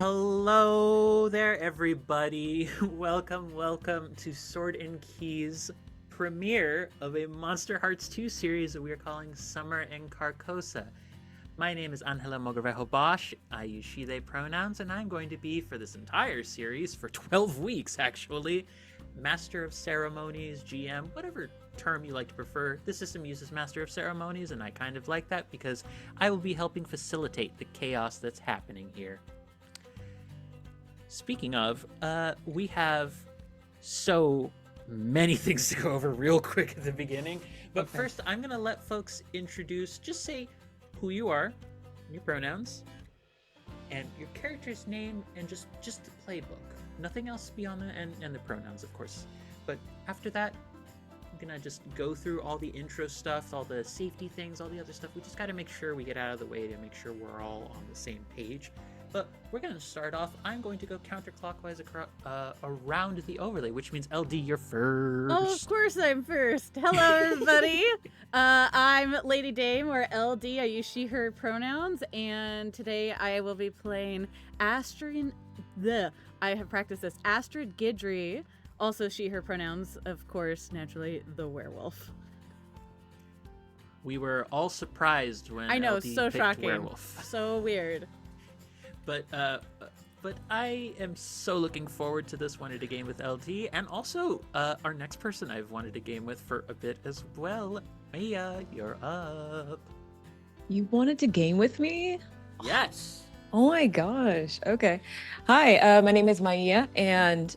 Hello there, everybody. Welcome to Sword and Keys premiere of a Monsterhearts 2 series that we are calling Summer in Carcosa. My name is Angela Mogrovejo Bosch. I use she, they pronouns, and I'm going to be, for this entire series, for 12 weeks actually, Master of Ceremonies, GM, whatever term you like to prefer. The system uses Master of Ceremonies, and I kind of like that because I will be helping facilitate the chaos that's happening here. Speaking of, we have so many things to go over real quick at the beginning. But first, I'm going to let folks just say who you are, your pronouns, and your character's name, and just the playbook. Nothing else beyond that, and the pronouns, of course. But after that, I'm going to just go through all the intro stuff, all the safety things, all the other stuff. We just got to make sure we get out of the way to make sure we're all on the same page. But we're going to start off. I'm going to go counterclockwise around the overlay, which means LD, you're first. Oh, of course I'm first. Hello, everybody. I'm Lady Dame, or LD. I use she, her pronouns. And today I will be playing Astrid. I have practiced this. Astrid Guidry. Also she, her pronouns. Of course, naturally, the werewolf. We were all surprised when I know, LD so picked shocking. werewolf. So weird. But I am so looking forward to this wanted to game with LD, and also our next person I've wanted to game with for a bit as well. Maia, you're up. You wanted to game with me? Yes. Oh my gosh. Okay. Hi, my name is Maia, and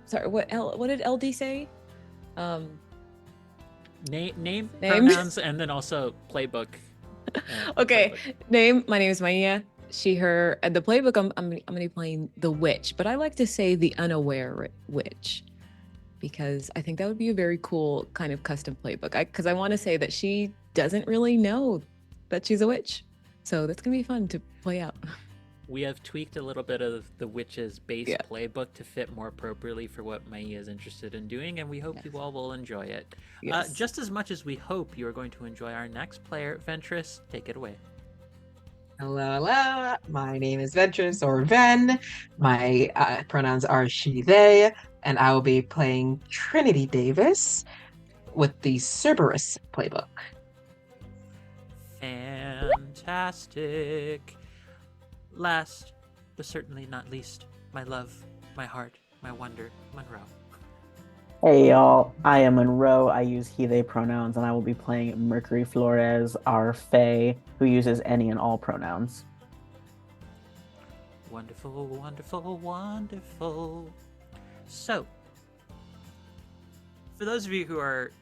sorry, what did LD say? Name, pronouns, and then also playbook. Okay. Playbook. My name is Maia. She, her. The playbook, I'm gonna be playing the witch, but I like to say the unaware witch because I think that would be a very cool kind of custom playbook. Because I want to say that she doesn't really know that she's a witch, so that's gonna be fun to play out. We have tweaked a little bit of the witch's base playbook to fit more appropriately for what Maia is interested in doing, and we hope you all will enjoy it. Yes. Just as much as we hope you are going to enjoy our next player, Ventris. Take it away. Hello. My name is Ventris, or Ven. My pronouns are she, they, and I will be playing Trinity Davis with the Cerberus playbook. Fantastic. Last, but certainly not least, my love, my heart, my wonder, Monroe. Hey y'all, I am Monroe. I use he, they pronouns, and I will be playing Mercury Florez, our fae, who uses any and all pronouns. Wonderful, wonderful, wonderful. So, for those of you who are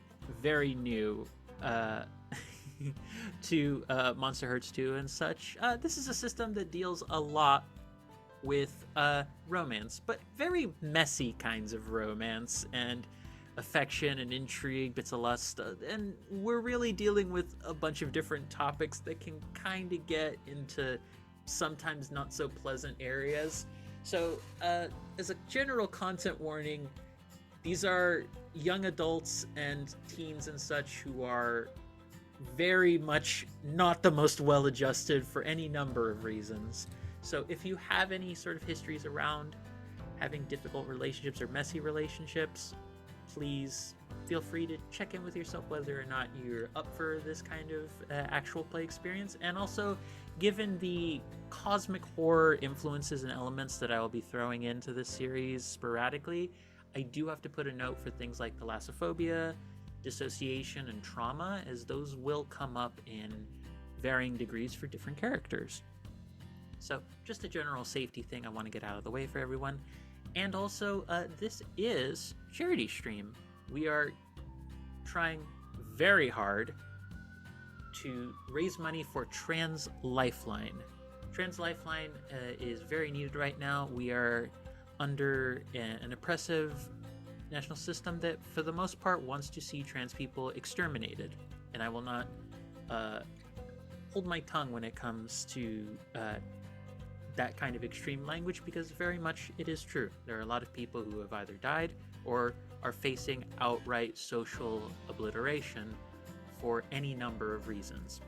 very new to Monsterhearts 2 and such, this is a system that deals a lot with romance, but very messy kinds of romance and affection and intrigue, bits of lust, and we're really dealing with a bunch of different topics that can kind of get into sometimes not so pleasant areas. So as a general content warning, these are young adults and teens and such who are very much not the most well-adjusted for any number of reasons. So if you have any sort of histories around having difficult relationships or messy relationships, please feel free to check in with yourself whether or not you're up for this kind of actual play experience. And also, given the cosmic horror influences and elements that I will be throwing into this series sporadically, I do have to put a note for things like thalassophobia, dissociation, and trauma, as those will come up in varying degrees for different characters. So just a general safety thing I want to get out of the way for everyone. And also, this is charity stream. We are trying very hard to raise money for Trans Lifeline. Trans Lifeline is very needed right now. We are under an oppressive national system that, for the most part, wants to see trans people exterminated. And I will not hold my tongue when it comes to that kind of extreme language, because very much it is true. There are a lot of people who have either died or are facing outright social obliteration for any number of reasons.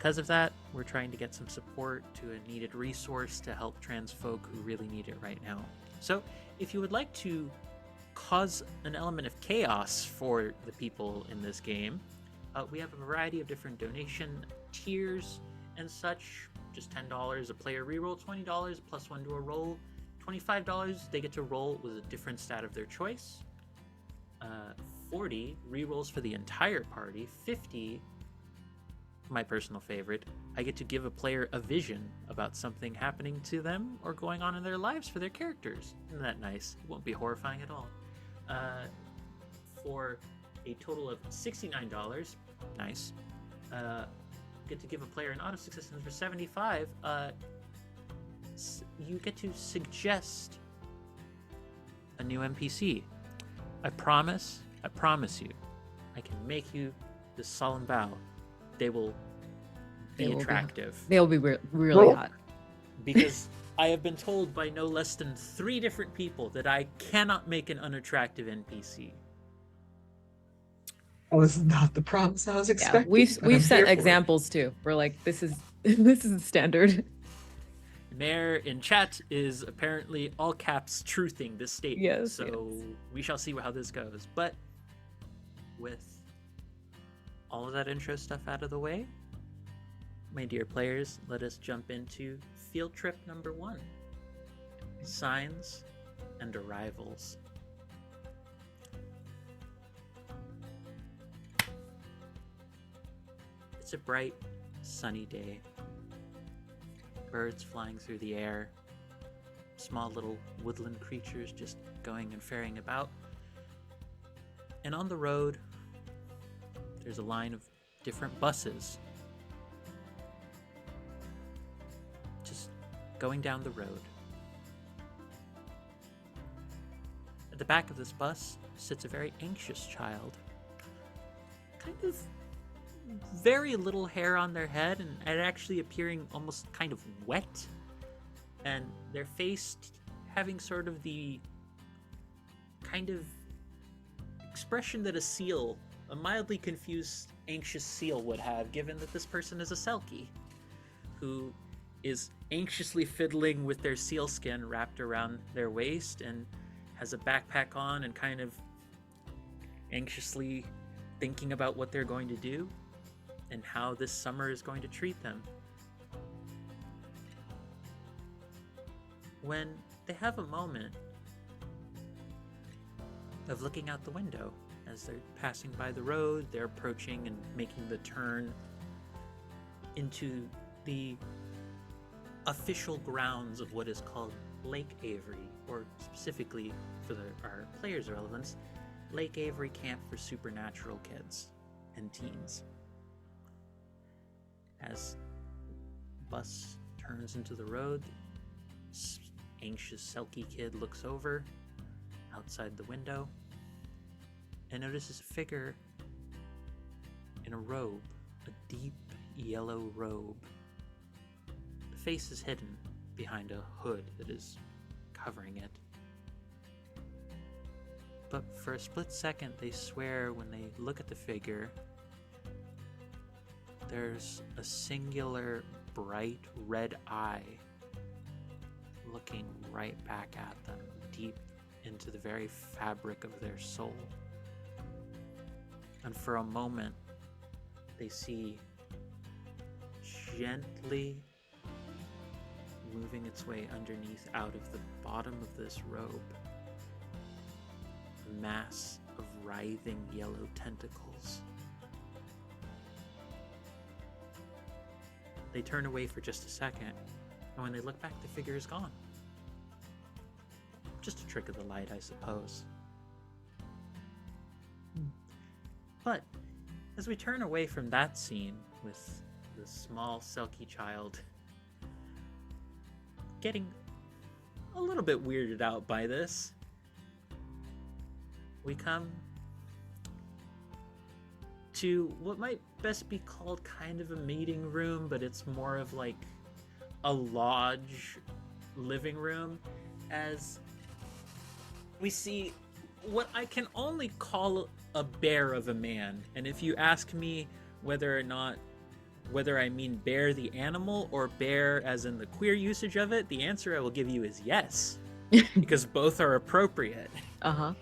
because of that, we're trying to get some support to a needed resource to help trans folk who really need it right now. So if you would like to cause an element of chaos for the people in this game, we have a variety of different donation tiers and such. Just $10 a player reroll, $20 plus one to a roll, $25 they get to roll with a different stat of their choice, 40 rerolls for the entire party, 50, my personal favorite, I get to give a player a vision about something happening to them or going on in their lives for their characters. Isn't that nice? It won't be horrifying at all. For a total of $69, nice. Get to give a player an auto success, and for 75, you get to suggest a new NPC. I promise you, I can make you this solemn vow. They will be attractive. They'll be really hot. Because I have been told by no less than 3 different people that I cannot make an unattractive NPC. That was not the promise I was Yeah, expecting. we've but I'm sent here for it. examples too. We're like, this is standard. Mayor in chat is apparently all caps truthing this statement. Yes, So we shall see how this goes. But with all of that intro stuff out of the way, my dear players, let us jump into field trip number 1. Signs and arrivals. It's a bright, sunny day. Birds flying through the air. Small little woodland creatures just going and faring about. And on the road, there's a line of different buses just going down the road. At the back of this bus sits a very anxious child. Kind of very little hair on their head and actually appearing almost kind of wet. And their face having sort of the kind of expression that a mildly confused, anxious seal would have, given that this person is a Selkie who is anxiously fiddling with their seal skin wrapped around their waist and has a backpack on and kind of anxiously thinking about what they're going to do and how this summer is going to treat them. When they have a moment of looking out the window as they're passing by the road, they're approaching and making the turn into the official grounds of what is called Lake Avery, or specifically for our players' relevance, Lake Avery Camp for Supernatural Kids and Teens. As the bus turns into the road, this anxious Selkie kid looks over outside the window and notices a figure in a robe, a deep yellow robe. The face is hidden behind a hood that is covering it. But for a split second, they swear when they look at the figure, there's a singular bright red eye looking right back at them, deep into the very fabric of their soul. And for a moment, they see gently moving its way underneath out of the bottom of this robe, a mass of writhing yellow tentacles. They turn away for just a second, and when they look back, the figure is gone. Just a trick of the light, I suppose. But as we turn away from that scene with the small Selkie child getting a little bit weirded out by this, we come to what might best be called kind of a meeting room, but it's more of like a lodge living room, as we see what I can only call a bear of a man. And if you ask me whether or not whether I mean bear the animal or bear as in the queer usage of it, the answer I will give you is yes, because both are appropriate. Uh-huh.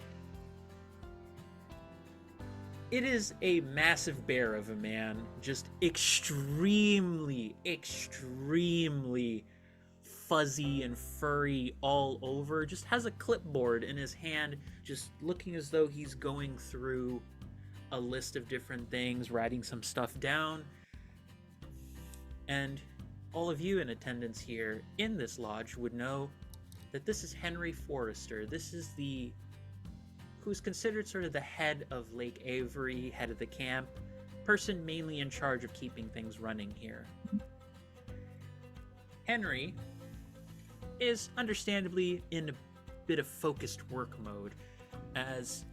It is a massive bear of a man, just extremely, extremely fuzzy and furry all over, just has a clipboard in his hand, just looking as though he's going through a list of different things, writing some stuff down. And all of you in attendance here in this lodge would know that this is Henry Forrester. This is who's considered sort of the head of Lake Avery, head of the camp, person mainly in charge of keeping things running here. Henry is understandably in a bit of focused work mode. As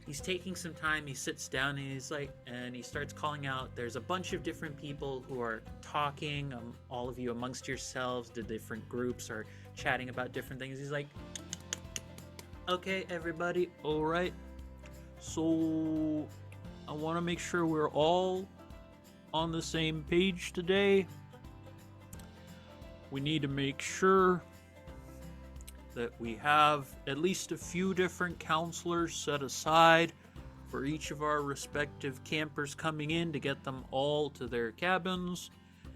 he's taking some time, he sits down and he starts calling out. There's a bunch of different people who are talking, all of you amongst yourselves, the different groups are chatting about different things. He's like, okay, everybody, all right. So I want to make sure we're all on the same page today. We need to make sure that we have at least a few different counselors set aside for each of our respective campers coming in to get them all to their cabins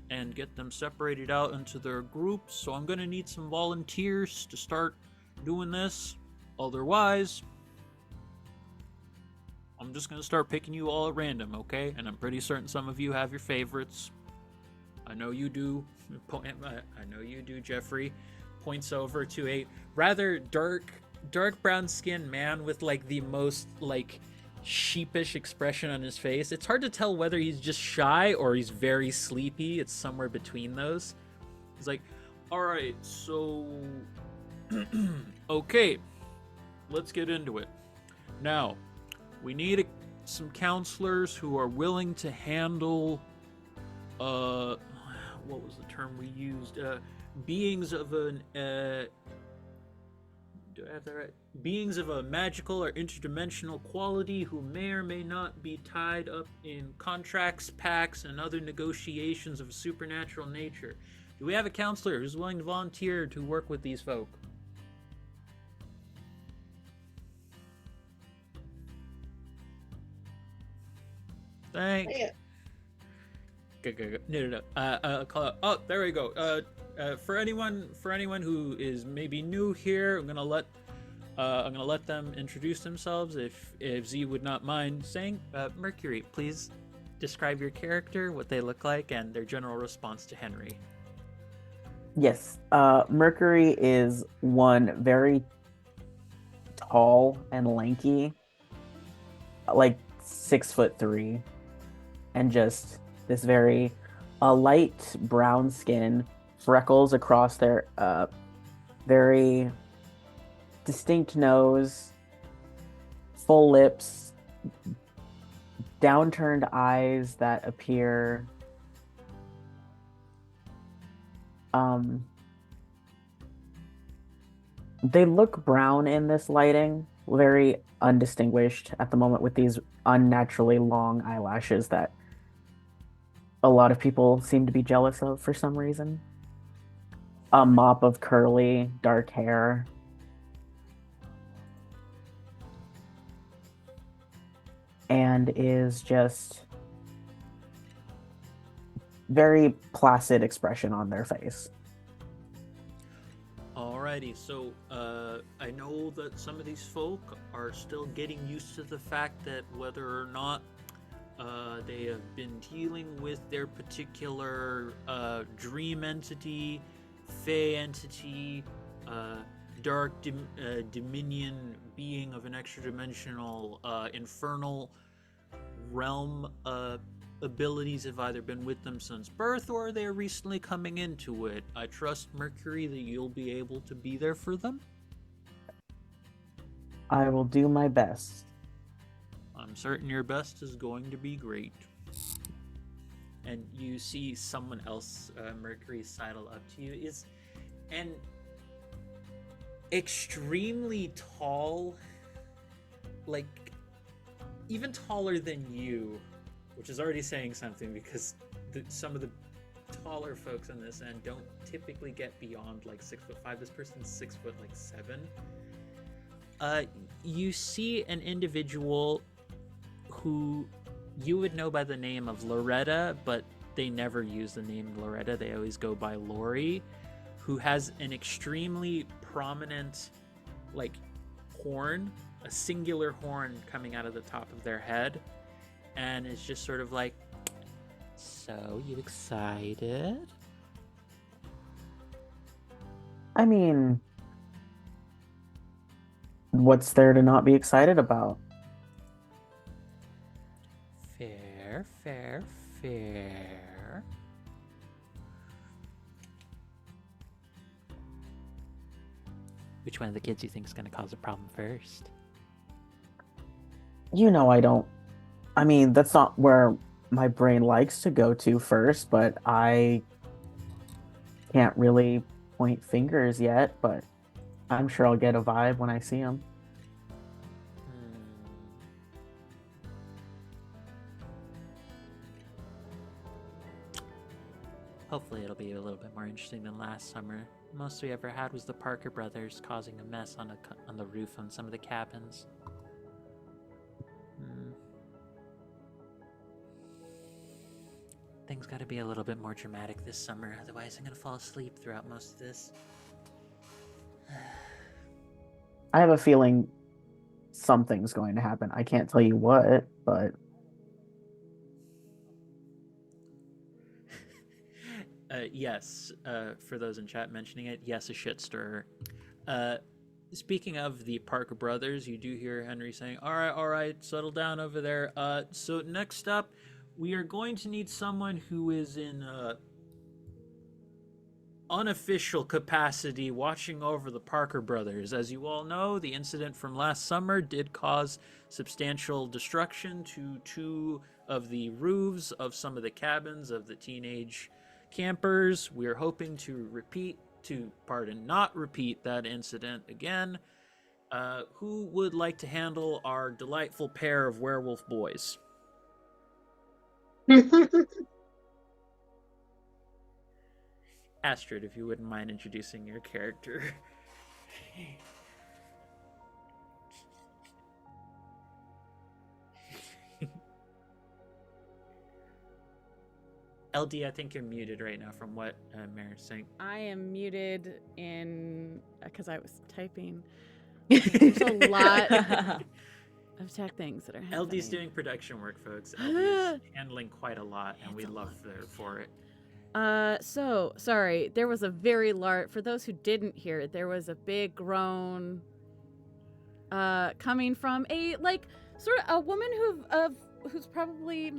and get them separated out into their groups. So I'm going to need some volunteers to start doing this. Otherwise, I'm just going to start picking you all at random, okay? And I'm pretty certain some of you have your favorites. I know you do. I know you do, Jeffrey. Points over to a rather dark brown skinned man with like the most like sheepish expression on his face. It's hard to tell whether he's just shy or he's very sleepy. It's somewhere between those. He's like, all right, so okay, let's get into it. Now, we need some counselors who are willing to handle what was the term we used? Beings of an do I have that right? Beings of a magical or interdimensional quality who may or may not be tied up in contracts, pacts, and other negotiations of a supernatural nature. Do we have a counselor who's willing to volunteer to work with these folk? Thanks. Yeah. Go. No. Call out. Oh, there we go. For anyone who is maybe new here, I'm gonna let them introduce themselves. If Z would not mind saying, Mercury, please describe your character, what they look like, and their general response to Henry. Yes. Mercury is one very tall and lanky, like 6'3", and just this very light brown skin, freckles across their very distinct nose, full lips, downturned eyes that appear they look brown in this lighting, very undistinguished at the moment with these unnaturally long eyelashes that a lot of people seem to be jealous of for some reason. A mop of curly, dark hair. And is just very placid expression on their face. Alrighty, so I know that some of these folk are still getting used to the fact that whether or not they have been dealing with their particular dream entity, fey entity, dark dominion being of an extra-dimensional infernal realm, abilities have either been with them since birth or they're recently coming into it. I trust, Mercury, that you'll be able to be there for them. I will do my best. I'm certain your best is going to be great. And you see someone else, Mercury, sidle up to you, is an extremely tall, like even taller than you, which is already saying something because some of the taller folks in this end don't typically get beyond like 6'5". This person's 6'7". You see an individual who you would know by the name of Loretta, but they never use the name Loretta. They always go by Lori, who has an extremely prominent, like, horn, a singular horn coming out of the top of their head, and it's just sort of like, so, you excited? I mean, what's there to not be excited about? Fair, fair, fair. Which one of the kids do you think is going to cause a problem first? I mean, that's not where my brain likes to go to first, but I can't really point fingers yet, but I'm sure I'll get a vibe when I see him. Hopefully it'll be a little bit more interesting than last summer. Most we ever had was the Parker brothers causing a mess on the roof on some of the cabins. Things gotta be a little bit more dramatic this summer, otherwise I'm gonna fall asleep throughout most of this. I have a feeling something's going to happen. I can't tell you what, but Yes, for those in chat mentioning it, yes, a shit stirrer. Speaking of the Parker brothers, you do hear Henry saying, all right, settle down over there. So next up, we are going to need someone who is in unofficial capacity watching over the Parker brothers. As you all know, the incident from last summer did cause substantial destruction to two of the roofs of some of the cabins of the teenage campers. We are hoping to not repeat that incident again. Who would like to handle our delightful pair of werewolf boys? Astrid, if you wouldn't mind introducing your character. LD, I think you're muted right now from what Mary's saying. I am muted because I was typing. There's a lot of tech things that are happening. LD's doing production work, folks. LD's handling quite a lot, and we love her for it. So sorry. There was a very large. For those who didn't hear, there was a big groan, coming from a sort of a woman who's probably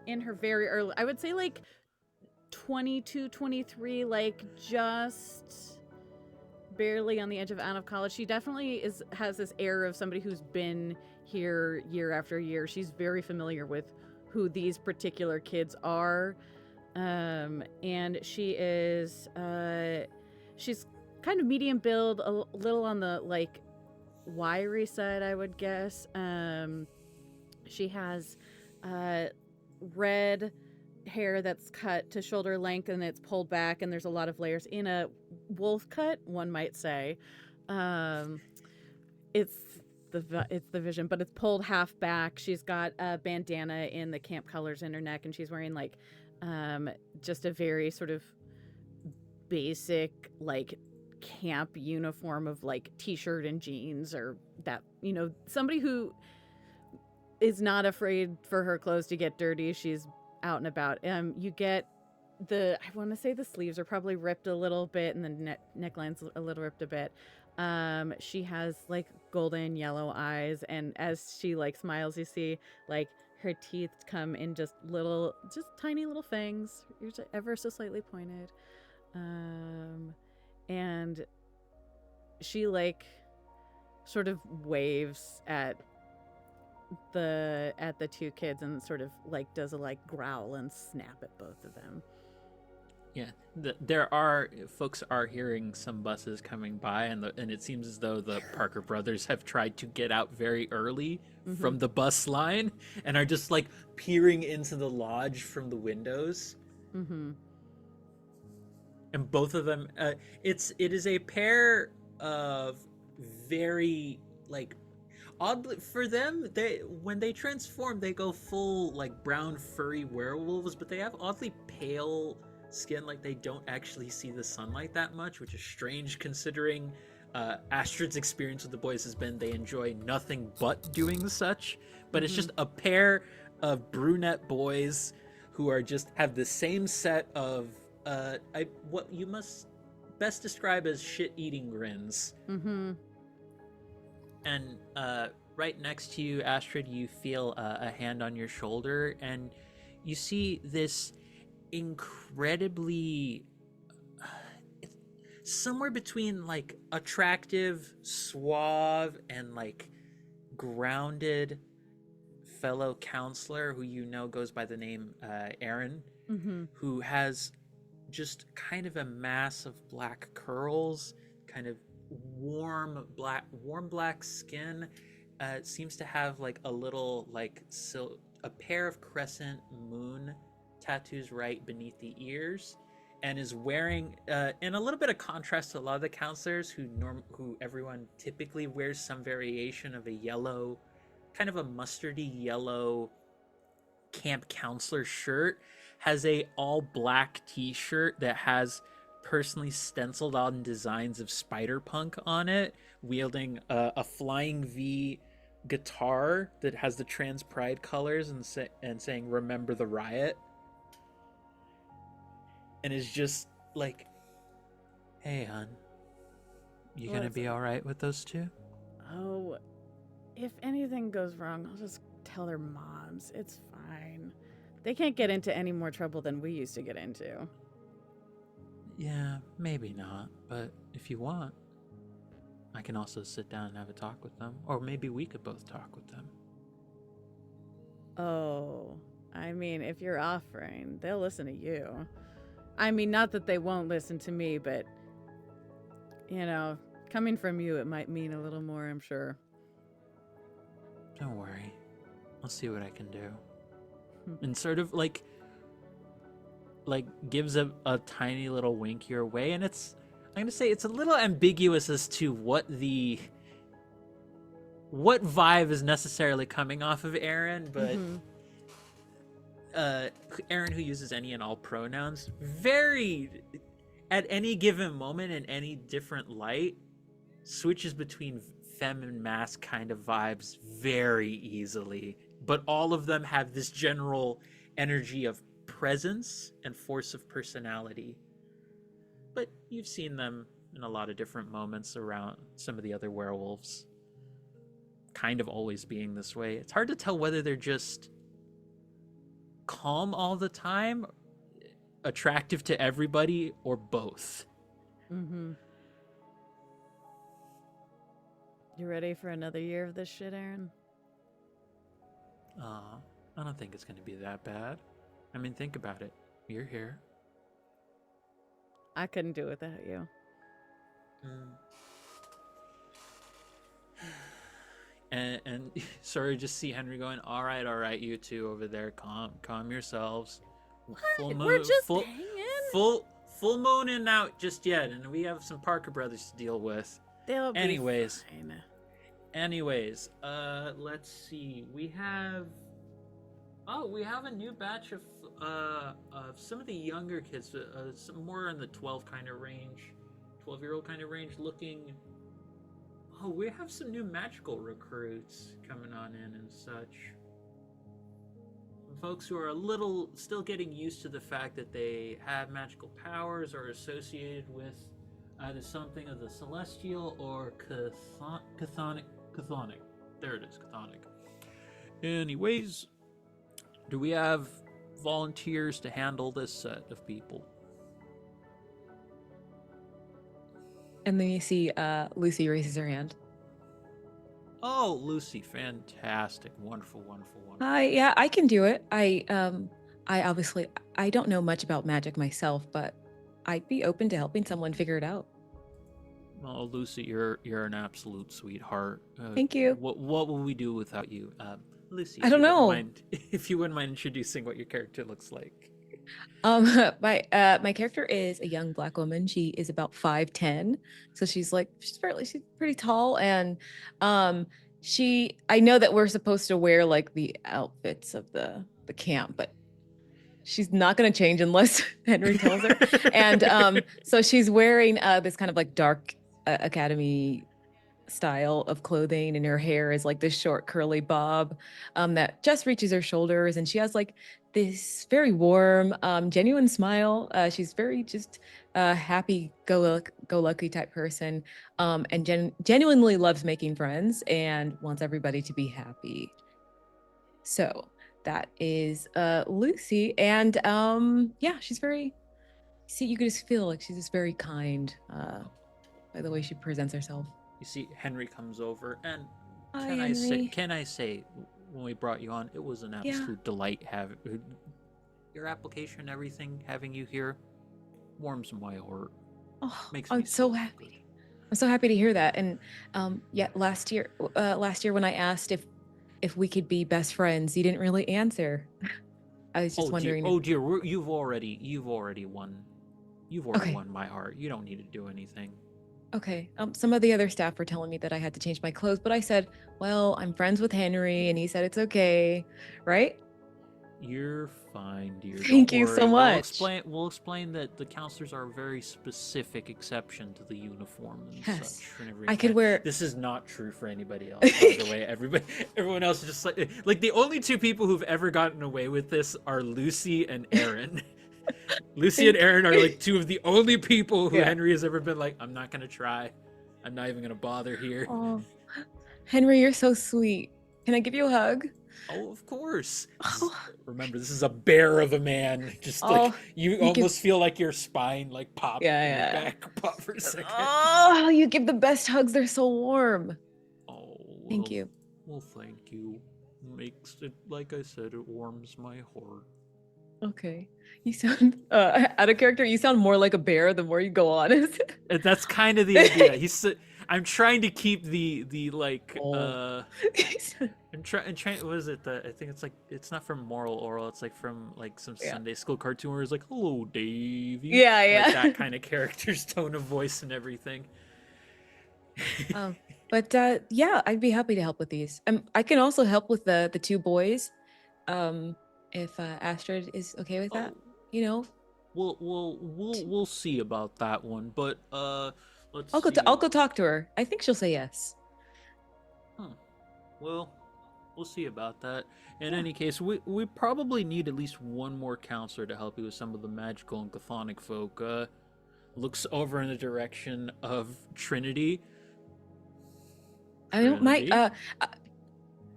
in her very early. I would say 22, 23, just barely on the edge of out of college. She definitely has this air of somebody who's been here year after year. She's very familiar with who these particular kids are. And she is, she's kind of medium build, a little on the wiry side, I would guess. She has, red hair that's cut to shoulder length and it's pulled back, and there's a lot of layers in a wolf cut, one might say. It's the vision, but it's pulled half back. She's got a bandana in the camp colors in her neck, and she's wearing just a very sort of basic camp uniform of t-shirt and jeans, or that, somebody who is not afraid for her clothes to get dirty. She's out and about. You get I want to say the sleeves are probably ripped a little bit, and the neckline's a little ripped a bit. She has golden yellow eyes, and as she smiles, you see her teeth come in just tiny little fangs, ever so slightly pointed. And she sort of waves at the two kids and sort of does a growl and snap at both of them. Yeah, there are folks are hearing some buses coming by, and it seems as though the Parker brothers have tried to get out very early from the bus line and are just like peering into the lodge from the windows. Mm-hmm. And both of them, it is a pair of very like oddly for them. When they transform, they go full like brown furry werewolves, but they have oddly pale skin, like they don't actually see the sunlight that much, which is strange considering Astrid's experience with the boys has been they enjoy nothing but doing such. But it's just a pair of brunette boys who are just have the same set of what you must best describe as shit-eating grins. Mm-hmm. And right next to you, Astrid, you feel a hand on your shoulder, and you see this incredibly somewhere between like attractive, suave, and like grounded fellow counselor who you know goes by the name Aaron, who has just kind of a mass of black curls, kind of warm black skin. It seems to have like a little like a pair of crescent moon tattoos right beneath the ears, and is wearing in a little bit of contrast to a lot of the counselors who everyone typically wears some variation of a yellow, kind of a mustardy yellow camp counselor shirt, has a all black t-shirt that has personally stenciled on designs of Spider-Punk on it, wielding a flying V guitar that has the trans pride colors and saying "Remember the Riot," and is just like, "Hey, hon, you gonna be all right with those two?" Oh, if anything goes wrong, I'll just tell their moms. It's fine. They can't get into any more trouble than we used to get into. Yeah, maybe not, but if you want, I can also sit down and have a talk with them, or maybe we could both talk with them. Oh, I mean, if you're offering, they'll listen to you. I mean, not that they won't listen to me, but, you know, coming from you, it might mean a little more, I'm sure. Don't worry. I'll see what I can do. And sort of like gives a tiny little wink your way, and I'm gonna say it's a little ambiguous as to what vibe is necessarily coming off of Aaron, but Aaron, who uses any and all pronouns, very at any given moment in any different light, switches between femme and mask kind of vibes very easily, but all of them have this general energy of presence and force of personality. But you've seen them in a lot of different moments around some of the other werewolves kind of always being this way. It's hard to tell whether they're just calm all the time, attractive to everybody, or both. You ready for another year of this shit, Aaron? I don't think it's going to be that bad. I mean, think about it. You're here. I couldn't do it without you. And sorry, just see Henry going, all right, you two over there, calm yourselves. We're just hanging. Full moon and out just yet, and we have some Parker brothers to deal with. They'll be Anyways, fine. Let's see. We have a new batch of some of the younger kids, some more in the 12-year-old kind of range, looking. Oh, we have some new magical recruits coming on in and such. Some folks who are a little still getting used to the fact that they have magical powers or are associated with either something of the celestial or chthonic. There it is, chthonic. Anyways, do we have volunteers to handle this set of people? And then you see Lucy raises her hand. Oh, Lucy, fantastic. Wonderful. Yeah, I can do it. I obviously, I don't know much about magic myself, but I'd be open to helping someone figure it out. Well, Lucy, you're an absolute sweetheart. Thank you. What will we do without you? Lucy, I don't know. If you wouldn't mind introducing what your character looks like. My character is a young Black woman. She is about 5'10", so she's pretty tall, and I know that we're supposed to wear like the outfits of the camp, but she's not going to change unless Henry tells her. And so she's wearing this kind of like dark academy style of clothing, and her hair is like this short curly bob that just reaches her shoulders, and she has like this very warm genuine smile. She's very just happy go lucky type person, and genuinely loves making friends and wants everybody to be happy. So that is Lucy, and yeah, she's very, you could just feel like she's just very kind by the way she presents herself. You see, Henry comes over, and Hi, can I say, when we brought you on, it was an absolute delight having your application and everything. Having you here warms my heart. Oh, Makes I'm me so feel happy. good. I'm so happy to hear that. And yeah, last year when I asked if we could be best friends, you didn't really answer. I was just wondering. Oh dear, you've already won. You've already Okay. won my heart. You don't need to do anything. Okay. Some of the other staff were telling me that I had to change my clothes, but I said, well, I'm friends with Henry, and he said it's okay, right? You're fine, dear. Thank Don't you worry. so much. We'll explain that the counselors are a very specific exception to the uniform and Yes. such. And I could wear. This is not true for anybody else. By the way, everyone else is just like the only two people who've ever gotten away with this are Lucy and Aaron. Lucy and Aaron are like two of the only people who Henry has ever been like, I'm not gonna try. I'm not even gonna bother here. Oh, Henry, you're so sweet. Can I give you a hug? Oh, of course. Oh. Remember, this is a bear of a man. Just like you almost feel like your spine like pop. Yeah. Back pop for a second. Oh, you give the best hugs. They're so warm. Oh, well, Thank you. Well, thank you. Makes it, like I said, it warms my heart. Okay. You sound out of character. You sound more like a bear the more you go on. That's kind of the idea. I'm trying to keep the like I'm trying what is it, I think it's not from Moral Oral, it's like from like some Sunday school cartoon where it's like, hello Davey. Yeah. Like that kind of character's tone of voice and everything. But yeah, I'd be happy to help with these. I can also help with the two boys. If Astrid is okay with that, you know. We'll see about that one, but let's I'll go talk to her. I think she'll say yes. Well, we'll see about that. In any case, we probably need at least one more counselor to help you with some of the magical and chthonic folk. Looks over in the direction of Trinity. I don't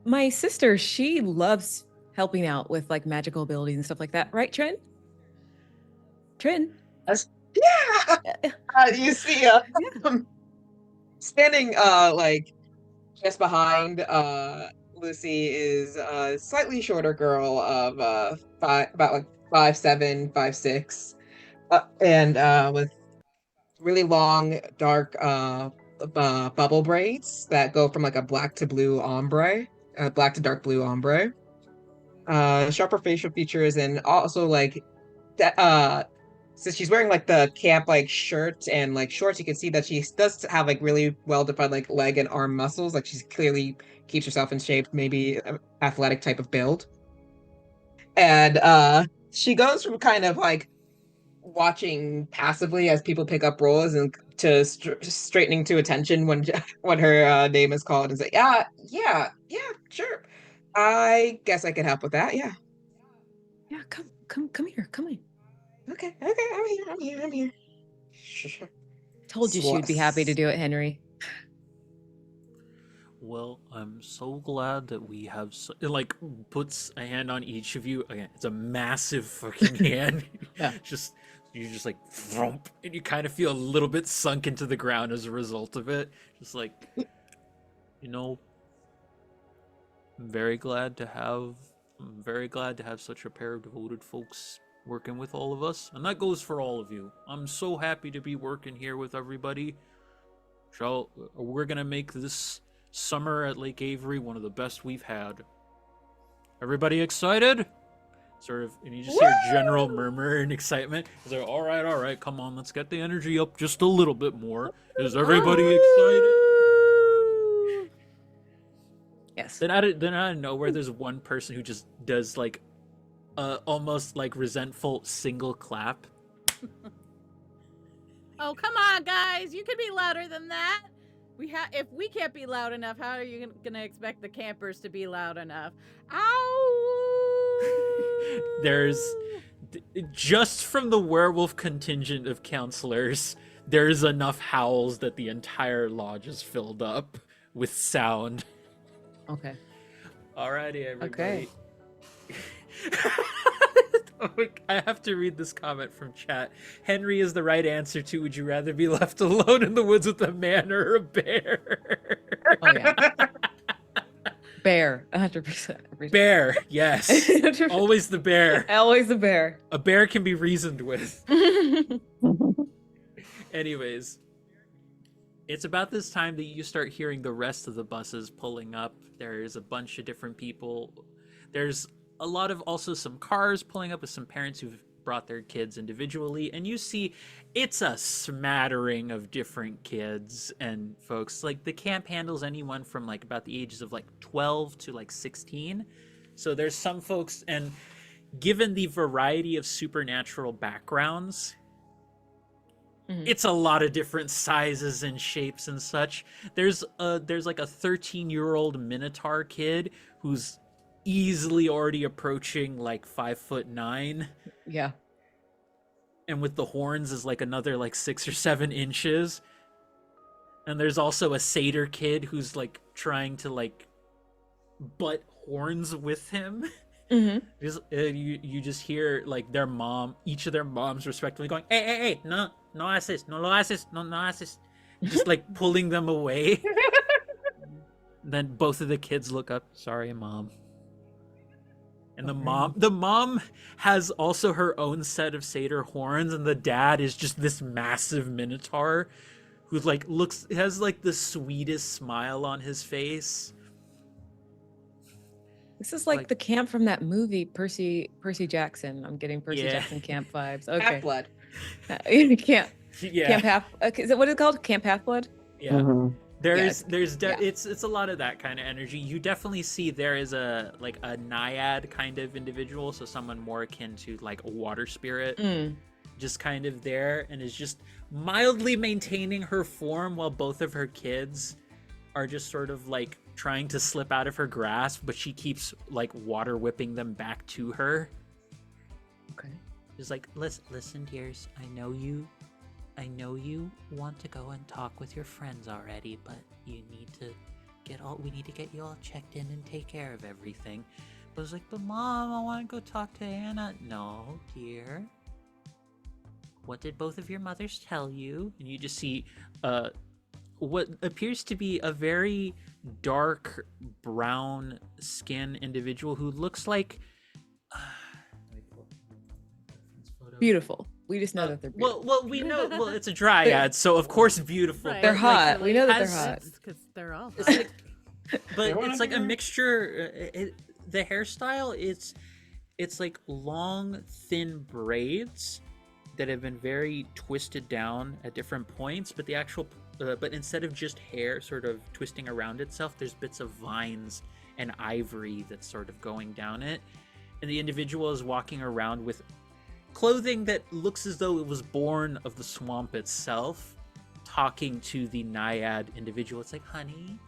my sister, she loves helping out with like magical abilities and stuff like that, right, Trin? Yeah. You see, standing like just behind Lucy is a slightly shorter girl of about like 5'7", 5'6", and with really long, dark bubble braids that go from like a black to blue ombre, black to dark blue ombre. Sharper facial features, and also like so she's wearing like the camp like shirt and like shorts. You can see that she does have like really well defined like leg and arm muscles. Like she's clearly keeps herself in shape, maybe athletic type of build. And she goes from kind of like watching passively as people pick up roles and to straightening to attention when her name is called and say, yeah, sure. I guess I can help with that. Yeah, come here, come in. Okay, I'm here. Told you she would be happy to do it, Henry. Well, I'm so glad that we have it like puts a hand on each of you. Again, it's a massive fucking hand. Yeah. You just like thump, and you kind of feel a little bit sunk into the ground as a result of it. Just like, I'm very glad to have such a pair of devoted folks working with all of us, and that goes for all of you. I'm so happy to be working here with everybody. We're gonna make this summer at Lake Avery one of the best we've had. Everybody excited? Sort of, and you just hear general murmur and excitement. It's like, all right, come on, let's get the energy up just a little bit more. Is everybody excited? Yes. Then out of nowhere, there's one person who just does like, almost like resentful single clap. Oh, come on, guys! You can be louder than that. If we can't be loud enough, how are you gonna expect the campers to be loud enough? Ow! There's just from the werewolf contingent of counselors, there's enough howls that the entire lodge is filled up with sound. Okay. Alrighty, everybody. Okay. I have to read this comment from chat. Henry is the right answer to would you rather be left alone in the woods with a man or a bear? Oh yeah. Bear, 100%. Bear, yes. Always the bear. Always the bear. A bear can be reasoned with. Anyways, it's about this time that you start hearing the rest of the buses pulling up. There's a bunch of different people. There's a lot of also some cars pulling up with some parents who've brought their kids individually, and you see it's a smattering of different kids and folks. Like the camp handles anyone from like about the ages of like 12 to like 16. So there's some folks, and given the variety of supernatural backgrounds, it's a lot of different sizes and shapes and such. There's like a 13-year-old Minotaur kid who's easily already approaching like 5'9". Yeah. And with the horns is like another like 6 or 7 inches. And there's also a satyr kid who's like trying to like butt horns with him. You just hear like each of their moms respectively going, hey, no haces, no lo haces, no haces. Just like pulling them away. Then both of the kids look up, sorry, mom. And the mom has also her own set of satyr horns, and the dad is just this massive minotaur who like has like the sweetest smile on his face. This is like the camp from that movie, Percy Jackson. I'm getting Percy Jackson camp vibes. Okay. Half-blood. Camp Half. Is it what is it called? Camp Half-Blood? Yeah. Mhm. It's a lot of that kind of energy. You definitely see there is a naiad kind of individual, so someone more akin to like a water spirit, just kind of there, and is just mildly maintaining her form while both of her kids are just sort of like trying to slip out of her grasp, but she keeps like water whipping them back to her. Okay. Just like, listen, dears, I know you want to go and talk with your friends already, but we need to get you all checked in and take care of everything. But I was like, but mom, I want to go talk to Anna. No, dear. What did both of your mothers tell you? And you just see what appears to be a very dark brown skin individual who looks like Beautiful. We just know that they're beautiful. Well, we know. Well, it's a dryad, so of course beautiful. Right. They're hot. Like, we know that has- they're hot. because they're all It's hot. like, but it's like a mixture. The hairstyle, it's like long, thin braids that have been very twisted down at different points. But the actual, but instead of just hair sort of twisting around itself, there's bits of vines and ivory that's sort of going down it. And the individual is walking around with clothing that looks as though it was born of the swamp itself, talking to the naiad individual. It's like, honey,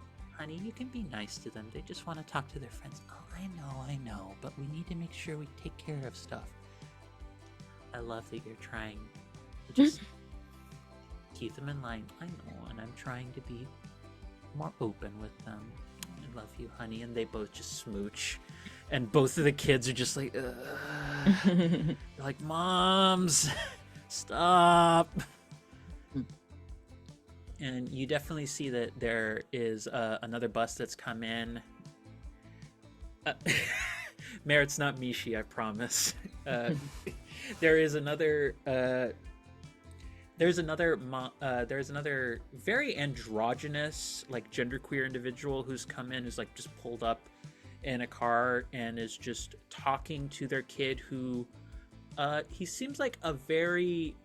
you can be nice to them. They just want to talk to their friends. Oh, I know, but we need to make sure we take care of stuff. I love that you're trying to just keep them in line. I know, and I'm trying to be more open with them. I love you, honey. And they both just smooch. And both of the kids are just like, ugh. They're like, moms, stop. And you definitely see that there is another bus that's come in. Mayor, it's not Mishi, I promise. There is another there's another very androgynous, like genderqueer individual who's come in, who's like just pulled up in a car and is just talking to their kid who he seems like a very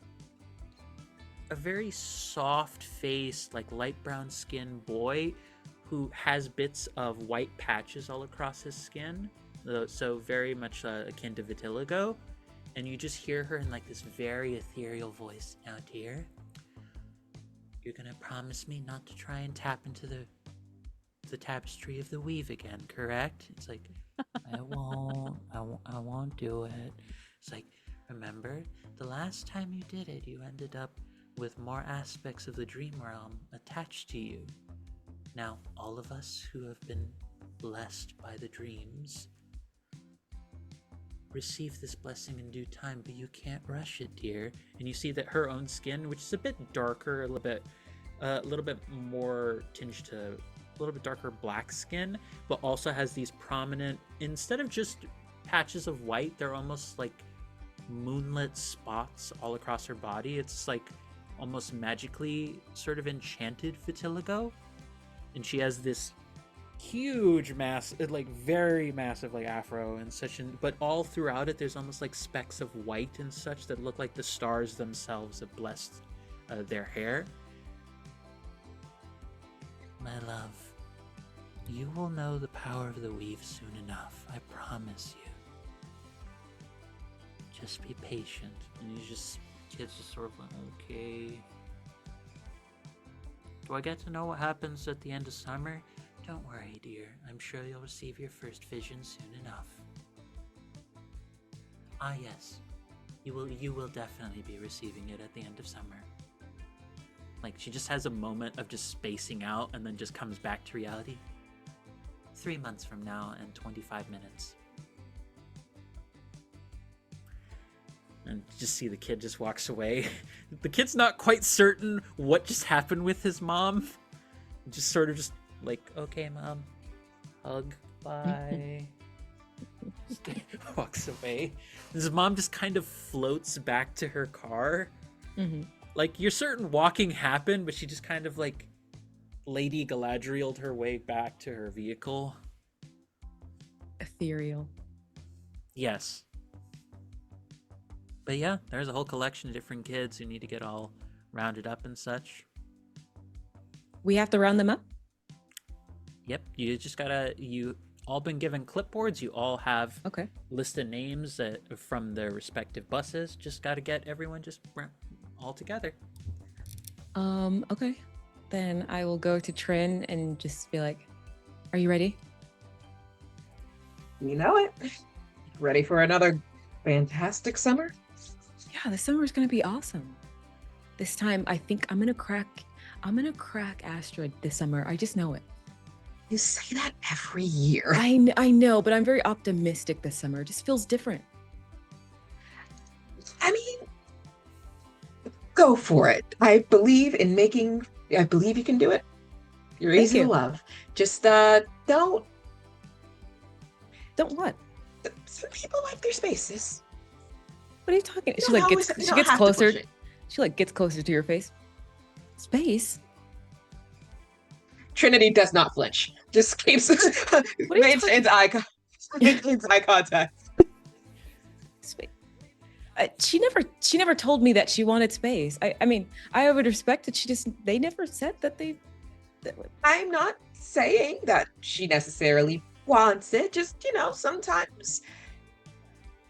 soft-faced, like light brown skin boy who has bits of white patches all across his skin, so very much akin to vitiligo. And you just hear her in like this very ethereal voice. Now, dear, you're gonna promise me not to try and tap into the tapestry of the weave again, correct? It's like, I won't do it. It's like, remember, the last time you did it, you ended up with more aspects of the dream realm attached to you. Now, all of us who have been blessed by the dreams receive this blessing in due time, but you can't rush it, dear. And you see that her own skin, which is a bit darker, a little bit more tinged to a little bit darker black skin, but also has these prominent, instead of just patches of white, they're almost like moonlit spots all across her body. It's like almost magically sort of enchanted vitiligo. And she has this huge like very massive like afro and such, but all throughout it there's almost like specks of white and such that look like the stars themselves have blessed their hair. My love, you will know the power of the weave soon enough, I promise you. Just be patient. And kids just sort of like, okay. Do I get to know what happens at the end of summer? Don't worry, dear. I'm sure you'll receive your first vision soon enough. Ah, yes. You will definitely be receiving it at the end of summer. Like, she just has a moment of just spacing out and then just comes back to reality. 3 months from now and 25 minutes. And just see the kid just walks away. The kid's not quite certain what just happened with his mom. Just sort of just like, okay, Mom, hug, bye. Walks away. His mom just kind of floats back to her car. Mm-hmm. Like, you're certain walking happened, but she just kind of like Lady Galadriel'd her way back to her vehicle. Ethereal. Yes. But yeah, there's a whole collection of different kids who need to get all rounded up and such. We have to round them up? Yep, you just gotta, you all been given clipboards, you all have Okay. listed names from their respective buses. Just gotta get everyone just all together. Okay. Then I will go to Trin and just be like, are you ready? You know it. Ready for another fantastic summer? Yeah, the summer is gonna be awesome. This time I think I'm gonna crack Astrid this summer. I just know it. You say that every year. I know, but I'm very optimistic this summer. It just feels different. I mean, go for it. I believe you can do it. You're Thank easy you. to love. Just don't. Don't what? Some people like their spaces. What are you talking? You She don't like always- gets you she don't gets have to push closer. it. She like gets closer to your face. Space? Trinity does not flinch. Just keeps are you maintains eye contact. Space. She never told me that she wanted space. I mean, I would respect it. They never said that they. I'm not saying that she necessarily wants it. Just, sometimes.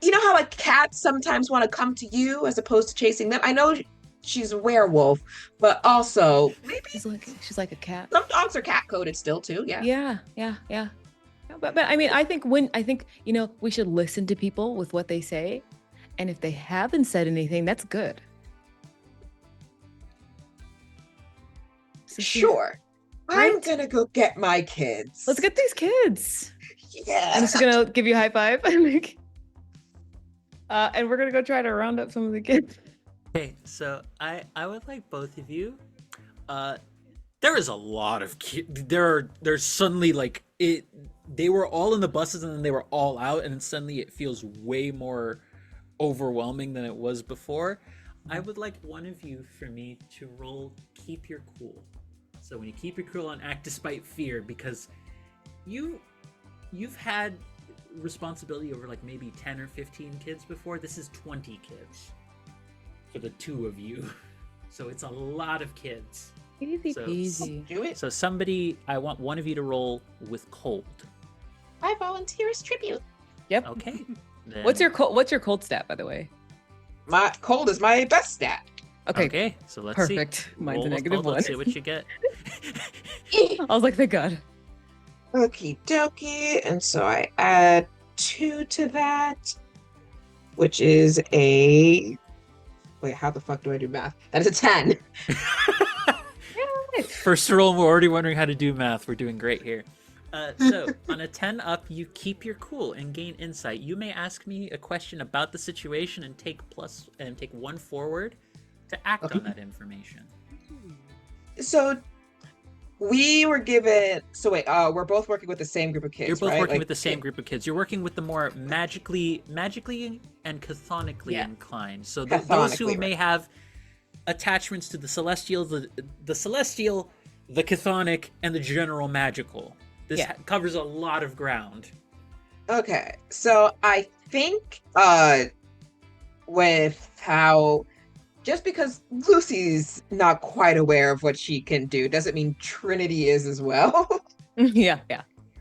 You know how like cats sometimes want to come to you as opposed to chasing them? I know she's a werewolf, but also maybe She's like a cat. some dogs are cat coded still too. Yeah. Yeah. But I mean, I think we should listen to people with what they say, and if they haven't said anything, that's good. So Sure. Right? I'm gonna go get my kids. Let's get these kids. Yeah. I'm just gonna give you a high five. And we're gonna go try to round up some of the kids. Okay, so I would like both of you. There is a lot of there's suddenly like they were all in the buses and then they were all out, and then suddenly it feels way more overwhelming than it was before, I would like one of you for me to roll keep your cool. So when you keep your cool and act despite fear, because you've had responsibility over like maybe 10 or 15 kids before. This is 20 kids for the two of you. So it's a lot of kids. Easy So- peasy. Do it. So somebody, I want one of you to roll with cold. I volunteer as tribute. Yep. Okay. Then- What's your cold stat, by the way? My cold is my best stat. Okay. So let's Perfect. see. Mine's a Roll with negative cold, one. Let's see what you get. I was like, thank God. Okie dokie. And so I add 2 to that, which is a. Wait, how the fuck do I do math? That is a 10. First roll, we're already wondering how to do math. We're doing great here. So on a 10 up, you keep your cool and gain insight. You may ask me a question about the situation and take 1 forward to act on that information. So we were given. So wait, we're both working with the same group of kids. You're both right? working Like, with the same group of kids. You're working with the more magically and cathonically Yeah. inclined. So those who Cathonically, may have attachments to the celestial, the celestial, the chthonic, and the general magical. This Yeah. covers a lot of ground. Okay, so I think with how just because Lucy's not quite aware of what she can do doesn't mean Trinity is as well. Yeah.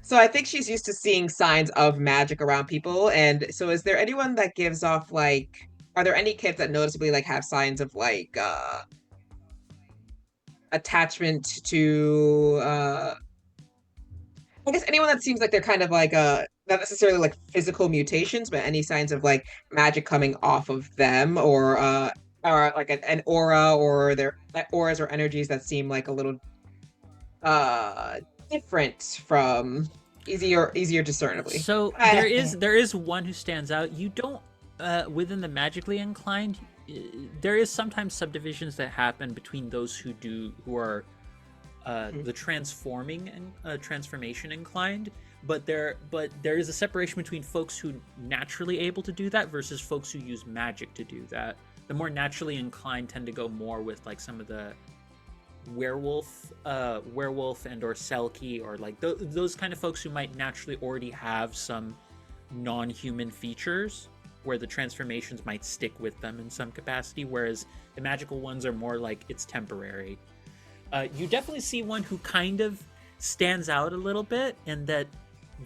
So I think she's used to seeing signs of magic around people. And so is there anyone that gives off like are there any kids that noticeably like have signs of like attachment to I guess anyone that seems like they're kind of like not necessarily like physical mutations, but any signs of like magic coming off of them or like an aura or their auras or energies that seem like a little different from easier discernibly. So there is one who stands out. You don't within the magically inclined. There is sometimes subdivisions that happen between those who are the transforming and transformation inclined, but there is a separation between folks who naturally able to do that versus folks who use magic to do that. The more naturally inclined tend to go more with like some of the werewolf and or selkie or like those kind of folks who might naturally already have some non-human features where the transformations might stick with them in some capacity, whereas the magical ones are more like it's temporary. You definitely see one who kind of stands out a little bit in that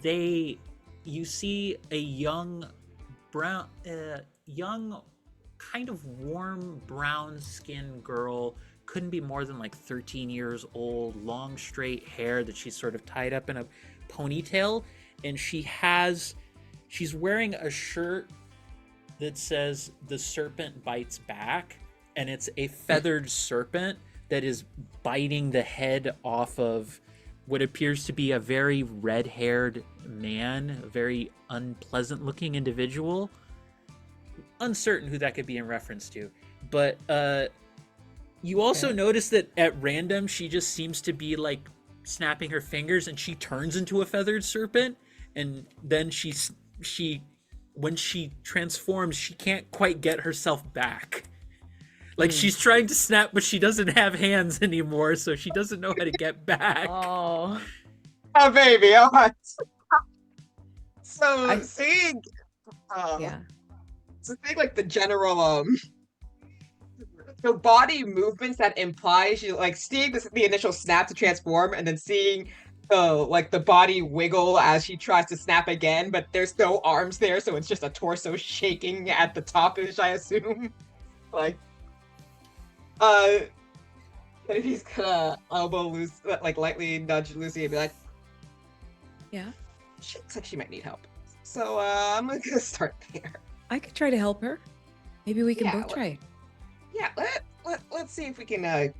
you see a young kind of warm brown skinned girl, couldn't be more than like 13 years old, long straight hair that she's sort of tied up in a ponytail, and she's wearing a shirt that says "The Serpent Bites Back," and it's a feathered serpent that is biting the head off of what appears to be a very red-haired man, a very unpleasant-looking individual. Uncertain who that could be in reference to. But you also notice that at random, she just seems to be like snapping her fingers and she turns into a feathered serpent. And then when she transforms, she can't quite get herself back. Like she's trying to snap, but she doesn't have hands anymore, so she doesn't know how to get back. Oh. Oh baby, all right. So seeing Yeah. so seeing like the general the body movements that imply she like seeing the initial snap to transform and then seeing the body wiggle as she tries to snap again, but there's no arms there, so it's just a torso shaking at the top-ish, I assume. Like he's gonna elbow Lucy, like lightly nudge Lucy and be like, Yeah. she looks like she might need help. So I'm gonna start there. I could try to help her. Maybe we can Yeah, both try. Yeah, let's see if we can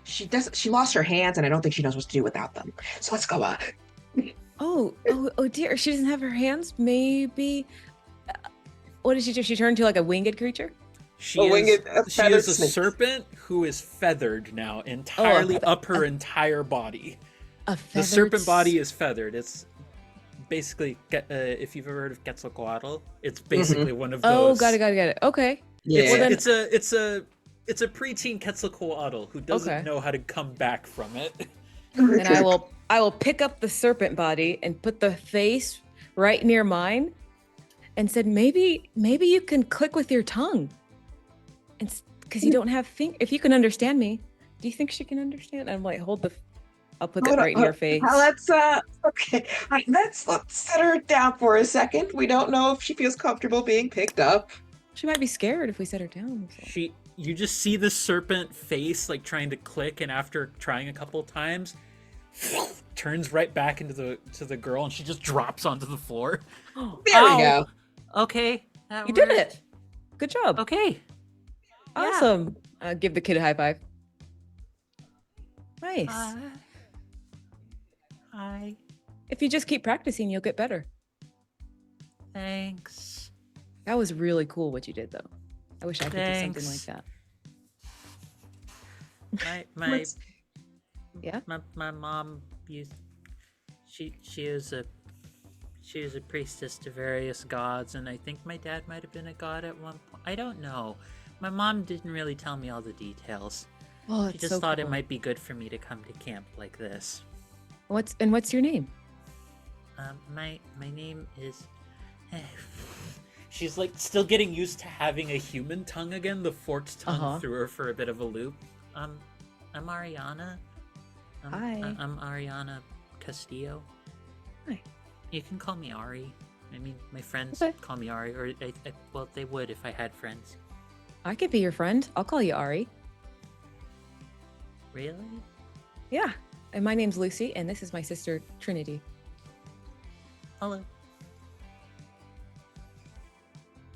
she lost her hands and I don't think she knows what to do without them. So let's go Oh dear. She doesn't have her hands. Maybe. What did she do? She turned into like a winged creature? She A winged- a is feathered a snake. serpent who is feathered now, entirely up her entire body. A The feathered serpent body is feathered. It's basically if you've ever heard of Quetzalcoatl, it's Mm-hmm. basically one of Oh, those. got it. Okay. Yeah. Well, then- It's a preteen Quetzalcoatl who doesn't Okay. know how to come back from it. Then I will pick up the serpent body and put the face right near mine, and said, maybe you can click with your tongue, and because you don't have if you can understand me. Do you think she can understand? I'm like, I'll put that right in your face. Let's okay. Let's set her down for a second. We don't know if she feels comfortable being picked up. She might be scared if we set her down. So. You just see the serpent face like trying to click, and after trying a couple times, turns right back into the girl, and she just drops onto the floor. There we go. Okay, You did it. Good job. Okay. Awesome. Give the kid a high five. Nice. Hi. If you just keep practicing, you'll get better. Thanks. That was really cool what you did, though. I wish I could do something Thanks. like that. My mom used she was a priestess to various gods, and I think my dad might have been a god at one point. I don't know. My mom didn't really tell me all the details. Oh, She just thought it might be good for me to come to camp like this. What's your name? My name is. She's like still getting used to having a human tongue again. The forked tongue threw her for a bit of a loop. I'm Ariana. Hi. I'm Ariana Castillo. Hi. You can call me Ari. I mean, my friends Okay. call me Ari, or well, they would if I had friends. I could be your friend. I'll call you Ari. Really? Yeah. And my name's Lucy, and this is my sister, Trinity. Hello.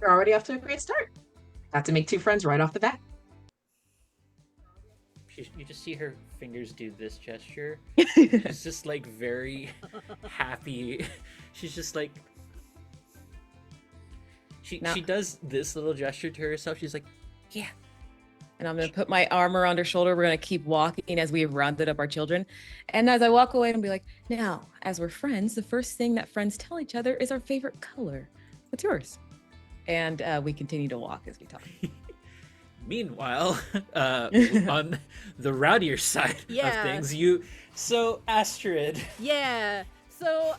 You're already off to a great start. Got to make 2 friends right off the bat. You just see her fingers do this gesture. She's just like very happy. She's just like she does this little gesture to herself. She's like, yeah. And I'm going to put my arm around her shoulder. We're going to keep walking as we have rounded up our children. And as I walk away, I'll be like, now, as we're friends, the first thing that friends tell each other is our favorite color. What's yours? And we continue to walk as we talk. Meanwhile, on the rowdier side of things, so Astrid. Yeah. So,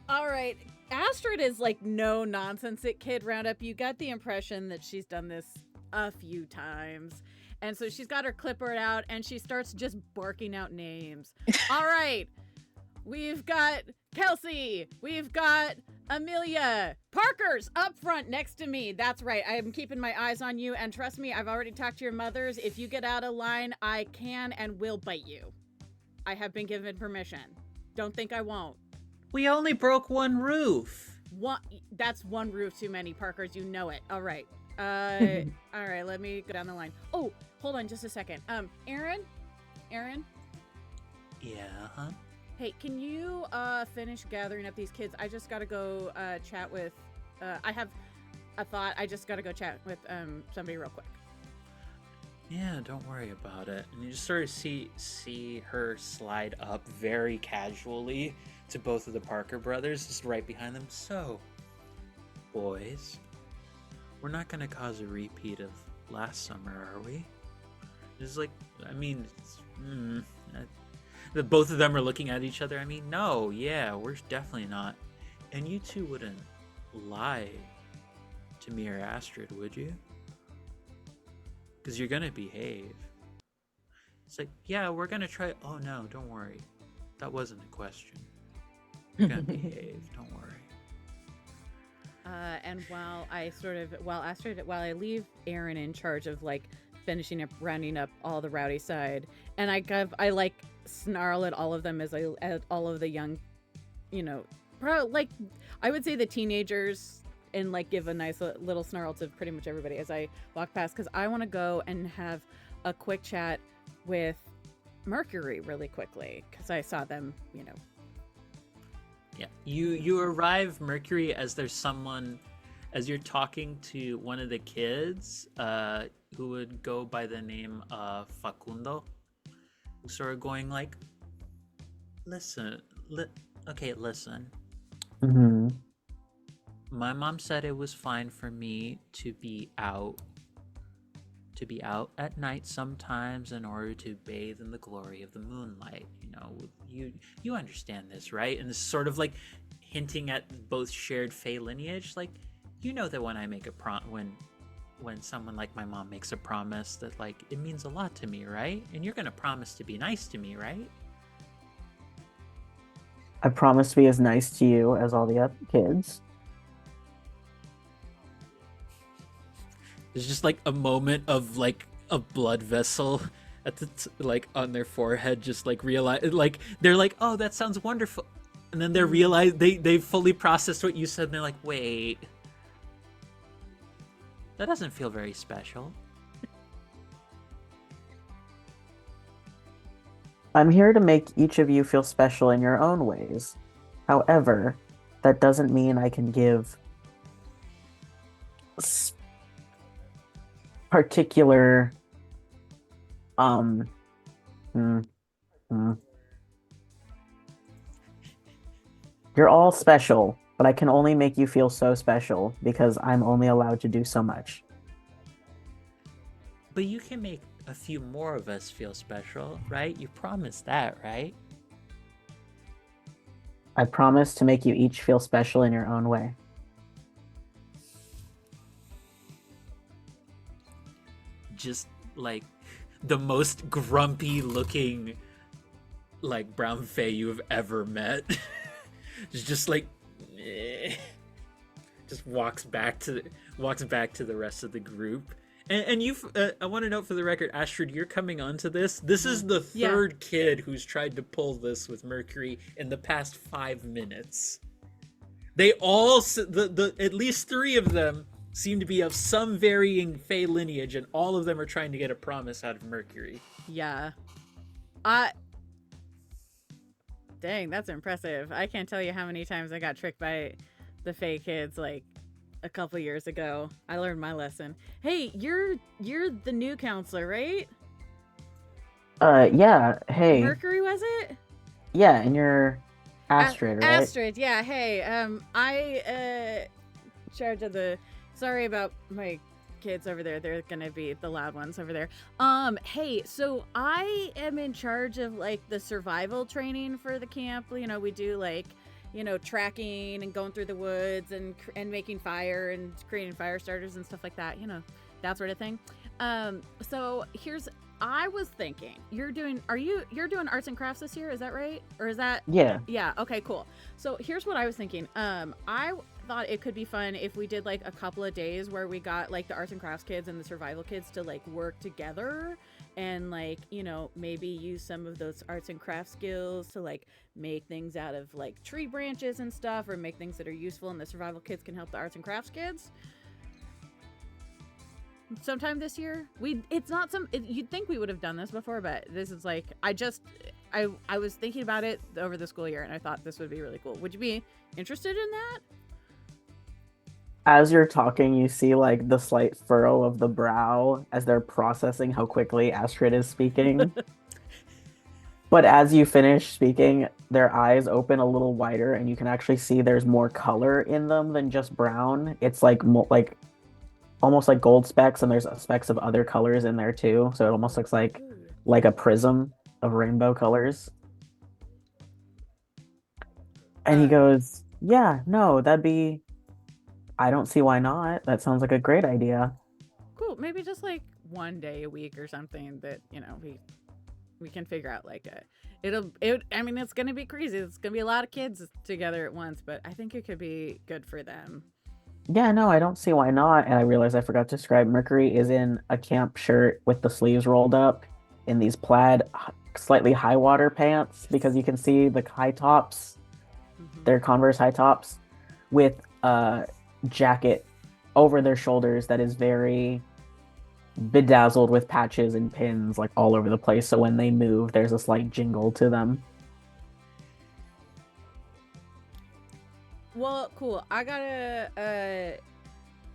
all right. Astrid is like no nonsense at Kid Roundup. You got the impression that she's done this a few times. And so she's got her clipboard out and she starts just barking out names. All right. We've got Kelsey. We've got Amelia. Parker's up front next to me. That's right. I am keeping my eyes on you. And trust me, I've already talked to your mothers. If you get out of line, I can and will bite you. I have been given permission. Don't think I won't. We only broke one roof. That's one roof too many, Parkers. You know it. All right. All right. Let me go down the line. Oh, hold on just a second. Aaron? Yeah, huh? Hey, can you finish gathering up these kids? I just gotta go chat with. I have a thought. I just gotta go chat with somebody real quick. Yeah, don't worry about it. And you just sort of see her slide up very casually to both of the Parker brothers, just right behind them. So, boys, we're not gonna cause a repeat of last summer, are we? It's like, I mean, the both of them are looking at each other. I mean, no, yeah, we're definitely not. And you two wouldn't lie to me or Astrid, would you? Because you're gonna behave. It's like, yeah, we're gonna try. Oh no, don't worry. That wasn't a question. You're gonna behave. Don't worry. And while I leave Aaron in charge of like finishing up, rounding up all the rowdy side, and I like snarl at all of them as at all of the young, like I would say the teenagers, and like give a nice little snarl to pretty much everybody as I walk past, because I want to go and have a quick chat with Mercury really quickly, because I saw them, Yeah, you arrive, Mercury, as you're talking to one of the kids, who would go by the name of Facundo, sort of going like, listen, Hmm. My mom said it was fine for me to be out at night sometimes in order to bathe in the glory of the moonlight. You understand this, right? And this is sort of like hinting at both shared Fey lineage. Like, that when I make a when someone like my mom makes a promise, that like it means a lot to me, right? And you're gonna promise to be nice to me, right? I promise to be as nice to you as all the other kids. There's just like a moment of like a blood vessel at like on their forehead, just like realize, like they're like, oh, that sounds wonderful, and then they realize they fully processed what you said, and they're like, wait, that doesn't feel very special. I'm here to make each of you feel special in your own ways. However, that doesn't mean I can give particular um hmm, hmm. You're all special, but I can only make you feel so special because I'm only allowed to do so much. But you can make a few more of us feel special, right? You promised that, right? I promise to make you each feel special in your own way. Just like the most grumpy looking like brown fae you have ever met. just like just walks back to the rest of the group. And you, I want to note for the record, Astrid, you're coming onto this. This is the third kid who's tried to pull this with Mercury in the past 5 minutes. They all, at least 3 of them, seem to be of some varying Fey lineage, and all of them are trying to get a promise out of Mercury. Yeah. Dang, that's impressive. I can't tell you how many times I got tricked by the Fey kids, like, a couple years ago. I learned my lesson. Hey, you're the new counselor, right? Yeah, hey. Mercury, was it? Yeah, and you're Astrid, right? Astrid, yeah, hey. I charge of the sorry about my kids over there. They're gonna be the loud ones over there. Hey, so I am in charge of like the survival training for the camp. We do like tracking and going through the woods and making fire and creating fire starters and stuff like that, that sort of thing. So I was thinking you're doing arts and crafts this year, is that right? Or is that? Yeah. Okay, cool. So here's what I was thinking. I thought it could be fun if we did like a couple of days where we got like the arts and crafts kids and the survival kids to like work together and like maybe use some of those arts and crafts skills to like make things out of like tree branches and stuff, or make things that are useful, and the survival kids can help the arts and crafts kids sometime this year. You'd think we would have done this before, but this is like I was thinking about it over the school year, and I thought this would be really cool. Would you be interested in that? As you're talking, you see like the slight furrow of the brow as they're processing how quickly Astrid is speaking. But as you finish speaking, their eyes open a little wider, and you can actually see there's more color in them than just brown. It's like almost like gold specks, and there's specks of other colors in there too. So it almost looks like a prism of rainbow colors. And he goes, "Yeah, no, I don't see why not. That sounds like a great idea." Cool. Maybe just like one day a week or something that we can figure out like it's gonna be crazy. It's gonna be a lot of kids together at once, but I think it could be good for them. Yeah, no, I don't see why not. And I realized I forgot to describe Mercury is in a camp shirt with the sleeves rolled up in these plaid, slightly high water pants, because you can see the high tops. They're Converse high tops with a jacket over their shoulders that is very bedazzled with patches and pins like all over the place. So when they move, there's a slight jingle to them. Well, cool. I gotta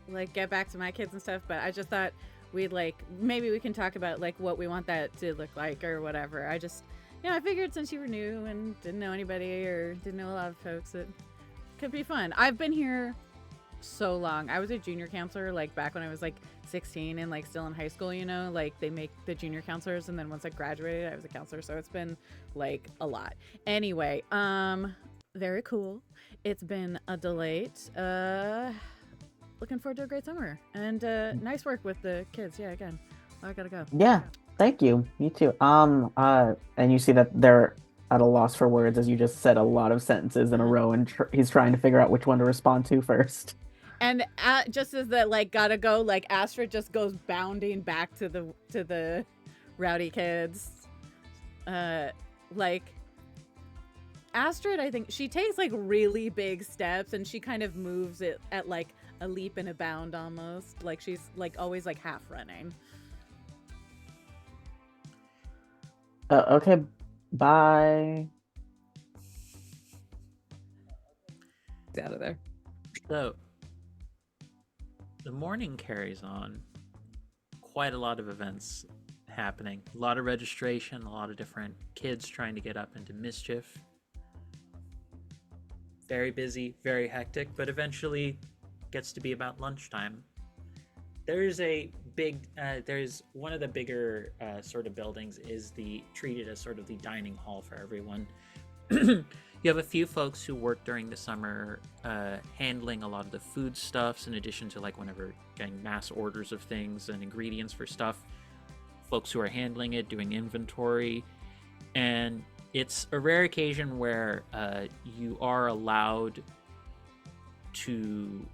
like get back to my kids and stuff, but I just thought we'd maybe we can talk about like what we want that to look like or whatever. I just I figured since you were new and didn't know anybody or didn't know a lot of folks that could be fun. I've been here so long. I was a junior counselor like back when I was like 16 and like still in high school, you know, like they make the junior counselors, and then once I graduated I was a counselor, so it's been like a lot. Anyway, very cool. It's been a delight. Looking forward to a great summer, and nice work with the kids. Yeah, again, I gotta go. Yeah, thank you. You too. And you see that they're at a loss for words as you just said a lot of sentences in a row, and he's trying to figure out which one to respond to first. And just as the like gotta go, like Astrid just goes bounding back to the rowdy kids. Like Astrid, I think she takes like really big steps, and she kind of moves it at like a leap and a bound almost. Like she's like always like half running. Okay, bye. Get out of there. So, the morning carries on. Quite a lot of events happening. A lot of registration, a lot of different kids trying to get up into mischief. Very busy, very hectic, but eventually gets to be about lunchtime. There's one of the bigger sort of buildings is treated as sort of the dining hall for everyone. You have a few folks who work during the summer handling a lot of the foodstuffs, in addition to like whenever getting mass orders of things and ingredients for stuff. Folks who are handling it, doing inventory. And it's a rare occasion where you are allowed to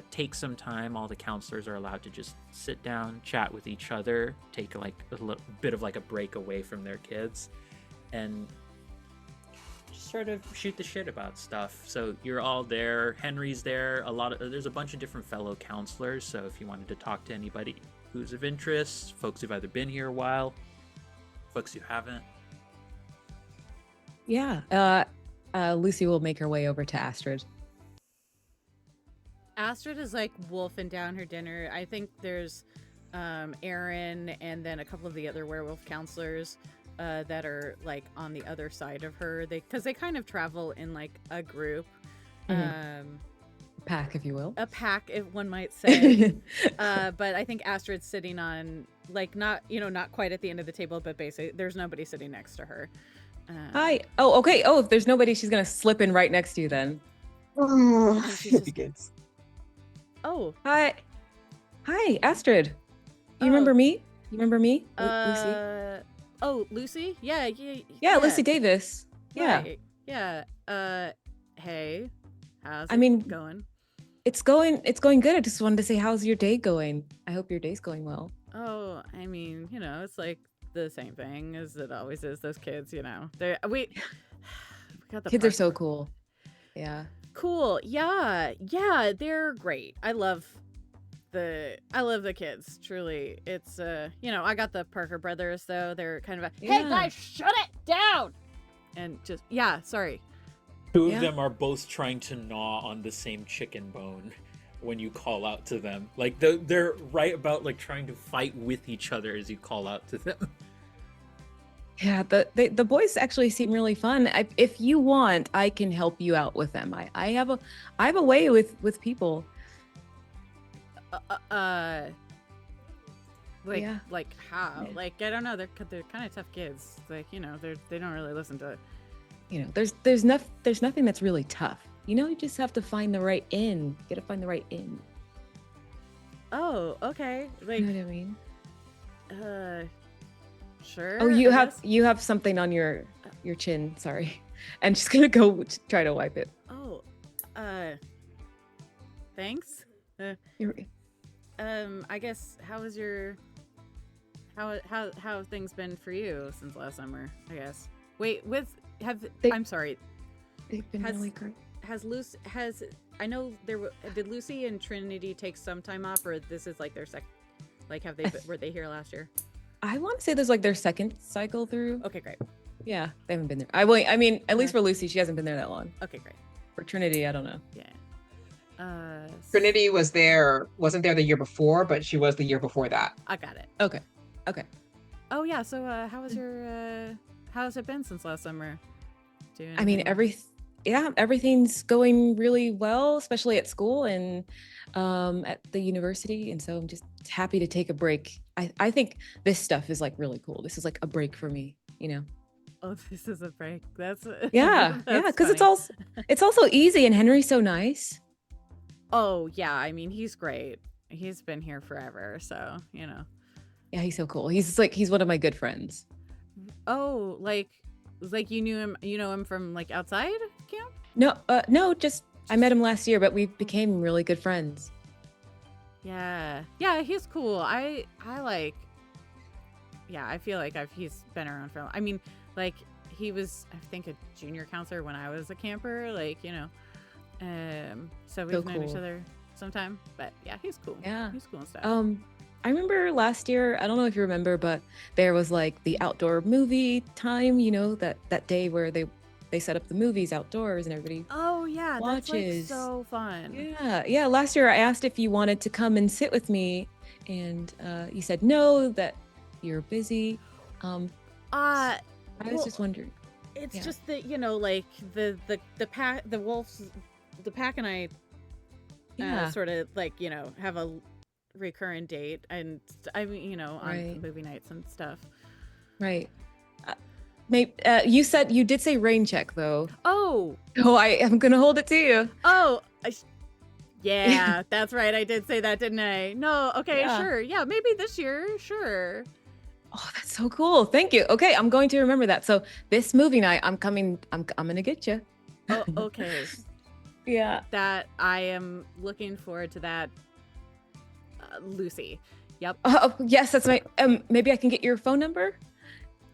take some time. All the counselors are allowed to just sit down, chat with each other, take like a little bit of like a break away from their kids, and just sort of shoot the shit about stuff. So you're all there. Henry's there. There's a bunch of different fellow counselors. So if you wanted to talk to anybody who's of interest, folks who've either been here a while, folks who haven't. Yeah. Lucy will make her way over to Astrid. Astrid is like wolfing down her dinner. I think there's Aaron and then a couple of the other werewolf counselors that are like on the other side of her. Because they kind of travel in like a group. Pack, if you will. A pack, if one might say. But I think Astrid's sitting on like not quite at the end of the table, but basically there's nobody sitting next to her. Hi. Oh, okay. Oh, if there's nobody, she's gonna slip in right next to you then. It begins. Oh. Hi, Astrid. You remember me? Lucy? Oh, Lucy? Yeah. Yeah, Lucy Davis. Yeah. Right. Yeah. Hey. How's I it mean, going? It's going good. I just wanted to say, how's your day going? I hope your day's going well. Oh, I mean, it's like the same thing as it always is. Those kids, we got the Kids are so cool. Yeah. Cool. Yeah, they're great. I love the kids. Truly, it's I got the Parker brothers though. They're kind of hey guys, shut it down, and just sorry. Two of them are both trying to gnaw on the same chicken bone when you call out to them. Like they're right about like trying to fight with each other as you call out to them. Yeah, the boys actually seem really fun. If you want, I can help you out with them. I have a way with people. Like how? Yeah. Like I don't know. They're kind of tough kids. Like they don't really listen to it. There's nothing that's really tough. You just have to find the right in. You gotta find the right in. Oh, okay. Like, you know what I mean? Sure. Oh, you have something on your chin. Sorry, and she's gonna go try to wipe it. Oh, thanks. I guess how have things been for you since last summer? I guess. Wait, I'm sorry. They've been really great. Did Lucy and Trinity take some time off, or this is like their were they here last year? I want to say there's like their second cycle through. Okay, great. Yeah, they haven't been there. I mean, at least for Lucy, she hasn't been there that long. Okay, great. For Trinity, I don't know. Yeah. Trinity wasn't there the year before, but she was the year before that. I got it. Okay. Oh yeah. So how's it been since last summer? yeah, everything's going really well, especially at school and at the university. And so I'm just happy to take a break. I think this stuff is like really cool. This is like a break for me, you know? Oh, this is a break. That's Yeah, yeah, that's because funny. it's also easy and Henry's so nice. Oh yeah, I mean he's great. He's been here forever, so you know. Yeah, he's so cool. He's one of my good friends. Oh, like you know him from like outside camp? No, just I met him last year, but we became really good friends. Yeah. Yeah, he's cool. I like yeah, I feel like he's been around for I mean, like he was I think a junior counselor when I was a camper, like, you know. So we've known each cool. other sometime, but yeah, he's cool. Yeah. He's cool and stuff. I remember last year, I don't know if you remember, but there was like the outdoor movie time, you know, that day where they set up the movies outdoors and everybody Oh yeah, that's like watches. so fun. Yeah. Last year I asked if you wanted to come and sit with me, and you said no, that you're busy. I was Well, just wondering. it's Yeah. just that, you know, like the pack the wolves the pack and I Yeah. sort of like, you know, have a recurrent date and I mean, you know, on Right. movie nights and stuff. Right. Maybe you did say rain check though. Oh, Oh, I am gonna hold it to you. oh, yeah, that's right. I did say that, didn't I? No, okay, Yeah. sure. Yeah, maybe this year, sure. Oh, that's so cool. Thank you. Okay, I'm going to remember that. So this movie night, I'm coming. I'm gonna get you. Oh, okay. Yeah. That I am looking forward to that. Lucy. Yep. Oh, yes, that's my. Maybe I can get your phone number.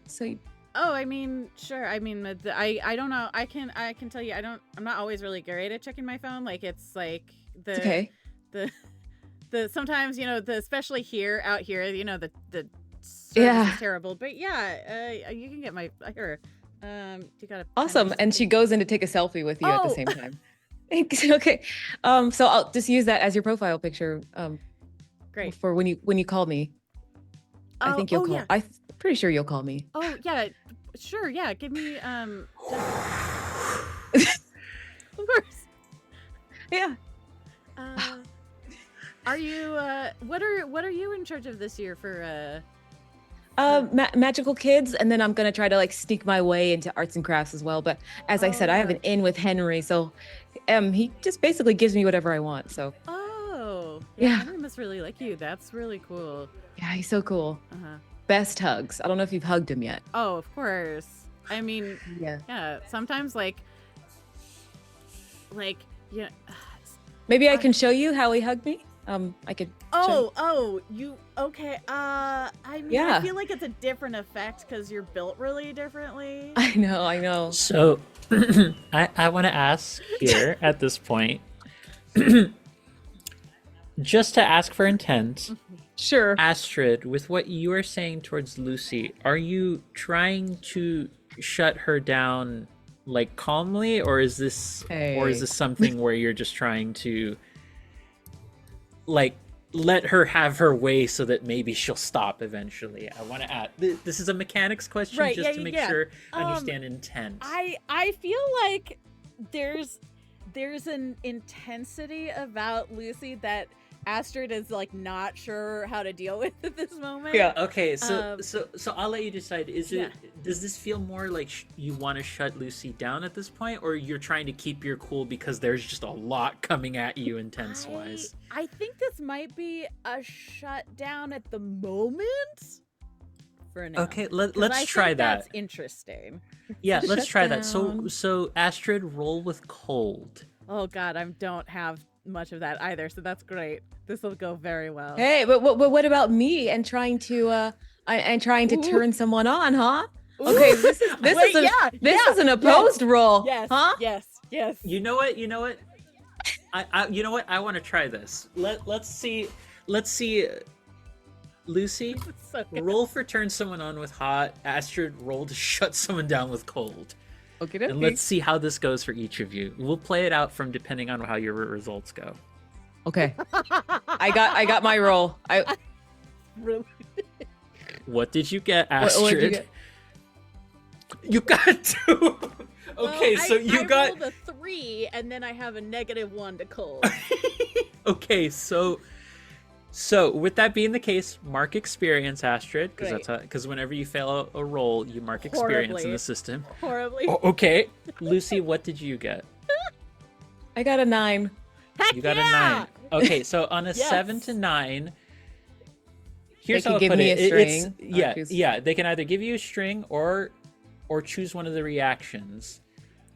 So. Oh, I mean, sure. I mean, I don't know. I can tell you. I'm not always really great at checking my phone. Like it's like It's okay. the sometimes, you know, especially out here, you know, the service Yeah. is terrible. But yeah, you can get my here. You gotta Awesome. And she goes in to take a selfie with you at the Oh. same time. Okay. So I'll just use that as your profile picture. Great. For when you call me. I think you'll call. Yeah. I'm pretty sure you'll call me. Oh yeah, sure. Yeah, give me of course. Yeah. Are you what are you in charge of this year for Magical kids, and then I'm gonna try to like sneak my way into arts and crafts as well. But as I said, I have yeah. an in with Henry, so he just basically gives me whatever I want. So Oh, Yeah. Henry must really like you. That's really cool. yeah, he's so cool. Uh-huh. Best hugs. I don't know if you've hugged him yet. Oh, of course. I mean, Yeah. yeah, sometimes like yeah. Maybe I can show you how he hugged me. I could. show You okay. I mean, Yeah. I feel like it's a different effect because you're built really differently. I know. So, I want to ask here at this point, just to ask for intent, Sure. Astrid, with what you are saying towards Lucy, are you trying to shut her down like calmly, or is this Hey. something where you're just trying to like let her have her way so that maybe she'll stop eventually? I want to add this is a mechanics question, Right, just yeah, to make yeah. sure I understand intent. I feel like there's an intensity about Lucy that Astrid is like not sure how to deal with at this moment. Yeah. Okay, so Um, so I'll let you decide. Is it does this feel more like you want to shut Lucy down at this point, or you're trying to keep your cool because there's just a lot coming at you intense wise? I think this might be a shutdown at the moment. For now. Okay, 'Cause let's I try think that. That's interesting. Yeah, Shut let's try that. So down. so Astrid, roll with cold. Oh God, I don't have much of that either, so that's great. This will go very well. Hey, but what about me and trying to Ooh. turn someone on, huh? Ooh. Okay, this Wait, is an opposed roll, Yes. huh? Yes. You know what? I you know what? I want to try this. Let's see. Lucy, It's so good. roll for turn someone on with hot. Astrid, roll to shut someone down with cold. Okay, And let's see how this goes for each of you. We'll play it out from depending on how your results go. Okay. I got my roll. Really? What did you get, What Astrid? what'd you get? You got 2. Okay, so you I got rolled a 3, and then I have a -1 to cold. okay. So with that being the case, mark experience, Astrid, because whenever you fail a roll, you mark experience in Horribly. the system. Horribly. Okay, Lucy, what did you get? I got a 9. Heck You got yeah! a 9. Okay, so on a Yes. 7 to 9, here's They how could I give put me it. a It's string. yeah, Choose- yeah. They can either give you a string or choose one of the reactions.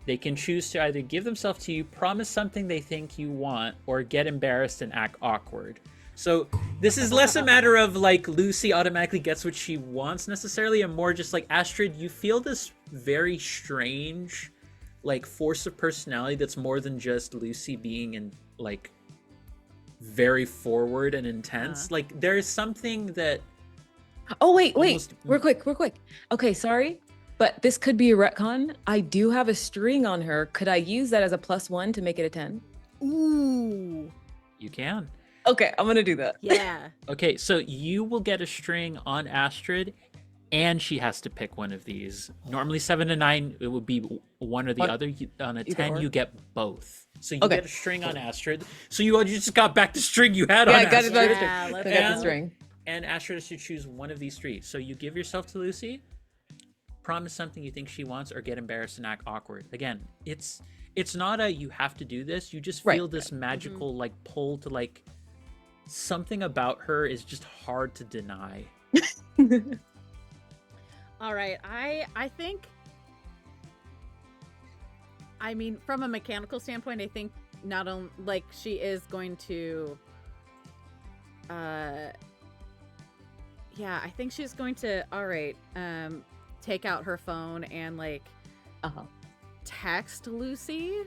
They can choose to either give themselves to you, promise something they think you want, or get embarrassed and act awkward. So this is less a matter of like Lucy automatically gets what she wants necessarily, and more just like Astrid, you feel this very strange like force of personality that's more than just Lucy being in like very forward and intense. Like there is something that Oh, wait. Almost- We're quick. Okay, sorry. But this could be a retcon. I do have a string on her. Could I use that as a +1 to make it a 10? Ooh. you can. Okay, I'm gonna do that. Yeah. Okay, so you will get a string on Astrid, and she has to pick one of these. Normally 7 to 9, it would be one or the One- other. On a either 10, or. you get both. So you Okay. get a string on Astrid. So you just got back the string you had Yeah, on I got it Astrid. back. Yeah, I let's got the And- string. And Astrid has to choose one of these three. So you give yourself to Lucy, promise something you think she wants, or get embarrassed and act awkward. Again, it's not a you have to do this. You just Right, feel this magical like pull to like something about her is just hard to deny. All right. I think. I mean, from a mechanical standpoint, I think not only like she is going to. Yeah, I think she's going to. All right. Take out her phone and like Uh-huh. text Lucy.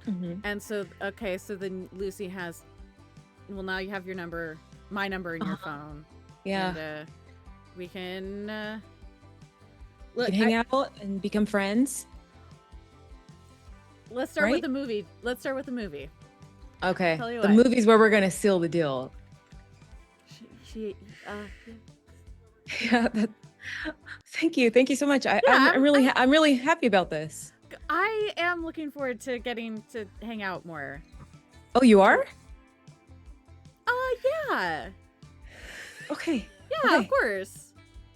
Mhm. And so, okay, so then Lucy has. Well, now you have your number, my number in your phone. Yeah. And, we can. We Look, can hang out and become friends. let's start with right? the movie. Let's start with the movie. Okay. Tell you The what. movie's where we're gonna seal the deal. She Yeah. Thank you. Thank you so much. Yeah, I'm really happy about this. I am looking forward to getting to hang out more. Oh, you are? Yeah. Okay. Yeah, Okay. of course.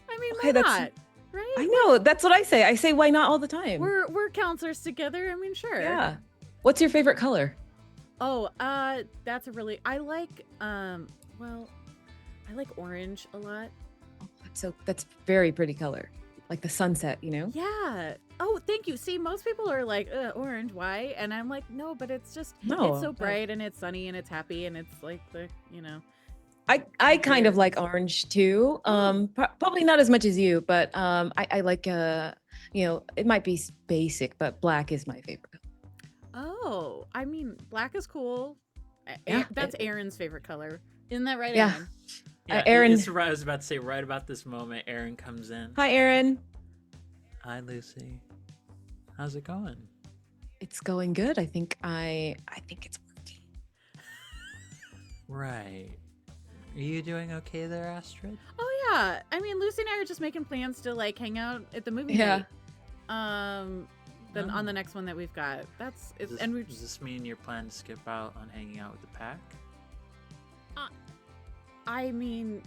I mean, Okay, why that's- not? Right? I know. That's what I say. I say why not all the time. We're counselors together. I mean, sure. Yeah. What's your favorite color? Oh, that's a really I like well, I like orange a lot. That's very pretty color. Like the sunset, you know? Yeah. Oh, thank you. See, most people are like, orange, why? And I'm like, no, but it's just No, it's so but- bright and it's sunny and it's happy and it's like the, I kind of Weird. like orange too. Probably not as much as you, but I like it might be basic, but black is my favorite. Oh, I mean, black is cool. Yeah, That's Aaron's favorite color. Isn't that right, Yeah. Aaron? Yeah, Aaron- it's right, I was about to say right about this moment, Aaron comes in. Hi, Aaron. Hi, Lucy. How's it going? It's going good. I think it's working. Right. Are you doing okay there, Astrid? Oh yeah. I mean, Lucy and I are just making plans to like hang out at the movie Yeah. night. Then on Oh. the next one that we've got. Does this, And we does this mean you're planning to skip out on hanging out with the pack? I mean,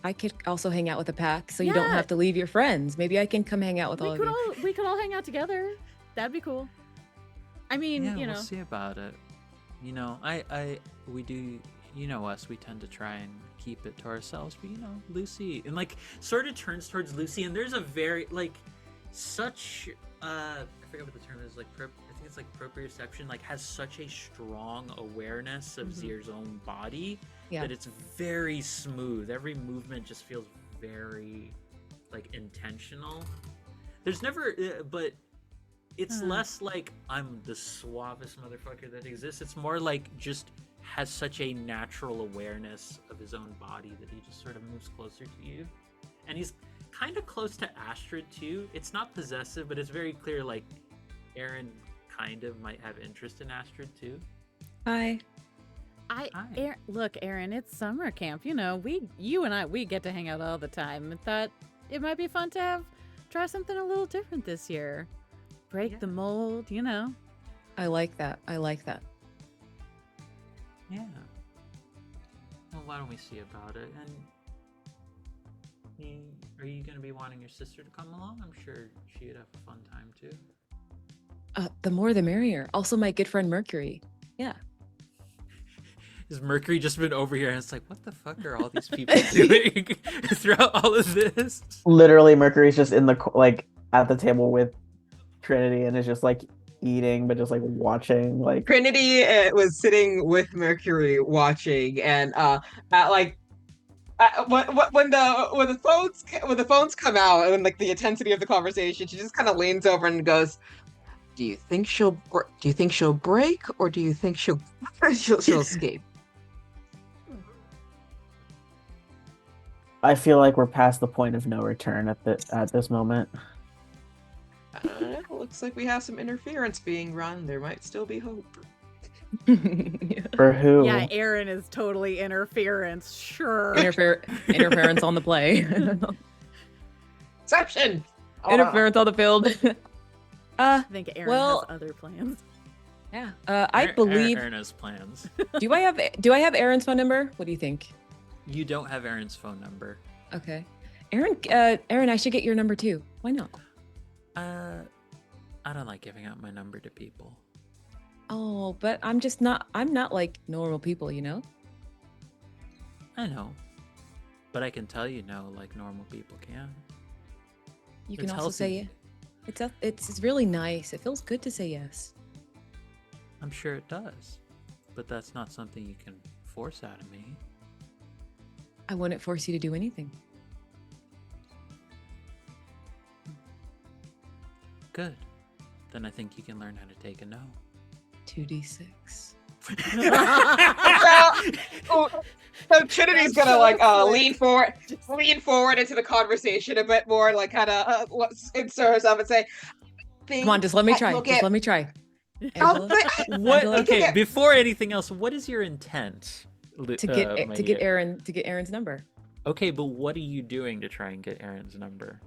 I could also hang out with a pack, so you don't Yeah. have to leave your friends. Maybe I can come hang out with all we of could you. all hang out together. That'd be cool. I mean, Yeah, you know. we'll see about it. You know, we do. You know us. We tend to try and keep it to ourselves, but you know, Lucy, and like sort of turns towards Lucy, and there's a very like such. I forget what the term is. Like, I think it's like proprioception. Like, has such a strong awareness of Mhm. Zier's own body Yeah. that it's very smooth. Every movement just feels very like intentional. There's never, but it's less like I'm the suavest motherfucker that exists. It's more like just has such a natural awareness of his own body that he just sort of moves closer to you. And he's kind of close to Astrid too. It's not possessive, but it's very clear like Aaron kind of might have interest in Astrid too. Hi. Hi. Look, Aaron, it's summer camp. You know, you and I, we get to hang out all the time. I thought it might be fun to try something a little different this year. break the mold, you know. I like that. I like that. Yeah. Well, why don't we see about it? And are you going to be wanting your sister to come along? I'm sure she'd have a fun time too. The more the merrier. Also, my good friend Mercury. Yeah. Has Mercury just been over here and it's like, what the fuck are all these people doing throughout all of this? Literally, Mercury's just in the like at the table with Trinity and is just like eating, but just like watching. Like Trinity was sitting with Mercury watching, and at like when the phones come out and like the intensity of the conversation, she just kind of leans over and goes, "Do you think she'll break, or do you think she'll escape?" I feel like we're past the point of no return at this moment. Looks like we have some interference being run. There might still be hope. For who? Yeah, Aaron is totally interference. Sure. Interference on the play. Exception. Interference on the field. I think Aaron well, has other plans. Yeah. I believe. Aaron has plans. Do I have Aaron's phone number? What do you think? You don't have Aaron's phone number. Okay. Aaron, I should get your number too. Why not? I don't like giving out my number to people. Oh, but I'm not like normal people, you know? I know. But I can tell you no, like normal people can. You can It's also healthy. say it's really nice. It feels good to say yes. I'm sure it does. But that's not something you can force out of me. I wouldn't force you to do anything. Good. Then I think you can learn how to take a no. 2d6. So Trinity's gonna like lean forward into the conversation a bit more, like kind of insert herself and say, Come on, just let me try. Just let me try. Angela? What? Angela? Okay, before anything else, what is your intent? To get Aaron's number. Okay, but what are you doing to try and get Aaron's number?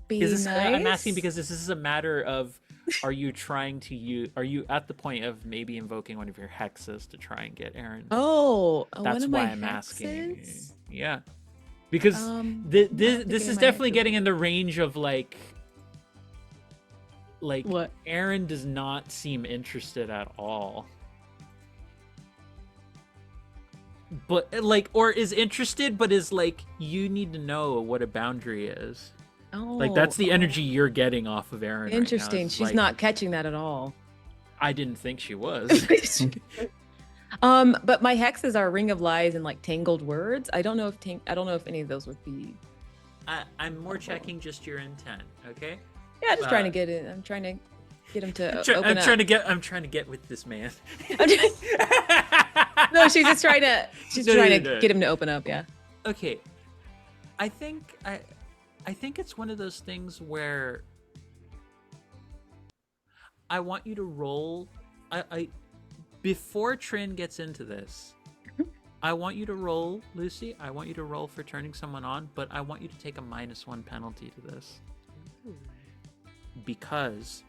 Be Nice? I'm nice? asking because this is a matter of, are you at the point of maybe invoking one of your hexes to try and get Aaron? Oh, That's one of why my I'm asking. hexes? Yeah, because this is definitely getting in the range of like What? Aaron does not seem interested at all. But or is interested, but is like, you need to know what a boundary is. Oh, Like that's the energy you're getting off of Aaron. Interesting. Right now. It's She's like, not catching that at all. I didn't think she was. But my hexes are Ring of Lies and like Tangled Words. I don't know if any of those would be. I'm more checking just your intent. Okay. Yeah, just trying to get it. I'm trying to get him to open I'm up. trying to get with this man. No, she's just trying to. She's No, trying no. to get him to open up. Yeah. Okay. I think it's one of those things where I want you to roll. I before Trin gets into this, I want you to roll, Lucy. I want you to roll for turning someone on, but I want you to take a -1 penalty to this. Because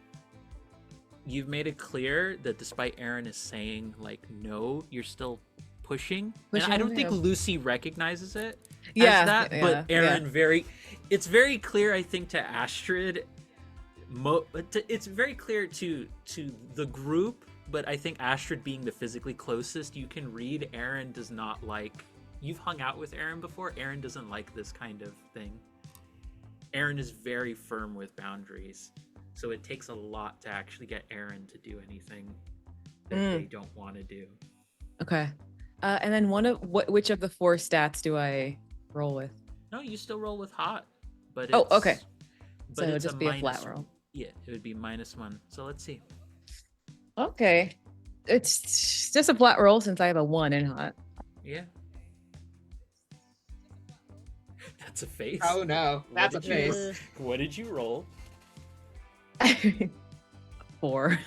you've made it clear that despite Aaron is saying like no, you're still pushing. And I don't think Lucy recognizes it as that, but Aaron it's very clear, I think, to Astrid. It's very clear to the group, but I think Astrid being the physically closest, you can read Aaron does not like. You've hung out with Aaron before. Aaron doesn't like this kind of thing. Aaron is very firm with boundaries, so it takes a lot to actually get Aaron to do anything that they don't want to do. Okay. And then which of the 4 stats do I roll with? No, you still roll with hot, but okay. But So it'll it's just be a flat roll. Yeah, it would be -1. So let's see. Okay. It's just a flat roll since I have a 1 in hot. Yeah. That's a face. Oh no, that's a face. What did you roll? 4.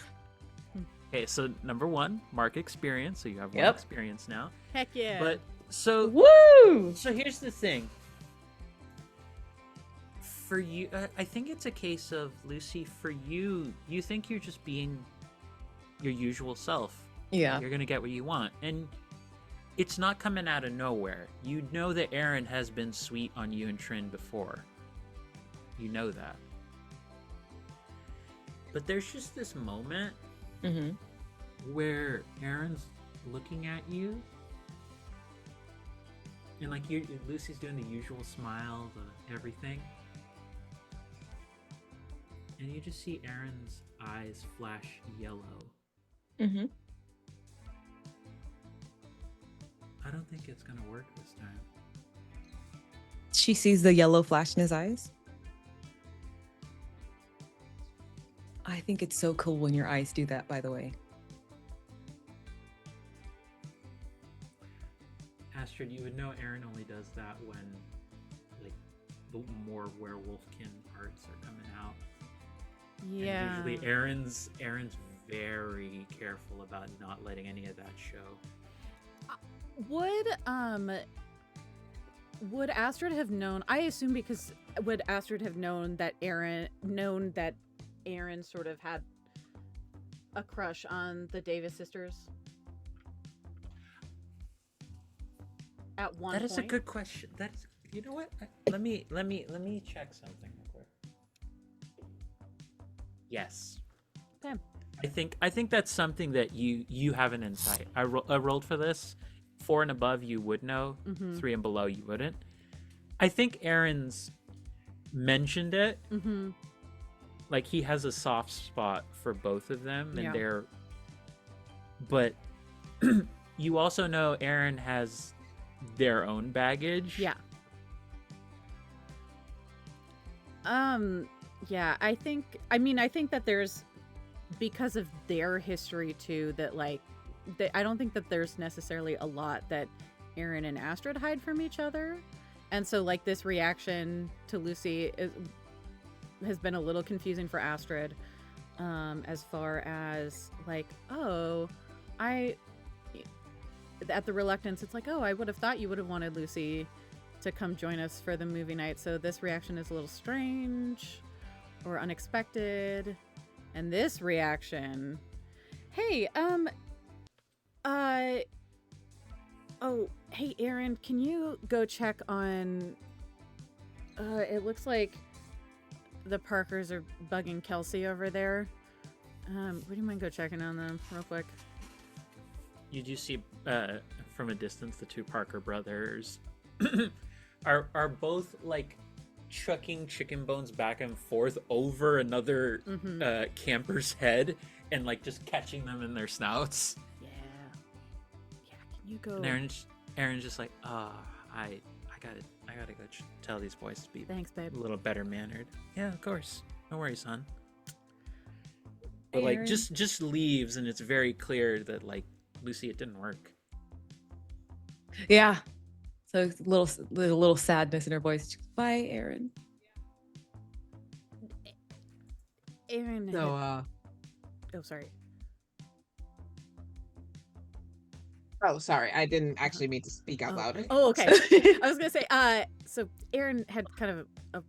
Okay, so number 1, mark experience. So you have 1 Yep. experience now. Heck yeah. But so Woo! here's the thing. For you, I think it's a case of, Lucy, for you, you think you're just being your usual self. Yeah. You're going to get what you want. And it's not coming out of nowhere. You know that Aaron has been sweet on you and Trin before. You know that. But there's just this moment where Aaron's looking at you, and like Lucy's doing the usual smile, the everything, and you just see Aaron's eyes flash yellow. Mm-hmm. I don't think it's gonna work this time. She sees the yellow flash in his eyes. I think it's so cool when your eyes do that, by the way. Astrid, you would know Aaron only does that when, like, the more werewolfkin parts are coming out. Yeah. And usually Aaron's very careful about not letting any of that show. Would Astrid have known? I assume because would Astrid have known that Aaron sort of had a crush on the Davis sisters at one point? That is a good question. That's, you know what? Let me check something real quick. Yes. Okay. I think that's something that you have an insight. I rolled for this. 4 and above you would know. 3 and below you wouldn't. I think Aaron's mentioned it. Like, he has a soft spot for both of them, and they're. But you also know Aaron has their own baggage. Yeah. Yeah, I think that there's, because of their history too, that like, I don't think that there's necessarily a lot that Aaron and Astrid hide from each other. And so like this reaction to Lucy has been a little confusing for Astrid, as far as like, at the reluctance, it's like, I would have thought you would have wanted Lucy to come join us for the movie night. So this reaction is a little strange or unexpected. And this reaction, hey, hey, Aaron, can you go check on, it looks like the Parkers are bugging Kelsey over there. Would you mind go checking on them real quick? You do see from a distance the 2 Parker brothers are both like chucking chicken bones back and forth over another camper's head and like just catching them in their snouts. Yeah, can you go? And Aaron's just like, I gotta go tell these boys to be Thanks, babe. a little better mannered. Yeah, of course, no worries, son. But like, Aaron. just leaves, and it's very clear that like, Lucy, it didn't work. Yeah. So it's a little sadness in her voice. Bye, Aaron. Aaron. So, Oh, sorry. oh, sorry. I didn't actually mean to speak out loud. Oh, okay. I was gonna say, so Aaron had kind of a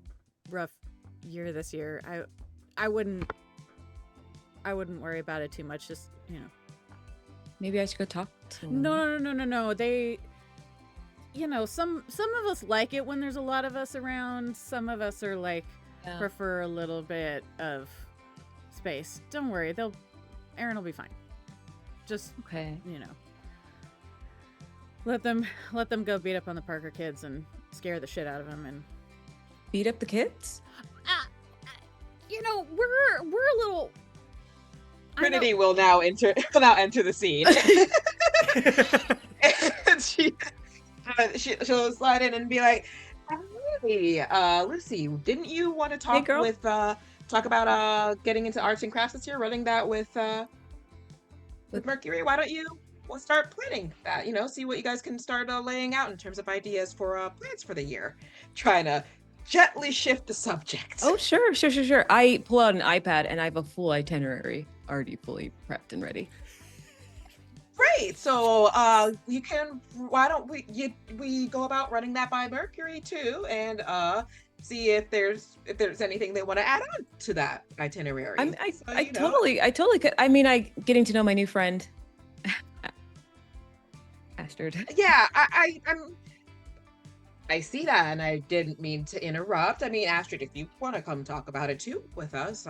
rough year this year. I wouldn't worry about it too much. Just, you know. Maybe I should go talk to him. No. They, some of us like it when there's a lot of us around. Some of us are like, prefer a little bit of space. Don't worry. Aaron will be fine. Just, Okay. let them go beat up on the Parker kids and scare the shit out of them and Beat up the kids? we're a little. Trinity will now enter the scene. And she'll slide in and be like, "Hey, Lucy, didn't you want to talk girl. talk about getting into arts and crafts this year, running that with Mercury? Why don't you start planning that? See what you guys can start laying out in terms of ideas for plans for the year." Trying to gently shift the subject. Oh, sure. I pull out an iPad and I have a full itinerary already fully prepped and ready. Great. So you can why don't we go about running that by Mercury too and see if there's anything they want to add on to that itinerary. I totally could. I mean, I getting to know my new friend, Astrid. Yeah, I see that, and I didn't mean to interrupt. I mean, Astrid, if you want to come talk about it too with us.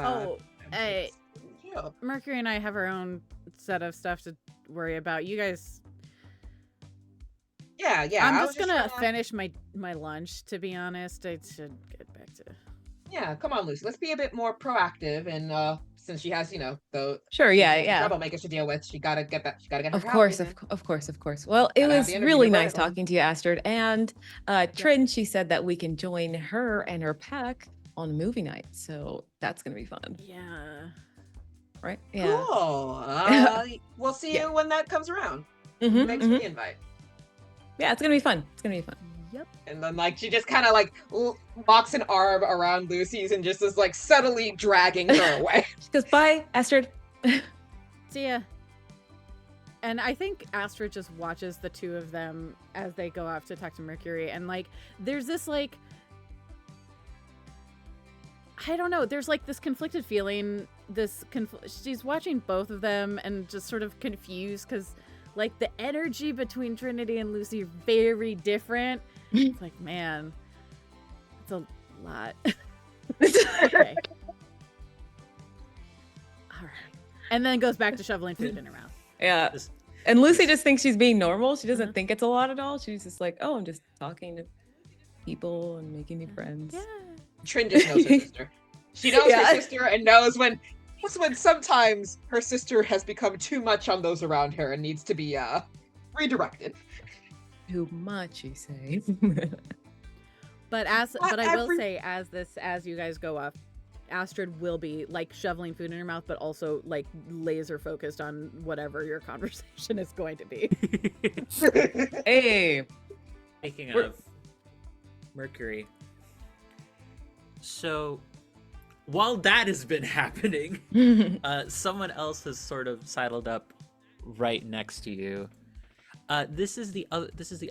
Mercury and I have our own set of stuff to worry about. You guys. Yeah. I'm just gonna finish my lunch. To be honest, I should get back to. Yeah, come on, Lucy. Let's be a bit more proactive, and since she has, the Sure, yeah. troublemakers to deal with, she gotta get that. She gotta get her. Of course. Well, it was really nice talking to you, Astrid. And Trin, she said that we can join her and her pack on movie night, so that's gonna be fun. Yeah. Right? Yeah. Cool. We'll see you when that comes around. Thanks for the invite. Yeah, it's gonna be fun. Yep. And then she just kind of locks an arm around Lucy's and just is subtly dragging her away. She goes, "Bye, Astrid." See ya. And I think Astrid just watches the two of them as they go off to talk to Mercury, and there's this I don't know. There's this conflicted feeling. She's watching both of them and just sort of confused because the energy between Trinity and Lucy are very different. It's man, it's a lot. Okay. All right. And then goes back to shoveling food in her mouth. Yeah. And Lucy just thinks she's being normal. She doesn't think it's a lot at all. She's just I'm just talking to people and making new friends. Yeah. Trin just knows her sister. She knows her sister and knows when sometimes her sister has become too much on those around her and needs to be redirected. Too much, you say. But I will say, as you guys go off, Astrid will be shoveling food in her mouth, but also laser focused on whatever your conversation is going to be. Hey. Speaking of Mercury, so while that has been happening, someone else has sort of sidled up right next to you. This is the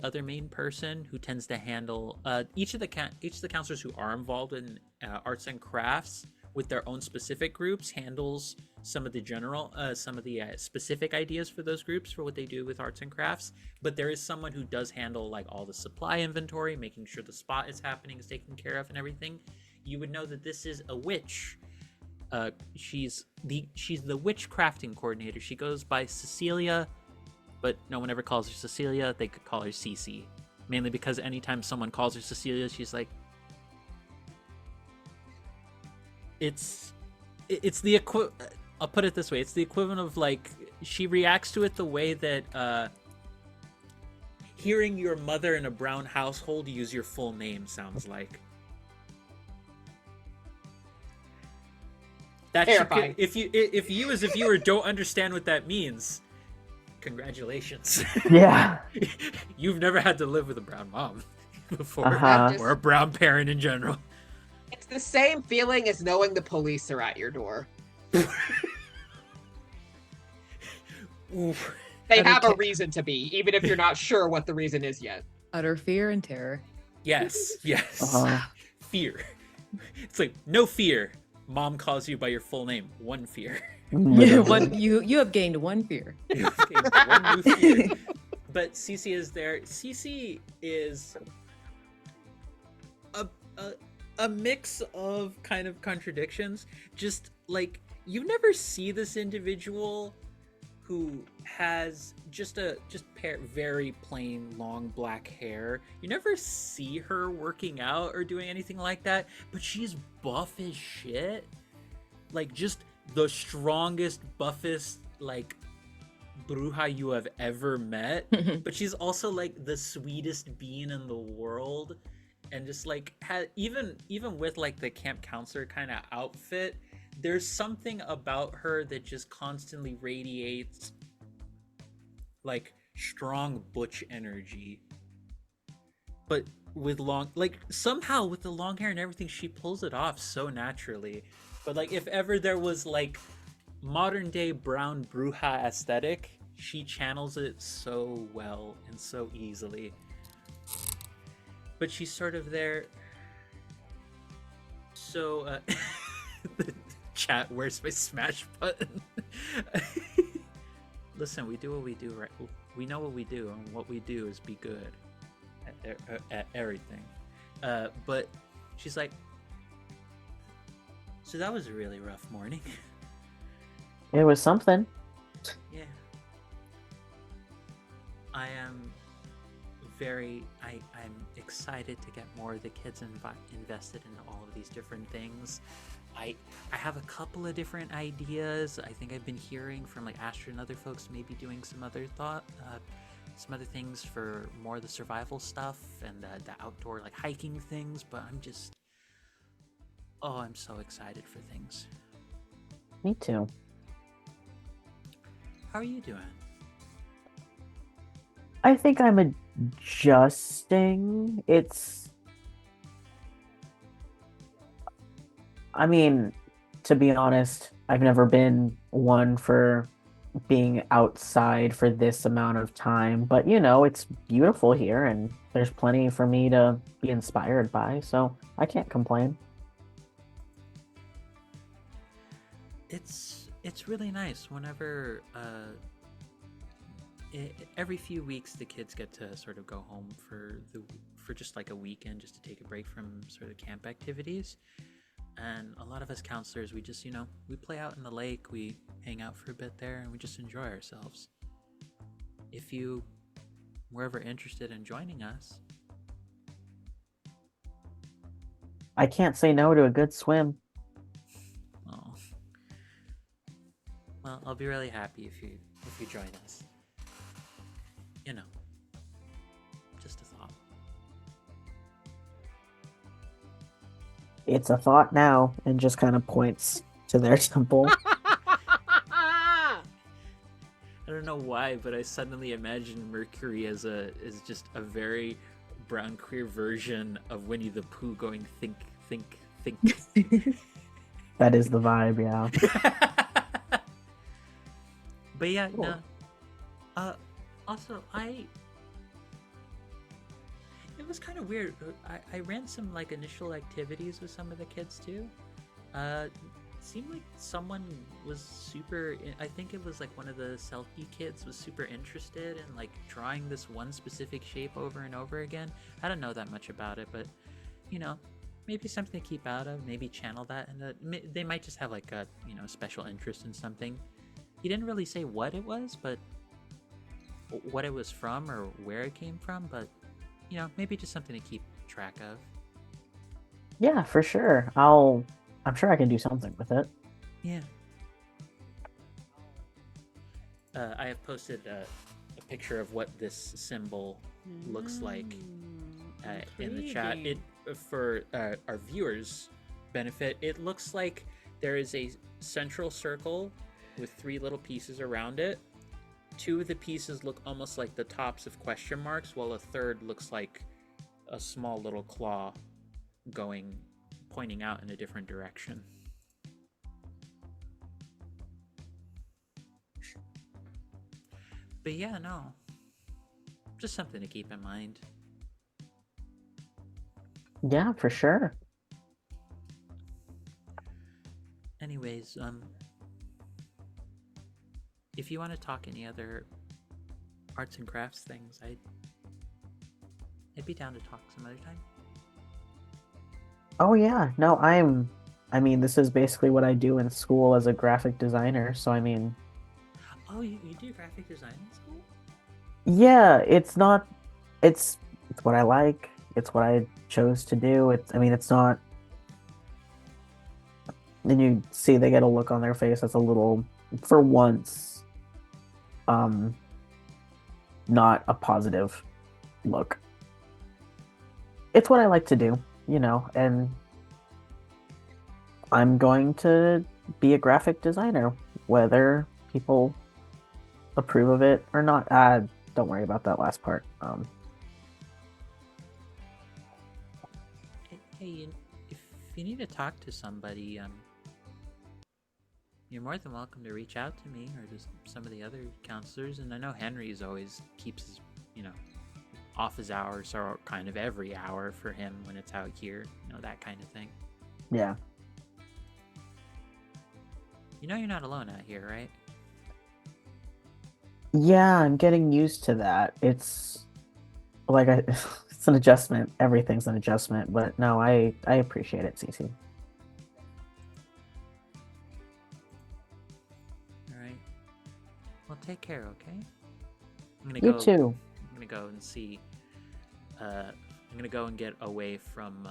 other main person who tends to handle each of the counselors who are involved in arts and crafts with their own specific groups handles some of the specific ideas for those groups for what they do with arts and crafts. But there is someone who does handle all the supply inventory, making sure the spot is happening, is taken care of, and everything. You would know that this is a witch. She's the witch crafting coordinator. She goes by Cecilia, but no one ever calls her Cecilia. They could call her Cece, mainly because anytime someone calls her Cecilia, she's like, it's the I'll put it this way: it's the equivalent of she reacts to it the way that hearing your mother in a brown household use your full name sounds like. That's terrifying. If you as a viewer don't understand what that means, congratulations. Yeah. You've never had to live with a brown mom before, or a brown parent in general. It's the same feeling as knowing the police are at your door. They have a reason to be, even if you're not sure what the reason is yet. Utter fear and terror. Yes. Fear. It's no fear. Mom calls you by your full name. One fear. You have gained one fear. You have gained one new fear. But Cece is there. Cece is a mix of kind of contradictions. Just you never see this individual who has just very plain long black hair. You never see her working out or doing anything like that, but she's buff as shit. Just the strongest, buffest bruja you have ever met. But she's also the sweetest being in the world, and just even with the camp counselor kind of outfit, there's something about her that just constantly radiates strong butch energy. But with somehow with the long hair and everything, she pulls it off so naturally. But if ever there was modern day brown bruja aesthetic, she channels it so well and so easily. But she's sort of there. So, the chat, where's my smash button? Listen, we do what we do, right? We know what we do, and what we do is be good at everything. But she's like, so that was a really rough morning. It was something. Yeah. I am I'm excited to get more of the kids invested in all of these different things. I have a couple of different ideas. I think I've been hearing from like Astrid and other folks maybe doing some other things for more of the survival stuff and the outdoor like hiking things, but I'm so excited for things. Me too. How are you doing? I think I'm adjusting. I mean, to be honest, I've never been one for being outside for this amount of time, but it's beautiful here and there's plenty for me to be inspired by, so I can't complain. It's really nice whenever every few weeks the kids get to sort of go home for just like a weekend, just to take a break from sort of camp activities. And a lot of us counselors, we just we play out in the lake, we hang out for a bit there, and we just enjoy ourselves. If you were ever interested in joining us, I can't say no to a good swim. oh, well, I'll be really happy if you join us. Just a thought. It's a thought now, and just kind of points to their temple. I don't know why, but I suddenly imagined Mercury as just a very brown queer version of Winnie the Pooh going think. That is the vibe, yeah. But yeah, Cool. no. Also, it was kind of weird. I ran some like initial activities with some of the kids too. It seemed like someone was I think it was like one of the selfie kids was super interested in like drawing this one specific shape over and over again. I don't know that much about it, but maybe something to keep out of, maybe channel that, and they might just have like a special interest in something. He didn't really say what it was, but what it was from or where it came from, but maybe just something to keep track of. Yeah, for sure. I'm sure I can do something with it. Yeah. I have posted a picture of what this symbol looks like in the chat. Intriguing. For our viewers' benefit, it looks like there is a central circle with 3 little pieces around it. 2 of the pieces look almost like the tops of question marks, while a third looks like a small little claw pointing out in a different direction. But yeah, no. Just something to keep in mind. Yeah, for sure. Anyways, if you want to talk any other arts and crafts things, I'd be down to talk some other time. Oh yeah, no, I mean, this is basically what I do in school as a graphic designer, so I mean, Oh, you do graphic design in school? yeah, it's what I like, it's what I chose to do. It's not, then you see they get a look on their face that's a little, for once, not a positive look. It's what I like to do, and I'm going to be a graphic designer, whether people approve of it or not. Don't worry about that last part. Hey, if you need to talk to somebody, you're more than welcome to reach out to me or to some of the other counselors. And I know Henry's always keeps his, office hours are kind of every hour for him when it's out here, that kind of thing. Yeah. You're not alone out here, right? Yeah, I'm getting used to that. It's like it's an adjustment. Everything's an adjustment, but no, I appreciate it, Cece. All right. Well, take care, okay? I'm gonna You go. too. I'm gonna go and see. I'm gonna go and get away from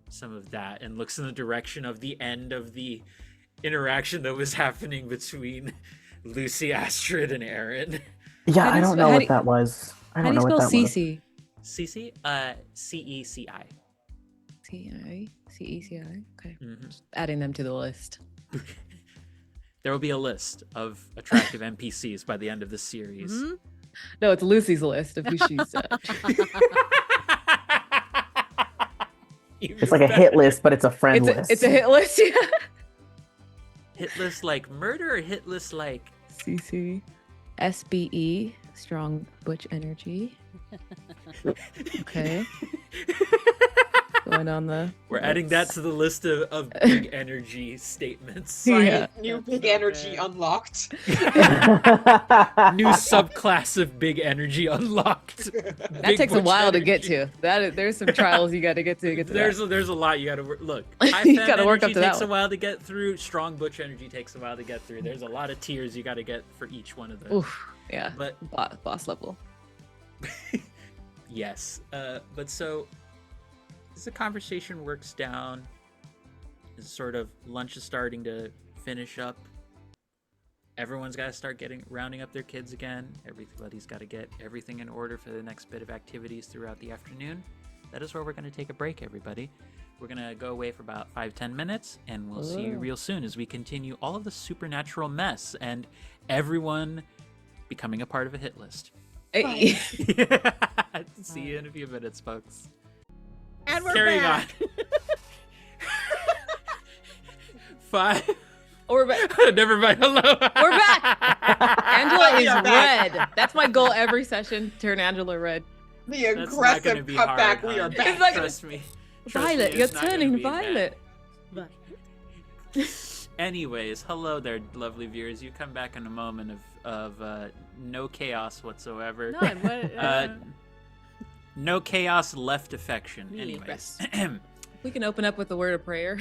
some of that, and looks in the direction of the end of the interaction that was happening between Lucy, Astrid, and Aaron. Yeah, How do I you don't sp- know how what do- that was. I How don't do you know what spell that was. Cece? Cece, C-E-C-I. C-I-C-E-C-I. Okay. Mhm. Just adding them to the list. There will be a list of attractive NPCs by the end of this series. Mhm. No, it's Lucy's list of who she's. It's like a hit list, but it's a friend list. It's a hit list. Yeah. Hit list like murder or hit list like... CC. SBE. Strong butch energy. Okay. Going on the. We're adding that to the list of big energy statements. Yeah. New big energy unlocked. New subclass of big energy unlocked. That takes a while to get to. There's some trials you got to get to get to. There's that. a lot you gotta work. Look, You high fem gotta work up energy to that takes a one. while to get through. Strong butch energy takes a while to get through. There's a lot of tiers you gotta get for each one of those. Oof. Yeah. But Boss level. yes, but so as the conversation works down, as sort of lunch is starting to finish up, everyone's got to start rounding up their kids again. Everybody's got to get everything in order for the next bit of activities throughout the afternoon. That is where we're going to take a break, everybody. We're going to go away for about 5-10 minutes, and we'll see you real soon as we continue all of the supernatural mess and everyone becoming a part of a hit list. Hey. See you in a few minutes, folks. And we're Carrying back. on. 5. We're back. Never mind. Hello. We're back. Angela We is are back. red. That's my goal every session. Turn Angela red. The That's not gonna aggressive be hard, cutback. We are hon. back. It's like- Trust me. Violet, you're turning violet. Anyways, hello there, lovely viewers. You come back in a moment of no chaos whatsoever. None. What, No chaos, left affection. Me, Anyways. We can open up with a word of prayer.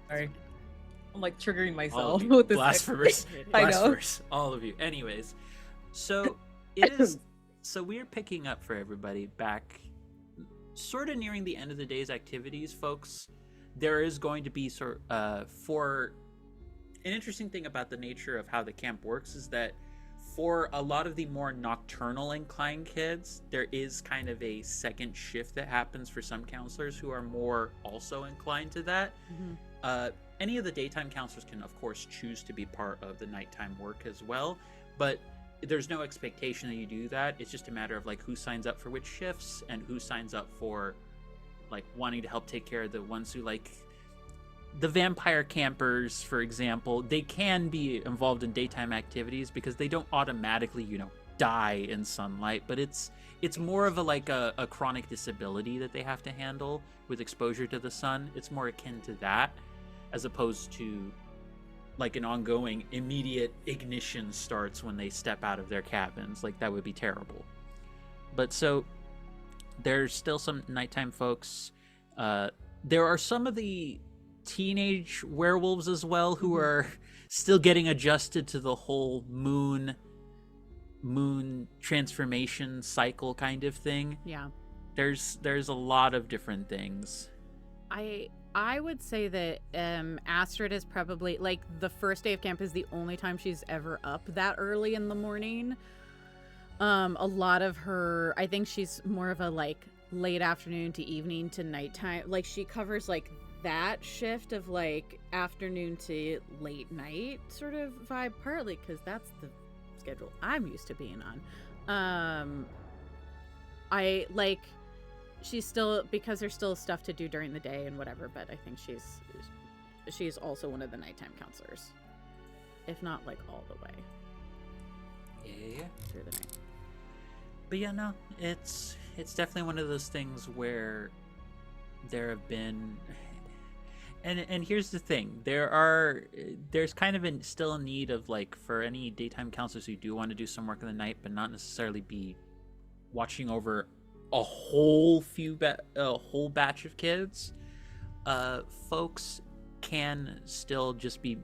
Sorry. I'm like triggering All myself of you. with this. Blasphemous. I know. Blasphemous. All of you. Anyways, so it is. So we're picking up for everybody back, sort of nearing the end of the day's activities, folks. There is going to be for an interesting thing about the nature of how the camp works is that for a lot of the more nocturnal inclined kids, there is kind of a second shift that happens for some counselors who are more also inclined to that. Mhm. Any of the daytime counselors can, of course, choose to be part of the nighttime work as well, but there's no expectation that you do that. It's just a matter of like who signs up for which shifts and who signs up for like wanting to help take care of the ones who like the vampire campers, for example. They can be involved in daytime activities because they don't automatically, die in sunlight, but it's more of a chronic disability that they have to handle with exposure to the sun. It's more akin to that as opposed to like an ongoing immediate ignition starts when they step out of their cabins. Like that would be terrible. But so there's still some nighttime folks. There are some of the teenage werewolves as well who are still getting adjusted to the whole moon transformation cycle kind of thing. Yeah. There's a lot of different things. I would say that Astrid is probably like the first day of camp is the only time she's ever up that early in the morning. A lot of her, I think she's more of a like late afternoon to evening to nighttime. Like she covers like that shift of like afternoon to late night sort of vibe, partly because that's the schedule I'm used to being on. I like she's still, because there's still stuff to do during the day and whatever, but I think she's also one of the nighttime counselors, if not like all the way Yeah. through the night. But yeah, no, it's definitely one of those things where there have been, and here's the thing, there's kind of still a need of, like, for any daytime counselors who do want to do some work in the night, but not necessarily be watching over a whole batch of kids. Folks can still just be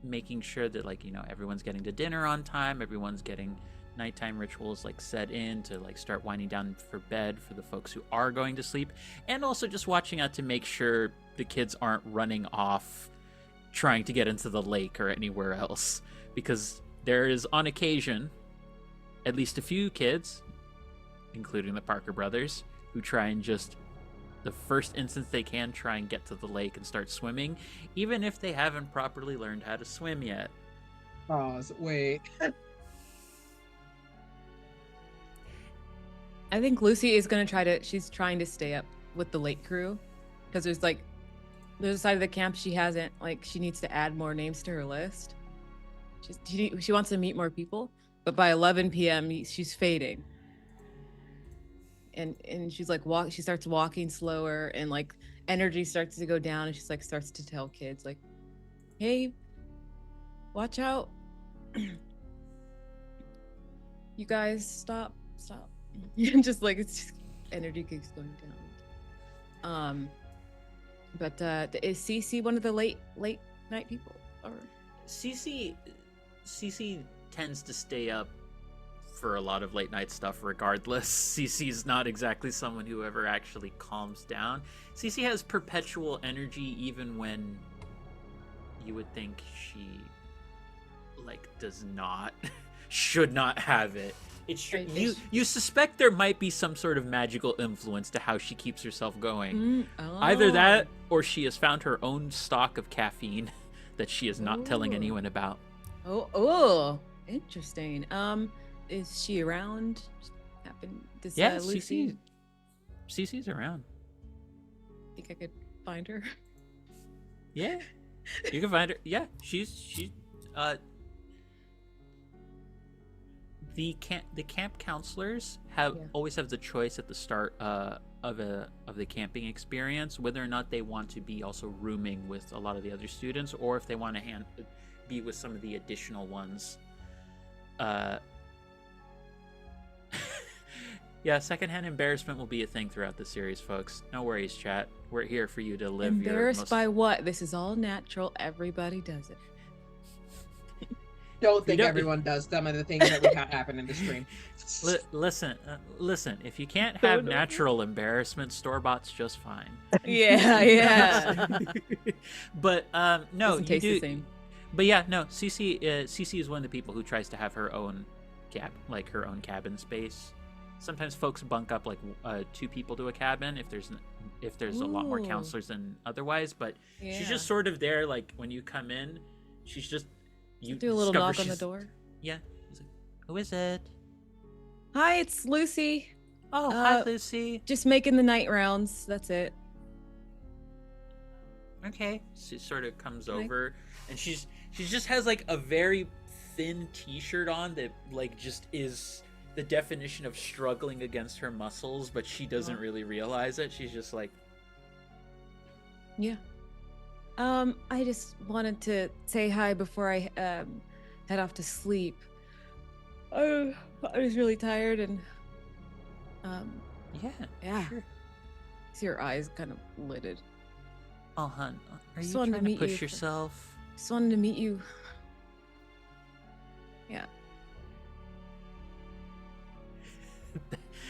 making sure that, like, everyone's getting to dinner on time, everyone's getting nighttime rituals like set in to like start winding down for bed for the folks who are going to sleep, and also just watching out to make sure the kids aren't running off trying to get into the lake or anywhere else, because there is on occasion at least a few kids, including the Parker brothers, who try and just the first instance they can try and get to the lake and start swimming, even if they haven't properly learned how to swim yet. Pause. Wait. I think Lucy is gonna she's trying to stay up with the lake crew, because there's a side of the camp she hasn't, like, she needs to add more names to her list. She wants to meet more people, but by 11 p.m. she's fading. And she's like she starts walking slower, and like energy starts to go down, and she's like starts to tell kids like, hey, watch out. You guys stop. Just like it's just, energy keeps going down. But is Cece one of the late night people? Or Cece tends to stay up for a lot of late night stuff regardless. Cece's not exactly someone who ever actually calms down. Cece has perpetual energy even when you would think she like does not should not have it. It's true. You suspect there might be some sort of magical influence to how she keeps herself going. Either that, or she has found her own stock of caffeine that she is not telling anyone about. Oh, interesting. Is she around? Yeah, Lucy? Cece's around. Think I could find her? Yeah, you can find her. Yeah, she. The camp counselors always have the choice at the start of the camping experience whether or not they want to be also rooming with a lot of the other students, or if they want to be with some of the additional ones. Yeah, secondhand embarrassment will be a thing throughout the series, folks. No worries, chat. We're here for you to live. Embarrassed by what? This is all natural. Everybody does it. Don't think everyone does some of the things that we have happen in the stream. Listen. If you can't have natural embarrassment, store-bought's just fine. Yeah. But no, doesn't taste the same. But yeah, no. Cece is one of the people who tries to have her own her own cabin space. Sometimes folks bunk up like 2 people to a cabin if there's a lot more counselors than otherwise. But she's just sort of there, like when you come in, she's just. You do a little knock on the door. Yeah. He's like, who is it? Hi, it's Lucy. Oh, hi, Lucy. Just making the night rounds. That's it. Okay. She sort of comes over, and she just has like a very thin T-shirt on that like just is the definition of struggling against her muscles, but she doesn't really realize it. She's just like, yeah. I just wanted to say hi before I head off to sleep. I was really tired, and yeah. Sure. See your eyes kind of lidded. Oh, hun, are you trying to push yourself? Just wanted to meet you. Yeah.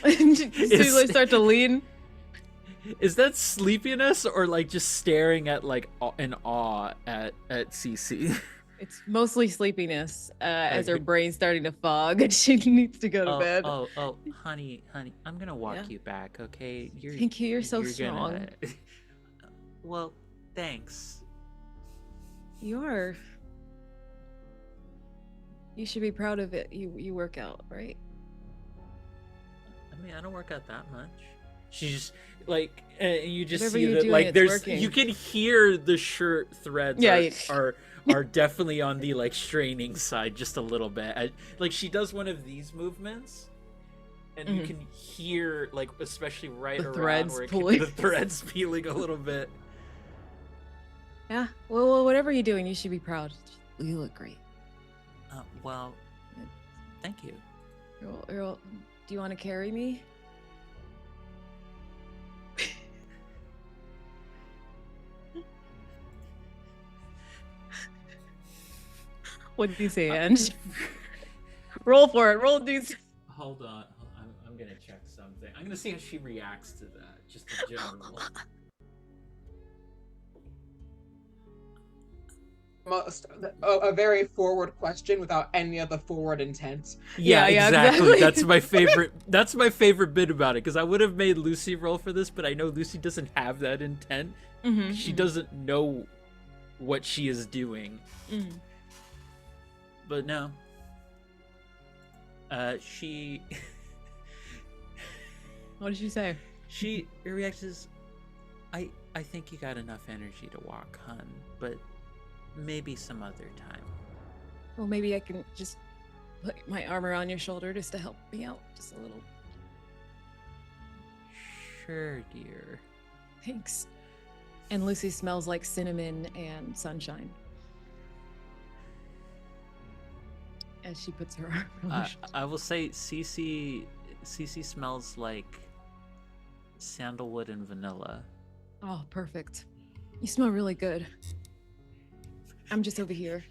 I start to lean. Is that sleepiness or like just staring at like in awe at Cece? It's mostly sleepiness as her brain's starting to fog and she needs to go to bed. Oh, honey, I'm gonna walk you back, okay? Thank you, you're so strong. Well, thanks. You should be proud of it. You work out, right? I mean, I don't work out that much. She's like, you just Whatever see you're that doing, like it's there's working. you can hear the shirt threads Yeah, are definitely on the like straining side just a little bit. Like she does one of these movements, and you can hear like especially right The around threads where pulling. the threads peeling a little bit. Yeah. Well, whatever you're doing, you should be proud. You look great. Well, thank you. Do you want to carry me? What did you say, Ange? Roll for it. Roll, dudes. Hold on. I'm gonna check something. I'm gonna see how she reacts to that. Just in general. A very forward question without any of the forward intent. Yeah, Yeah, exactly. exactly. That's my favorite. That's my favorite bit about it because I would have made Lucy roll for this, but I know Lucy doesn't have that intent. She doesn't know what she is doing. But no. She. What did she say? She reacts as, I think you got enough energy to walk, hun, but maybe some other time. Well, maybe I can just put my arm around your shoulder just to help me out just a little. Sure, dear. Thanks. And Lucy smells like cinnamon and sunshine. As she puts her arm around your shoulder. I will say Cece smells like sandalwood and vanilla. Oh, perfect. You smell really good. I'm just over here.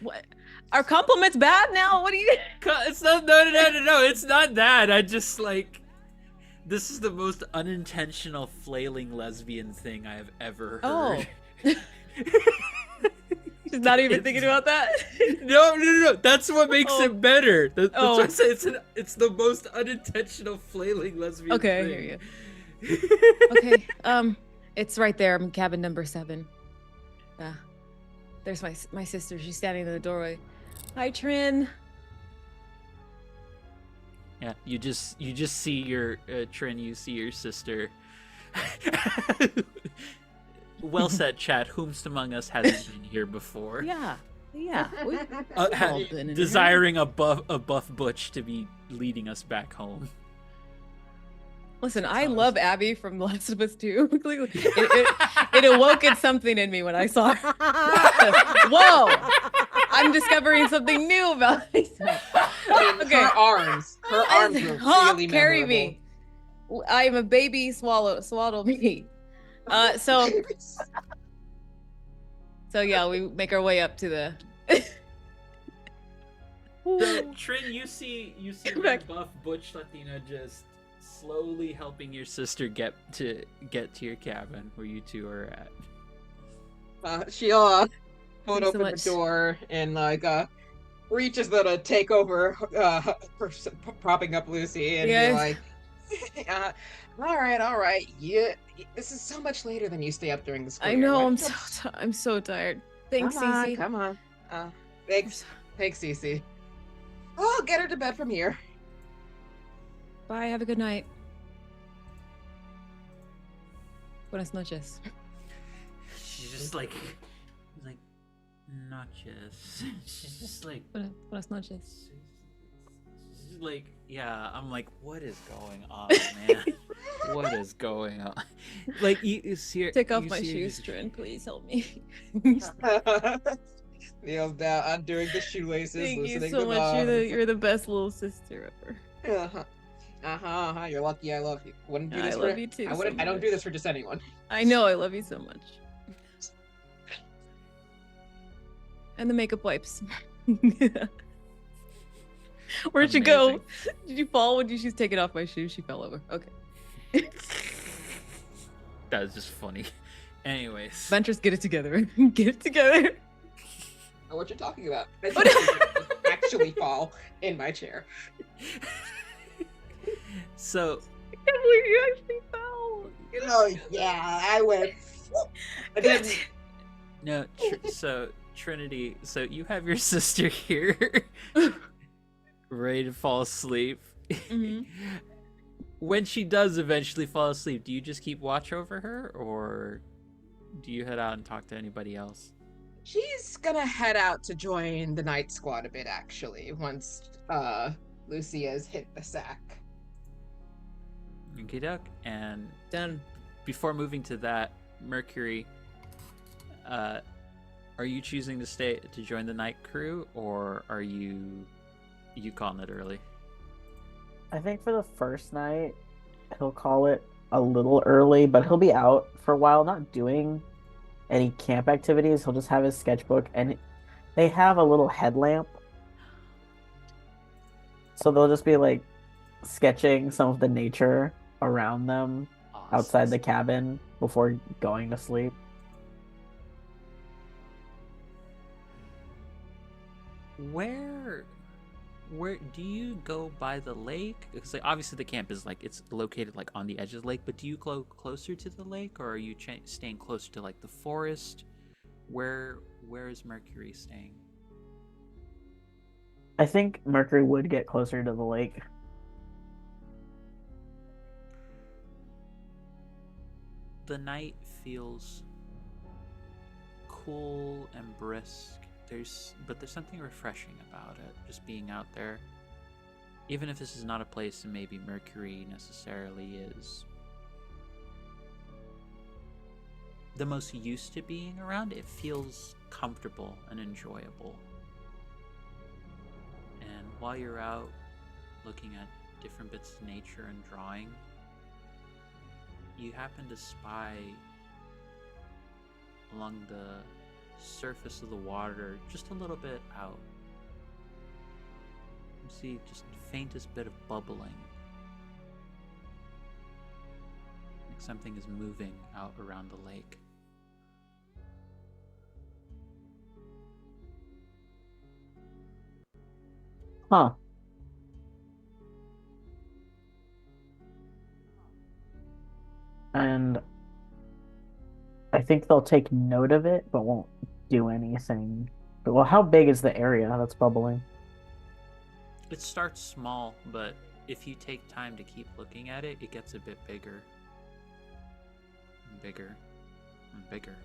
What? Are compliments bad now? What do you? It's not. No. It's not that. I just like. This is the most unintentional flailing lesbian thing I have ever heard. Oh. She's not even thinking about that. No. That's what makes it better. That's Oh. why I say it's the most unintentional flailing lesbian Okay, I thing. hear you. Okay. It's right there. I'm cabin number 7. There's my sister. She's standing in the doorway. Hi, Trin. Yeah, you just see your Trin. You see your sister. Well said, chat. Whomst among us hasn't been here before? Yeah. We've Uh, all been in here. desiring a buff butch to be leading us back home. Listen, I love Abby from The Last of Us 2. Clearly, it awoke something in me when I saw her. Whoa! I'm discovering something new about myself. Okay. Her arms were really Carry memorable. me. I am a baby swaddle me. So yeah, we make our way up to the. So, Trin, you see Come that back. buff butch Latina just slowly helping your sister get to your cabin where you two are at. She'll hold Thanks so open much. the door and reaches to take over, propping up Lucy and Yes. be like, all right. Yeah, this is so much later than you stay up during the school I year. know. Why I'm don't so I'm so tired. Thanks, Cece. Come on. Thanks, Cece. I'll get her to bed from here. Bye. Have a good night. Buenas noches. She's just like nachos. She's just like Buenas noches. she's like, yeah. I'm like, what is going on, man? What is going on? Like, you see her, Take off you my see her shoes, just- Trin. Please help me. Kneels down, undoing the shoelaces, Thank you loosening so them much. up. You're the best little sister ever. You're lucky I love you. Wouldn't do I this love for you too. I wouldn't. so I don't do much. this for just anyone. I know. I love you so much. And the makeup wipes. Where'd you go? Amazing. Did you fall when she's taking off my shoes? She fell over. Okay. That was just funny. Anyways, Ventris, get it together. Get it together. I know what you're talking about. I Oh, didn't actually fall in my chair. so I can't believe you actually fell. Oh yeah, I went. I didn't. no, so Trinity, so you have your sister here. ready to fall asleep. Mhm. When she does eventually fall asleep, do you just keep watch over her, or do you head out and talk to anybody else? She's gonna head out to join the night squad a bit, actually, once Lucia's hit the sack. Okay, duck. And Done. before moving to that, Mercury, are you choosing to join the night crew, or are you calling it early? I think for the first night, he'll call it a little early, but he'll be out for a while, not doing any camp activities. He'll just have his sketchbook, and they have a little headlamp. So they'll just be like sketching some of the nature around them outside the cabin before going to sleep. Where do you go by the lake? Because like, obviously the camp is like it's located like on the edge of the lake, but do you go closer to the lake, or are you staying closer to like the forest? Where is Mercury staying? I think Mercury would get closer to the lake. The night feels cool and brisk. There's something refreshing about it, just being out there. Even if this is not a place that maybe Mercury necessarily is the most used to being around, it feels comfortable and enjoyable. And while you're out looking at different bits of nature and drawing, you happen to spy along the surface of the water just a little bit out. You see just the faintest bit of bubbling, like something is moving out around the lake. Huh. And I think they'll take note of it, but won't do anything. But well, how big is the area that's bubbling? It starts small, but if you take time to keep looking at it, it gets a bit bigger and bigger and bigger.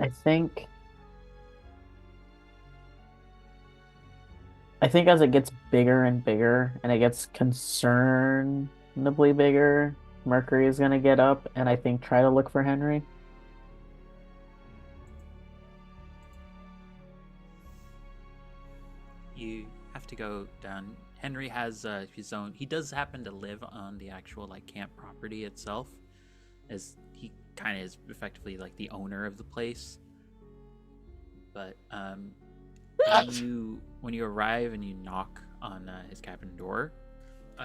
I think as it gets bigger and bigger and it gets concernably bigger, Mercury is gonna get up and I think try to look for Henry. You have to go down. Henry has his own. He does happen to live on the actual like camp property itself, as he kind of is effectively like the owner of the place. But when you arrive and you knock on his cabin door,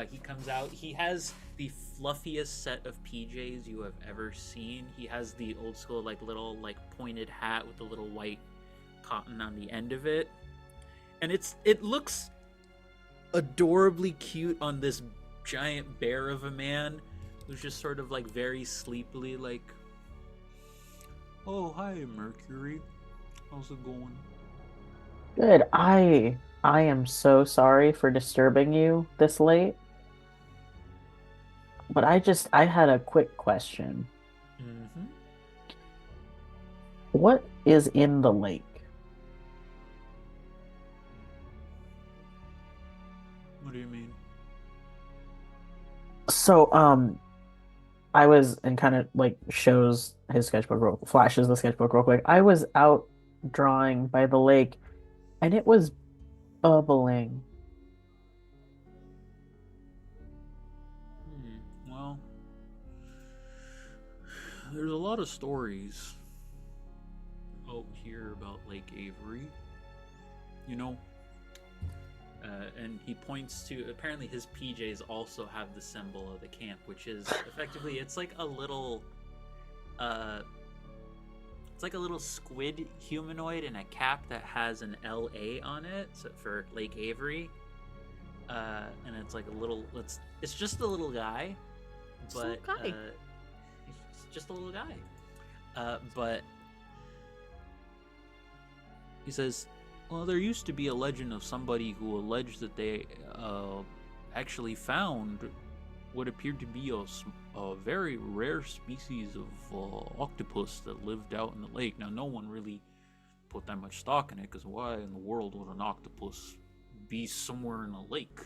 he comes out. He has the fluffiest set of PJs you have ever seen. He has the old school like little like pointed hat with the little white cotton on the end of it. And it looks adorably cute on this giant bear of a man who's just sort of like very sleepily like, "Oh, hi, Mercury. How's it going?" Good. I am so sorry for disturbing you this late. But I had a quick question. Mm-hmm. What is in the lake? What do you mean? So, I was and kind of like shows his sketchbook flashes the sketchbook real quick. I was out drawing by the lake and it was bubbling. Well, there's a lot of stories out here about Lake Avery. You know, and he points to, apparently his PJs also have the symbol of the camp, which is effectively, it's like a little squid humanoid in a cap that has an LA on it, so for Lake Avery. And it's like it's just a little guy Just a little but guy. he's just a little guy. But he says, well, there used to be a legend of somebody who alleged that they actually found what appeared to be a very rare species of octopus that lived out in the lake. Now, no one really put that much stock in it, because why in the world would an octopus be somewhere in a lake?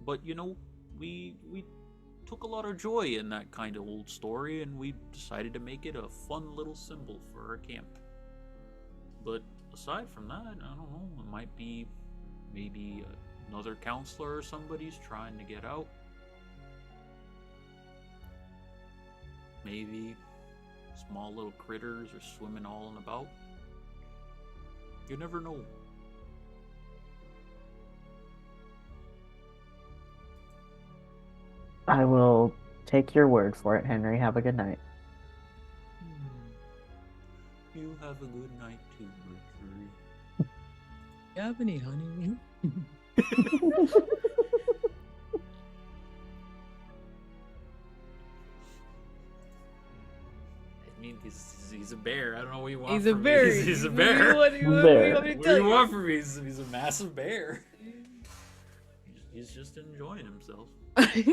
But, you know, we took a lot of joy in that kind of old story, and we decided to make it a fun little symbol for our camp. But aside from that, I don't know, it might be maybe another counselor or somebody's trying to get out. Maybe small little critters are swimming all in about. You never know. I will take your word for it, Henry. Have a good night. You have a good night too, Mercury. You have any honey? I mean, he's a bear. I don't know what you want He's a from bear. me. He's a bear. What do you Bear. want me to What tell do you you? want from me? He's a massive bear. He's just enjoying himself.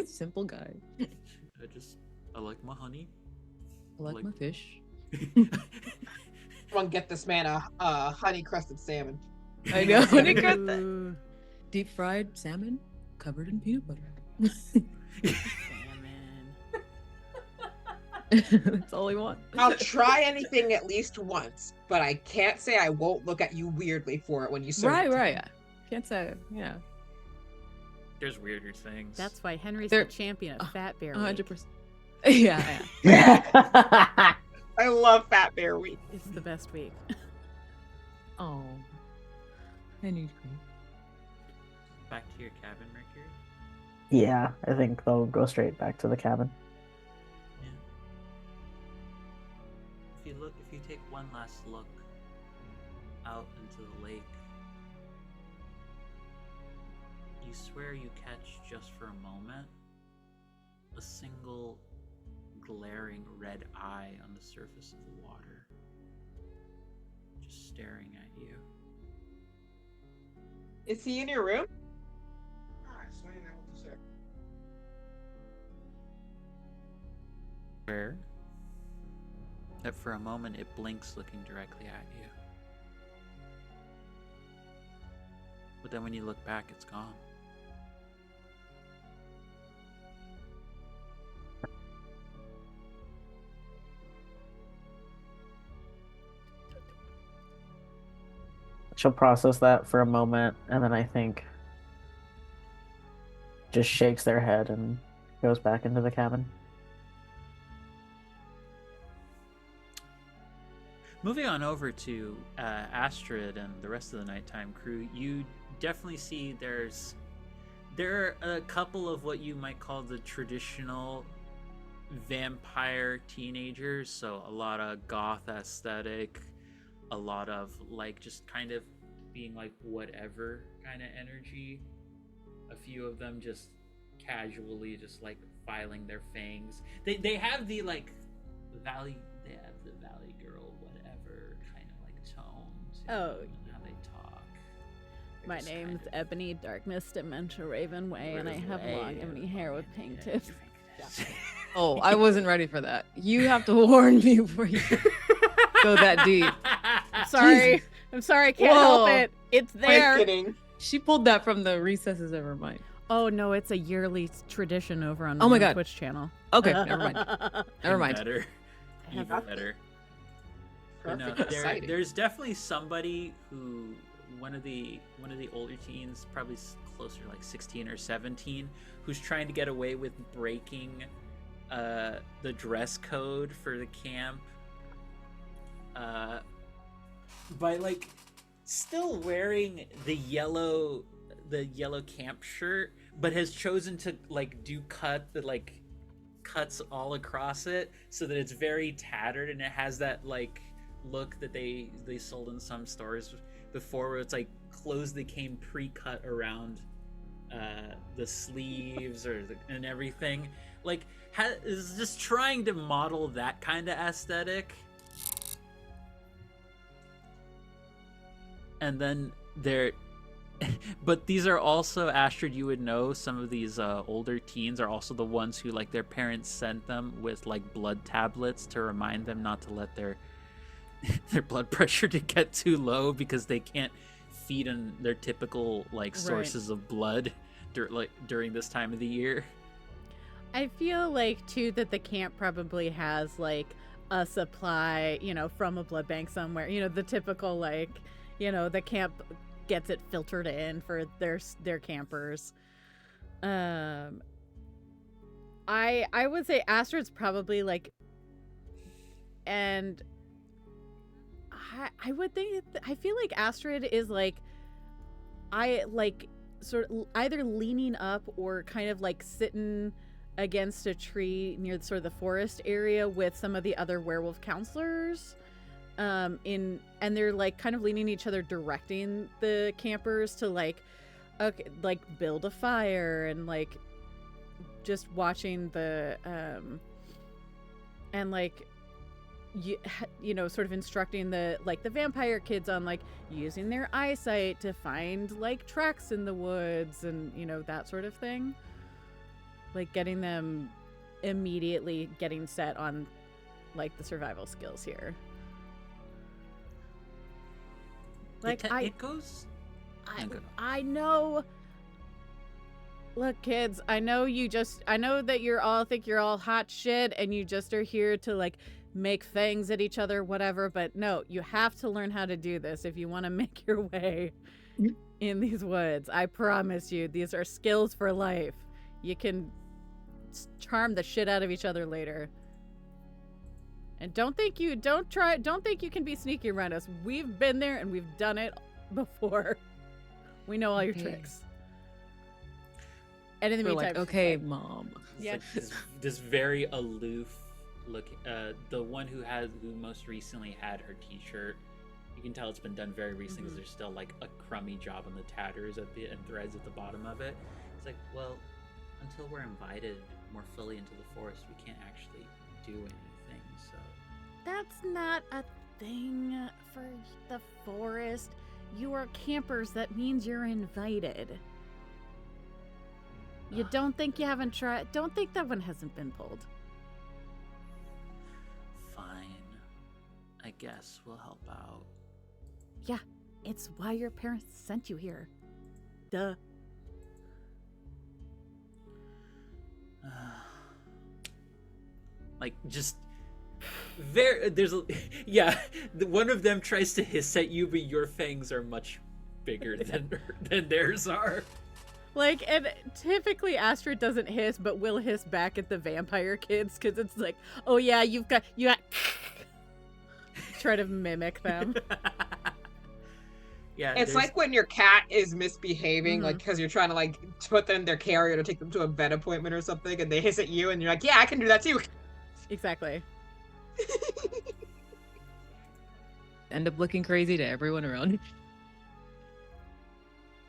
Simple guy. I like my honey. I like my fish. Someone get this man a honey crusted salmon. I know. Honey crust- Ooh, Deep fried salmon covered in peanut butter. salmon. That's all I want. I'll try anything at least once, but I can't say I won't look at you weirdly for it when you serve it. Right. Can't say, yeah. There's weirder things. That's why Henry's They're- the champion of Fat Bear. 100%. Yeah. I love Fat Bear Week. It's the best week. Oh. I need cream. Back to your cabin, Mercury. Yeah, I think they'll go straight back to the cabin. Yeah. If you take one last look out into the lake, you swear you catch just for a moment a single glaring red eye on the surface of the water, just staring at you. Is he in your room? Where? That for a moment it blinks, looking directly at you. But then when you look back, it's gone. She'll process that for a moment, and then I think just shakes their head and goes back into the cabin. Moving on over to Astrid and the rest of the nighttime crew, you definitely see there are a couple of what you might call the traditional vampire teenagers, so a lot of goth aesthetic, a lot of like just kind of being like whatever kind of energy. A few of them just casually just like filing their fangs. They have the like valley girl whatever kind of like tone to Oh. them and how they talk. They're My just name's kind of- Ebony Darkness Dementia Ravenway, and I have Ravenway, long ebony hair with pink tips. Oh, I wasn't ready for that. You have to warn me before you go that deep. Sorry. Jesus. I'm sorry, I can't help Whoa. it. It's I'm there. kidding. She pulled that from the recesses of her mind. Oh no, it's a yearly tradition over on Oh my the God. Twitch channel. Okay, never mind. Never mind. Better. I have- Even better. But no, Perfect. Exciting. there's definitely somebody who one of the older teens, probably closer to like 16 or 17, who's trying to get away with breaking the dress code for the camp by like still wearing the yellow camp shirt, but has chosen to like do cuts all across it so that it's very tattered, and it has that like look that they sold in some stores before, where it's like clothes that came pre-cut around the sleeves and everything, like is just trying to model that kind of aesthetic. And then but these are also, Astrid, you would know, some of these older teens are also the ones who, like, their parents sent them with, like, blood tablets to remind them not to let their blood pressure to get too low because they can't feed on their typical, like, sources of blood during this time of the year. I feel like, too, that the camp probably has, like, a supply, from a blood bank somewhere. The typical, like, the camp gets it filtered in for their campers. I would say Astrid's probably, like, and I would think, I feel like Astrid is, like, sort of either leaning up or kind of, like, sitting against a tree near sort of the forest area with some of the other werewolf counselors. And they're, like, kind of leaning each other, directing the campers to, like, okay, like, build a fire, and, like, just watching the and, like, sort of instructing the vampire kids on, like, using their eyesight to find, like, tracks in the woods and that sort of thing, like, getting them immediately getting set on, like, the survival skills here. Like, it goes. I know. Look, kids, I know that you're all think you're all hot shit and you just are here to, like, make fangs at each other, whatever. But no, you have to learn how to do this if you want to make your way in these woods. I promise you, these are skills for life. You can charm the shit out of each other later. And don't think you can be sneaky around us. We've been there and we've done it before. We know all your tricks. And in the meantime, like, okay, Mom. Yeah. Like this very aloof look. The one who most recently had her T-shirt, you can tell it's been done very recently because there's still, like, a crummy job on the tatters and threads at the bottom of it. It's like, well, until we're invited more fully into the forest, we can't actually do anything. So that's not a thing for the forest. You are campers. That means you're invited. You don't think you haven't tried? Don't think that one hasn't been pulled. Fine. I guess we'll help out. Yeah, it's why your parents sent you here. Duh. Like, just one of them tries to hiss at you, but your fangs are much bigger than theirs are. Like, and typically Astrid doesn't hiss, but will hiss back at the vampire kids, because it's like, oh yeah, you got try to mimic them. Yeah, it's like when your cat is misbehaving, like, because you're trying to, like, put them in their carrier to take them to a vet appointment or something, and they hiss at you, and you're like, yeah, I can do that too. Exactly. End up looking crazy to everyone around.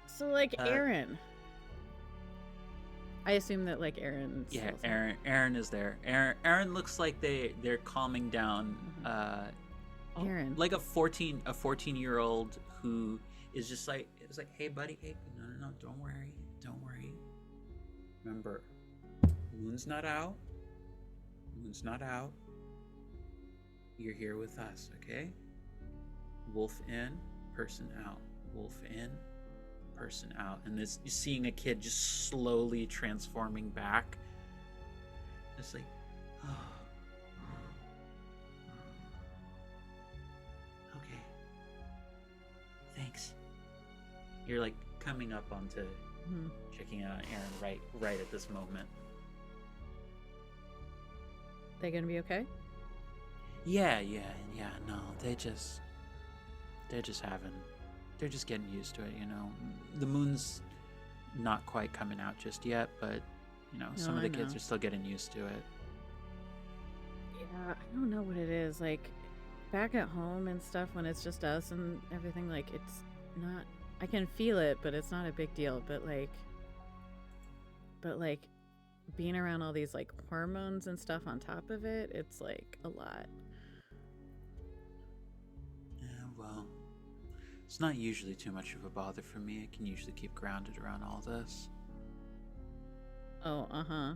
So, like, Aaron. I assume that, like, Aaron. Yeah, Aaron is there. Aaron looks like they're calming down. Aaron, like a 14-year-old who is just like, it's like, hey buddy, hey, no, don't worry. Remember, moon's not out. You're here with us, okay? Wolf in, person out. Wolf in, person out. And this, you're seeing a kid just slowly transforming back. It's like, oh. Okay. Thanks. You're, like, coming up onto checking out Aaron right at this moment. They gonna be okay? Yeah. No, they're just getting used to it, you know. The moon's not quite coming out just yet, but some of the kids are still getting used to it. Yeah, I don't know what it is. Like, back at home and stuff, when it's just us and everything, like, it's not. I can feel it, but it's not a big deal. But like, being around all these like hormones and stuff on top of it, it's like a lot. Yeah, well, it's not usually too much of a bother for me. I can usually keep grounded around all this. Oh, uh-huh.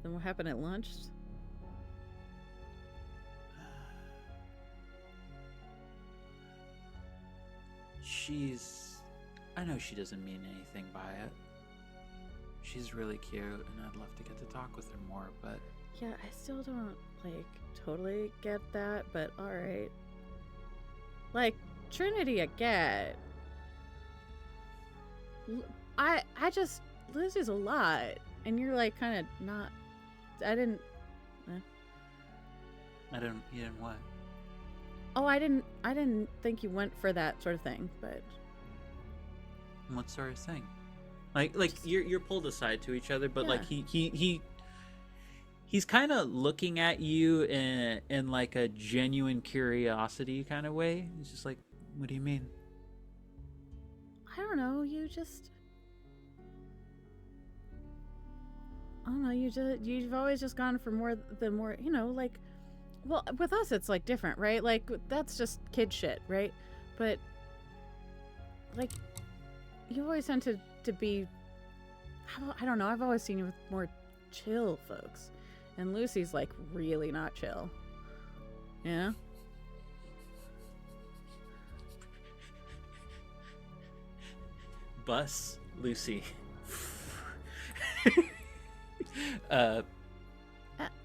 Then what happened at lunch? I know she doesn't mean anything by it. She's really cute, and I'd love to get to talk with her more, but... Yeah, I still don't, like, totally get that, but alright. Like, Trinity, I get. I just... Lucy's a lot, and you're, like, kind of not... I didn't... You didn't what? Oh, I didn't think you went for that sort of thing, but... What sort of thing? Like you're pulled aside to each other, but Yeah. like he's kind of looking at you in like a genuine curiosity kind of way. He's just like, "What do you mean?" I don't know, you just... I don't know, you've always just gone for more, you know, like... Well, with us, it's, like, different, right? Like, that's just kid shit, right? But, like, you always tend to be... I don't know, I've always seen you with more chill folks. And Lucy's, like, really not chill. Yeah? Bus, Lucy.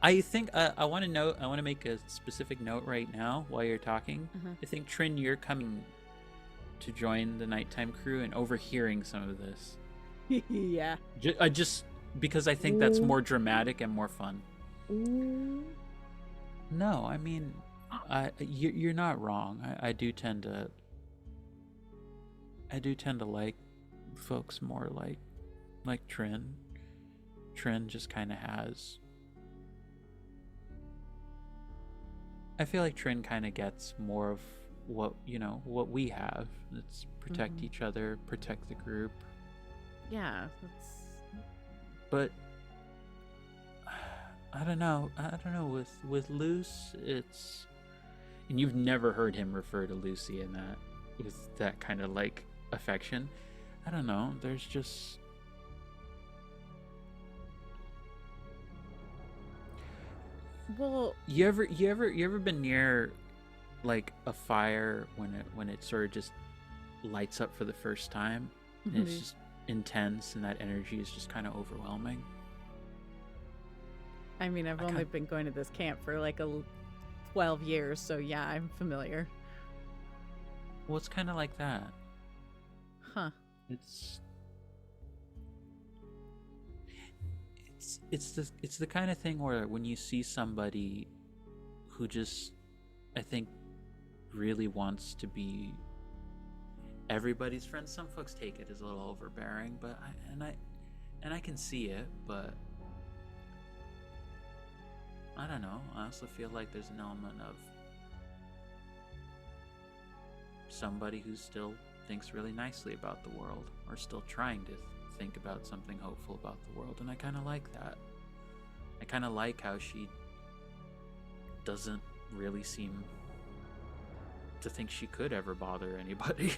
I think I want to make a specific note right now while you're talking. I think Trin, you're coming to join the nighttime crew and overhearing some of this. Yeah. Just because I think that's more dramatic and more fun. No, I mean, you're not wrong. I do tend to like folks more like Trin. Trin just kind of has... I feel like Trin kind of gets more of what we have. It's protect each other, protect the group. Yeah, that's... But I don't know with Luce, it's... And you've never heard him refer to Lucy in that, with that kind of like affection. I don't know, there's just... Well, You ever been near like a fire when it sort of just lights up for the first time, and it's just intense, and that energy is just kind of overwhelming? I mean, I've only been going to this camp for like 12 years, so yeah, I'm familiar. Well, it's kind of like that. Huh. It's the kind of thing where when you see somebody who just, I think, really wants to be everybody's friend. Some folks take it as a little overbearing, but I can see it, but I don't know. I also feel like there's an element of somebody who still thinks really nicely about the world, or still trying to think about something hopeful about the world, and I kind of like that. I kind of like how she doesn't really seem to think she could ever bother anybody.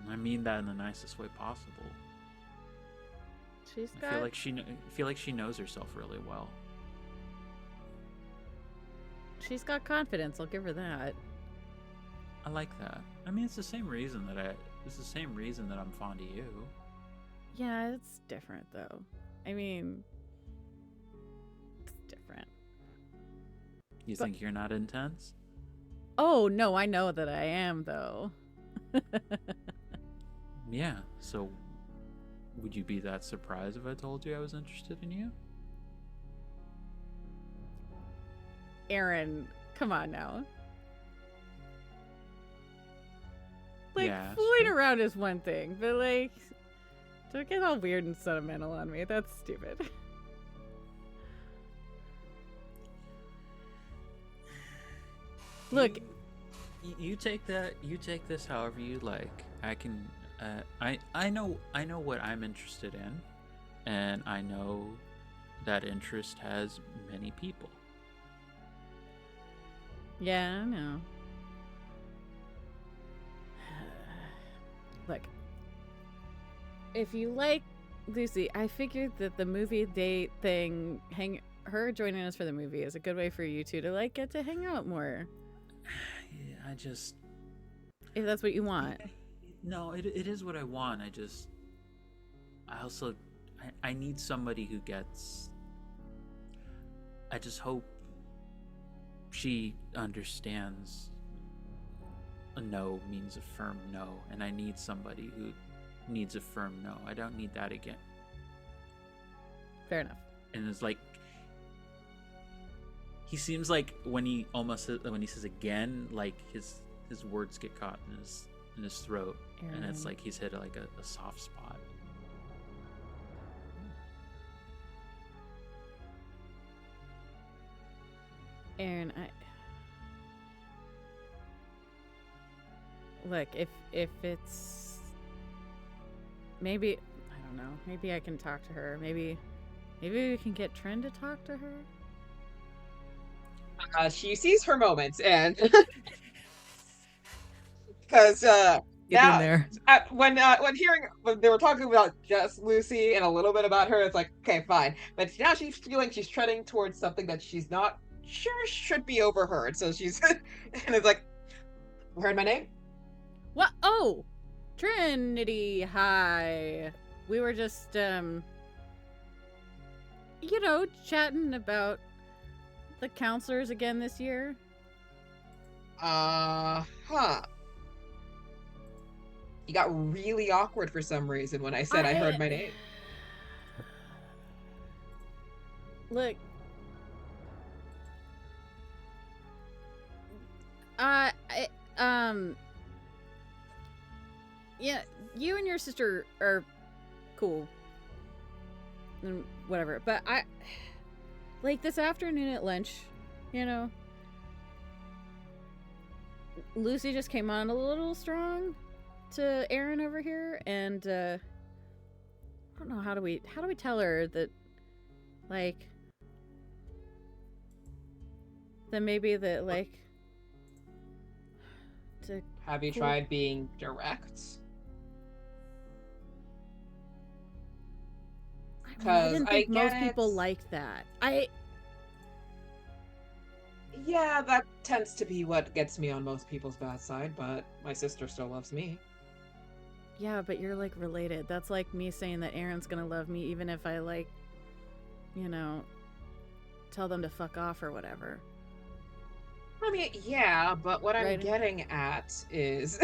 I mean that in the nicest way possible. I feel like she knows herself really well. She's got confidence, I'll give her that. I like that. I mean, it's the same reason that I'm fond of you. Yeah, it's different though. I mean, it's different. You think you're not intense? Oh, no, I know that I am though. Yeah, so would you be that surprised if I told you I was interested in you? Aaron, come on now. Like, Yeah, fooling sure. around is one thing, but like, don't get all weird and sentimental on me. That's stupid. Look, you take this however you like. I know what I'm interested in, and I know that interest has many people. Yeah, I know. Look, if you like Lucy, I figured that the movie date thing, her joining us for the movie is a good way for you two to like get to hang out more. Yeah, If that's what you want. No, it is what I want. I also, I need somebody who gets. I just hope she understands a no means a firm no, and I need somebody who needs a firm no. I don't need that again. Fair enough. And it's like, he seems like when he says again, like his words get caught in his throat, and it's like he's hit like a soft spot. Aaron, look, if it's maybe, I don't know, maybe I can talk to her. Maybe we can get Trin to talk to her. She sees her moments, and because Get now in there. when they were talking about just Lucy and a little bit about her, it's like, okay, fine. But now she's feeling she's treading towards something that she's not sure should be overheard. So she's and it's like, heard my name? What? Oh, Trinity. Hi. We were just chatting about the counselors again this year. Huh. You got really awkward for some reason when I said I heard my name. Look. Yeah, you and your sister are cool. And whatever. But like this afternoon at lunch, Lucy just came on a little strong to Aaron over here, and I don't know, how do we tell her that, like, that maybe that, like, to Have you tried being direct? I didn't think most people liked that. Yeah, that tends to be what gets me on most people's bad side, but my sister still loves me. Yeah, but you're, like, related. That's like me saying that Aaron's gonna love me even if I, like, tell them to fuck off or whatever. I mean, yeah, but what I'm Right. getting at is...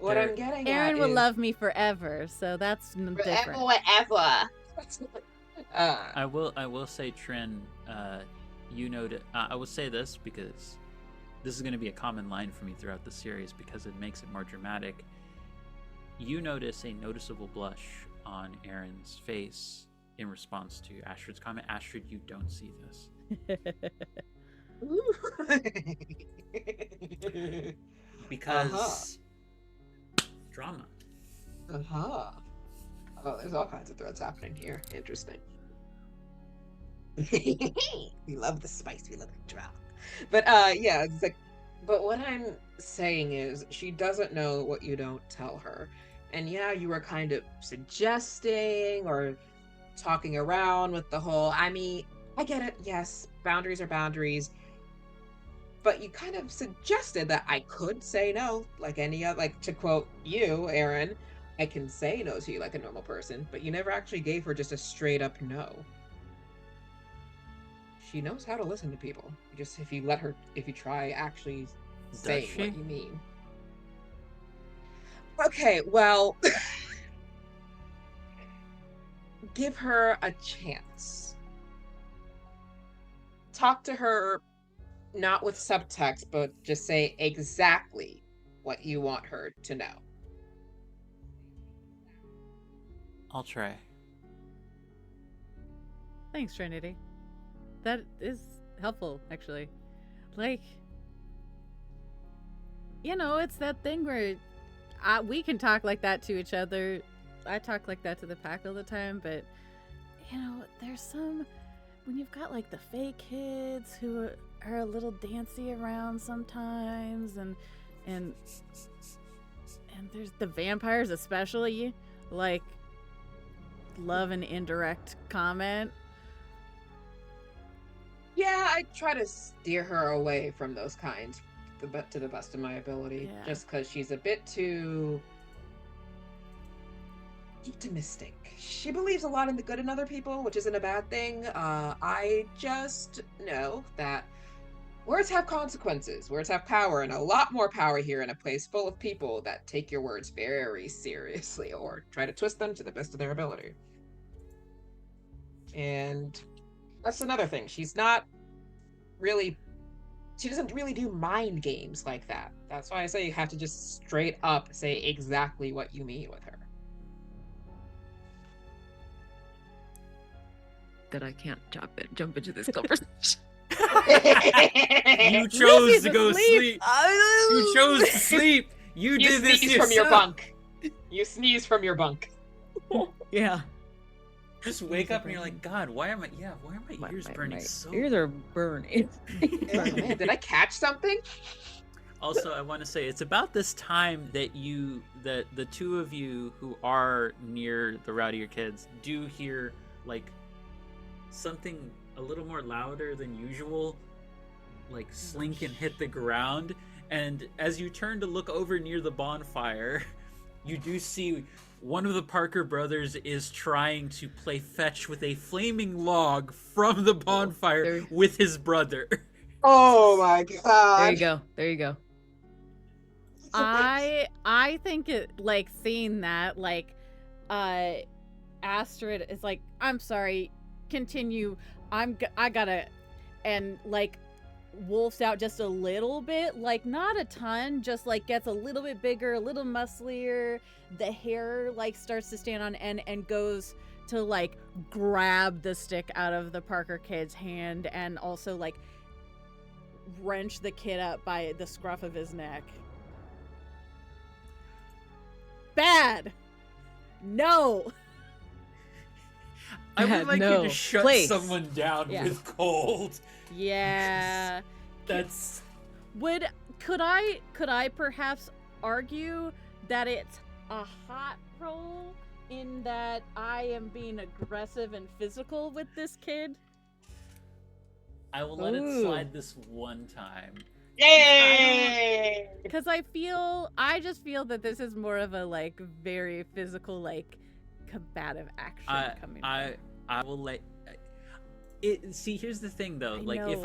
Aaron will love me forever, so that's different. Forever. I will say, Trin, you know, I will say this because this is going to be a common line for me throughout the series because it makes it more dramatic. You notice a noticeable blush on Aaron's face in response to Astrid's comment. Astrid, you don't see this. Because drama. Oh, there's all kinds of threads happening here. Interesting. We love the spice, we love the drama. But yeah, it's like, but what I'm saying is she doesn't know what you don't tell her. And yeah, you were kind of suggesting or talking around with the whole, I mean, I get it, yes, boundaries are boundaries. But you kind of suggested that I could say no, like any other, like to quote you, Aaron, I can say no to you like a normal person, but you never actually gave her just a straight up no. She knows how to listen to people. Just if you try actually saying what you mean. Okay, well, give her a chance. Talk to her. Not with subtext, but just say exactly what you want her to know. I'll try. Thanks, Trinity. That is helpful, actually. Like, it's that thing where we can talk like that to each other. I talk like that to the pack all the time, but you know, there's some when you've got like the fake kids who are a little dancy around sometimes, and there's the vampires especially, like love an indirect comment. Yeah, I try to steer her away from those kinds to the best of my ability. Yeah. Just because she's a bit too optimistic. She believes a lot in the good in other people, which isn't a bad thing. I just know that words have consequences. Words have power, and a lot more power here in a place full of people that take your words very seriously or try to twist them to the best of their ability. And that's another thing. She doesn't really do mind games like that. That's why I say you have to just straight up say exactly what you mean with her. That I can't jump into this conversation. You chose Lucy's to go asleep. sleep. You chose to sleep. You did this sneeze yourself. from your bunk. You sneeze from your bunk. Yeah. Just wake up and you're like, God, why are my ears burning my so? ears are burning. Oh, man, did I catch something? Also, I want to say it's about this time that the two of you who are near the Rowdier Kids do hear like something a little more louder than usual, like slink and hit the ground. And as you turn to look over near the bonfire, you do see one of the Parker brothers is trying to play fetch with a flaming log from the bonfire with his brother. Oh my god. There you go. I think it, like, seeing that, like, Astrid is like, I'm sorry, continue, I gotta, and like wolfs out just a little bit, like not a ton, just like gets a little bit bigger, a little musclier, the hair like starts to stand on end and goes to like grab the stick out of the Parker kid's hand and also like wrench the kid up by the scruff of his neck. Bad. No. I would like no you to shut place. someone down Yeah. with cold. Yeah. That's Could I perhaps argue that it's a hot roll in that I am being aggressive and physical with this kid? I will let it slide this one time. Yay! Because I just feel that this is more of a like very physical, like combative action coming. I will let it. See, here's the thing though. Like know, if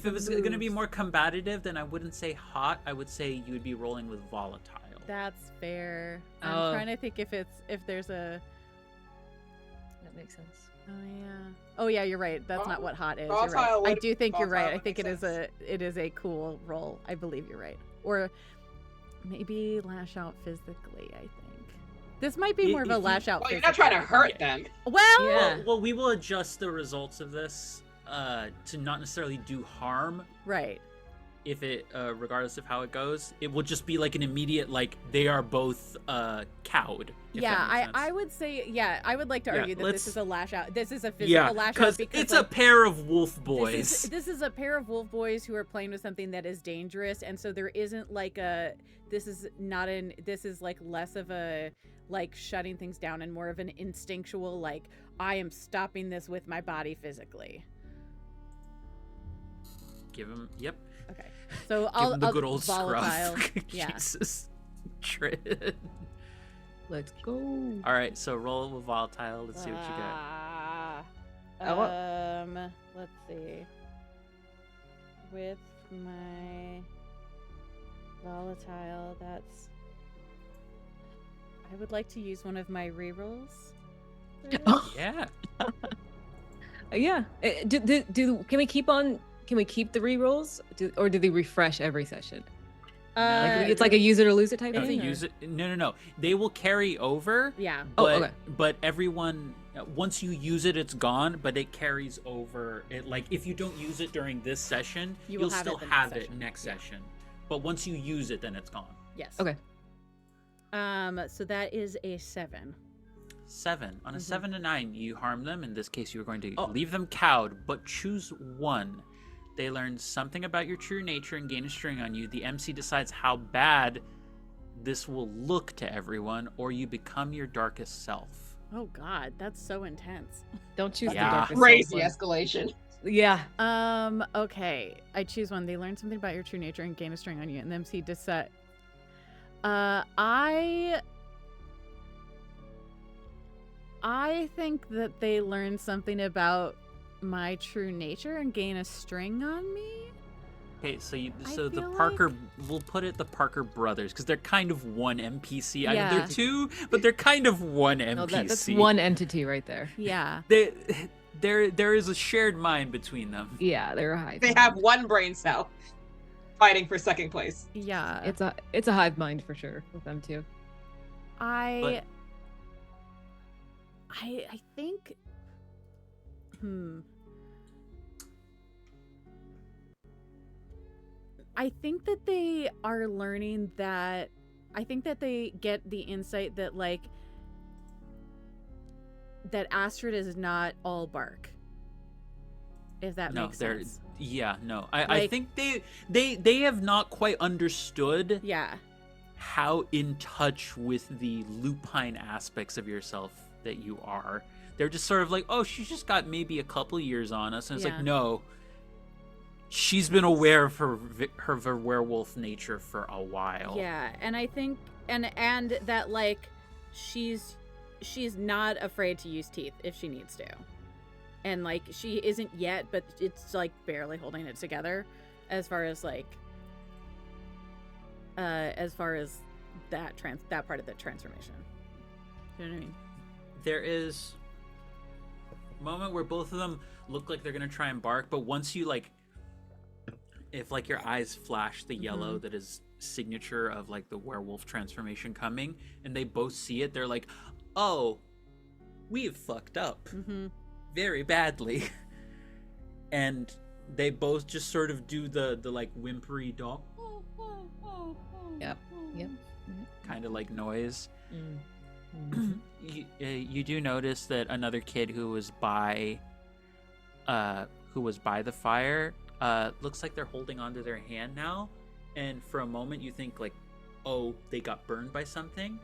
it was going to be moves. more combative, then I wouldn't say hot. I would say you would be rolling with volatile. That's fair. I'm trying to think if there's a. That makes sense. Oh yeah, you're right. That's not what hot is. You're right. Volatile I would- do think you're right. volatile I would think make it is a cool roll. I believe you're right. Or maybe lash out physically, I think. This might be more of a If you- lash out Well, you're physically. not trying to hurt them. Well, Yeah. Well, we will adjust the results of this to not necessarily do harm. right. If it, regardless of how it goes, it will just be like an immediate, like they are both cowed. if Yeah, that makes sense. I would say, yeah, I would like to Yeah, argue that let's- this is a lash out. This is a physical Yeah, lash out because because it's like, a pair of wolf boys. This is a pair of wolf boys who are playing with something that is dangerous, and so there isn't like a. This is like less of a like shutting things down and more of an instinctual like I am stopping this with my body physically. Give him, yep. Okay, so Give I'll him the good old volatile. scruff. Yeah. Jesus. Trin. Let's go. All right, so roll with volatile. Let's see what you got. Let's see. With my volatile, that's. I would like to use one of my rerolls. for this. Yeah. Yeah. Can we keep the rerolls? Or do they refresh every session? Like, it's like a use it or lose it type No, thing? use it. No. They will carry over. Yeah. Oh, But, okay. but everyone, once you use it, it's gone. But it carries over. It like if you don't use it during this session, You will you'll have it still the next have it session. next Yeah. session. But once you use it, then it's gone. Yes. Okay. So that is a 7. 7. On a Mhm. 7 to 9, you harm them. In this case, you're going to Oh. leave them cowed, but choose one. They learn something about your true nature and gain a string on you. The MC decides how bad this will look to everyone, or you become your darkest self. Oh God, that's so intense. Don't choose Yeah. the darkest Crazy one. escalation. Yeah. Okay. I choose one. They learn something about your true nature and gain a string on you, and the MC decide. I think that they learn something about my true nature and gain a string on me. Okay, so I the feel Parker, we'll put it the Parker brothers, because they're kind of one NPC. I mean, Yeah. they're two, but they're kind of one NPC. No, that's one entity right there. Yeah. There is a shared mind between them. Yeah, they're a hive. They have one brain cell fighting for second place. Yeah. It's a hive mind for sure with them too. I think I think that they are learning that I think that they get the insight that like that Astrid is not all bark. If that No, makes they're sense. yeah, no. I Like- think they have not quite understood Yeah. how in touch with the lupine aspects of yourself that you are. They're just sort of like, oh, she's just got maybe a couple years on us, and it's Yeah. like, no, she's been aware of her werewolf nature for a while. Yeah, and I think and that like she's not afraid to use teeth if she needs to. And like she isn't yet, but it's like barely holding it together as far as like that part of the transformation. Do you know what I mean? There is a moment where both of them look like they're gonna try and bark, but once you like, if like your eyes flash the yellow that is signature of like the werewolf transformation coming, and they both see it, they're like, oh, we've fucked up Mm-hmm. very badly. And they both just sort of do the like whimpery dog Yep. kind of like noise. Mm. You do notice that another kid who was by the fire looks like they're holding onto their hand now, and for a moment you think like, oh, they got burned by something,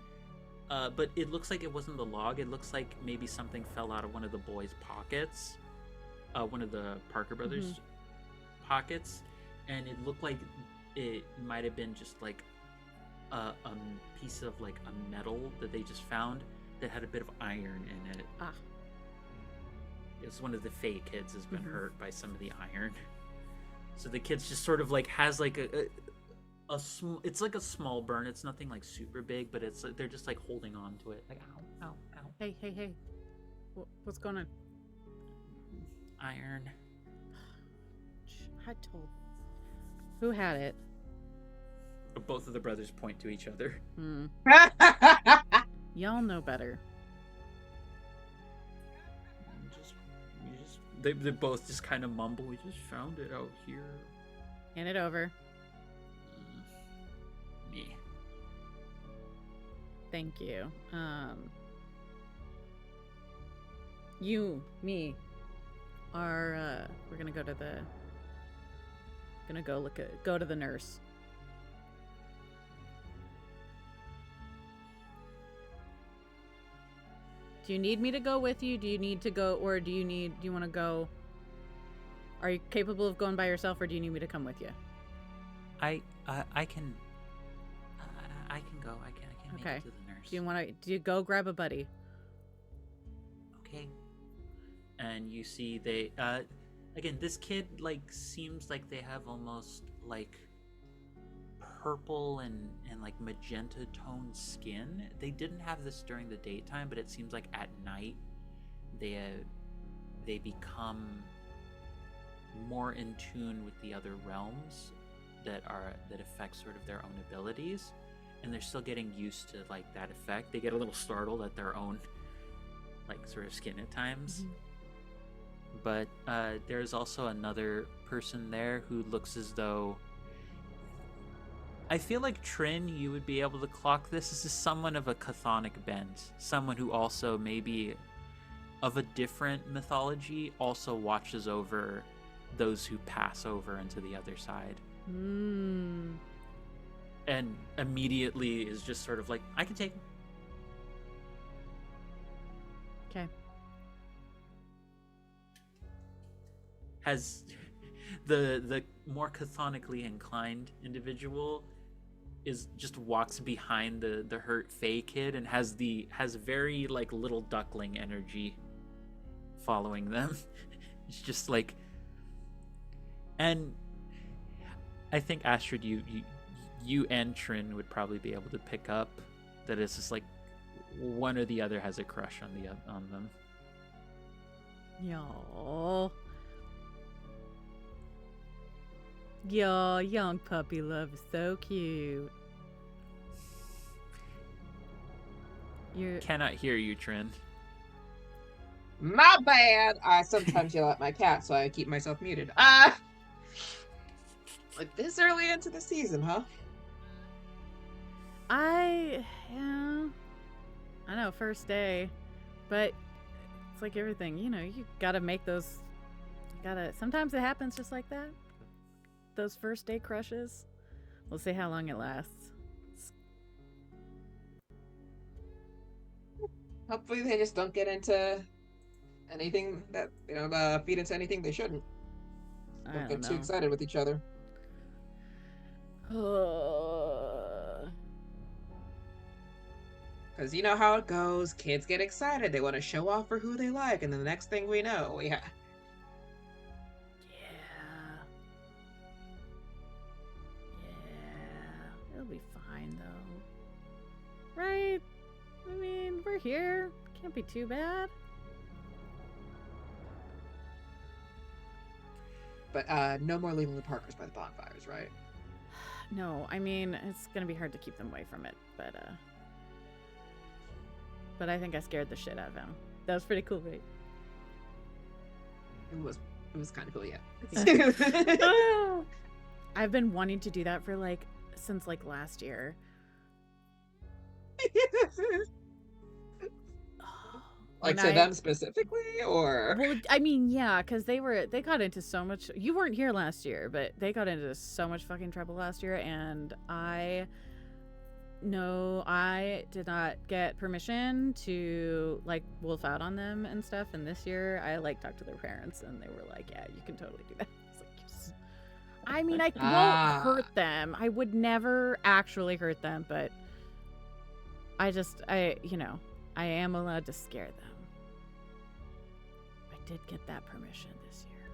but it looks like it wasn't the log. It looks like maybe something fell out of one of the boys' pockets, one of the Parker brothers' pockets, and it looked like it might have been just like a piece of like a metal that they just found that had a bit of iron in it. Ah. It's one of the Fae kids has been hurt by some of the iron. So the kid's just sort of like has like it's like a small burn. It's nothing like super big, but it's like they're just like holding on to it. Like ow, ow, ow. Hey. What's going on? Iron. I told. Who had it? Both of the brothers point to each other. Y'all know better. They both just kind of mumble. We just found it out here. Hand it over. Me. Thank you. You, me, are we're gonna go to the nurse. Do you need me to go with you? Do you need to go, or do you want to go? Are you capable of going by yourself, or do you need me to come with you? I can go. I can Okay. make it to the nurse. Do you go grab a buddy? Okay. And you see they again, this kid like seems like they have almost like purple and like magenta toned skin. They didn't have this during the daytime, but it seems like at night they become more in tune with the other realms that affect sort of their own abilities, and they're still getting used to like that effect. They get a little startled at their own like sort of skin at times. But there's also another person there who looks as though I feel like Trin, you would be able to clock this. This is someone of a chthonic bent. Someone who also maybe of a different mythology also watches over those who pass over into the other side. Hmm. And immediately is just sort of like, I can take him. Okay. Has the more cathonically inclined individual is just walks behind the hurt Fae kid and has very like little duckling energy following them. It's just like, and I think Astrid, you and Trin would probably be able to pick up that it's just like one or the other has a crush on them. Y'all. Your young puppy love is so cute. You're Cannot hear you, Trin. My bad. I sometimes yell at my cat, so I keep myself muted. Like this early into the season, huh? I know, first day, but it's like everything, you gotta make those. Sometimes it happens just like that. Those first day crushes. We'll see how long it lasts. Hopefully they just don't get into anything that feed into anything they shouldn't. I Don't don't get know. too excited with each other. Because you know how it goes. Kids get excited. They want to show off for who they like. And then the next thing we know, Yeah. It'll be fine, though. Right? I mean, we're here. Can't be too bad. But no more leaving the Parkers by the bonfires, right? No, I mean, it's gonna be hard to keep them away from it, but I think I scared the shit out of him. That was pretty cool, right? It was kind of cool, yeah. I've been wanting to do that for since last year. Like to them specifically, or? Well, I mean, yeah, because they got into so much. You weren't here last year, but they got into so much fucking trouble last year, and I did not get permission to wolf out on them and stuff. And this year, I talked to their parents, and they were like, "Yeah, you can totally do that." I was like, "Yes." I mean, I won't hurt them. I would never actually hurt them, but I am allowed to scare them. I did get that permission this year.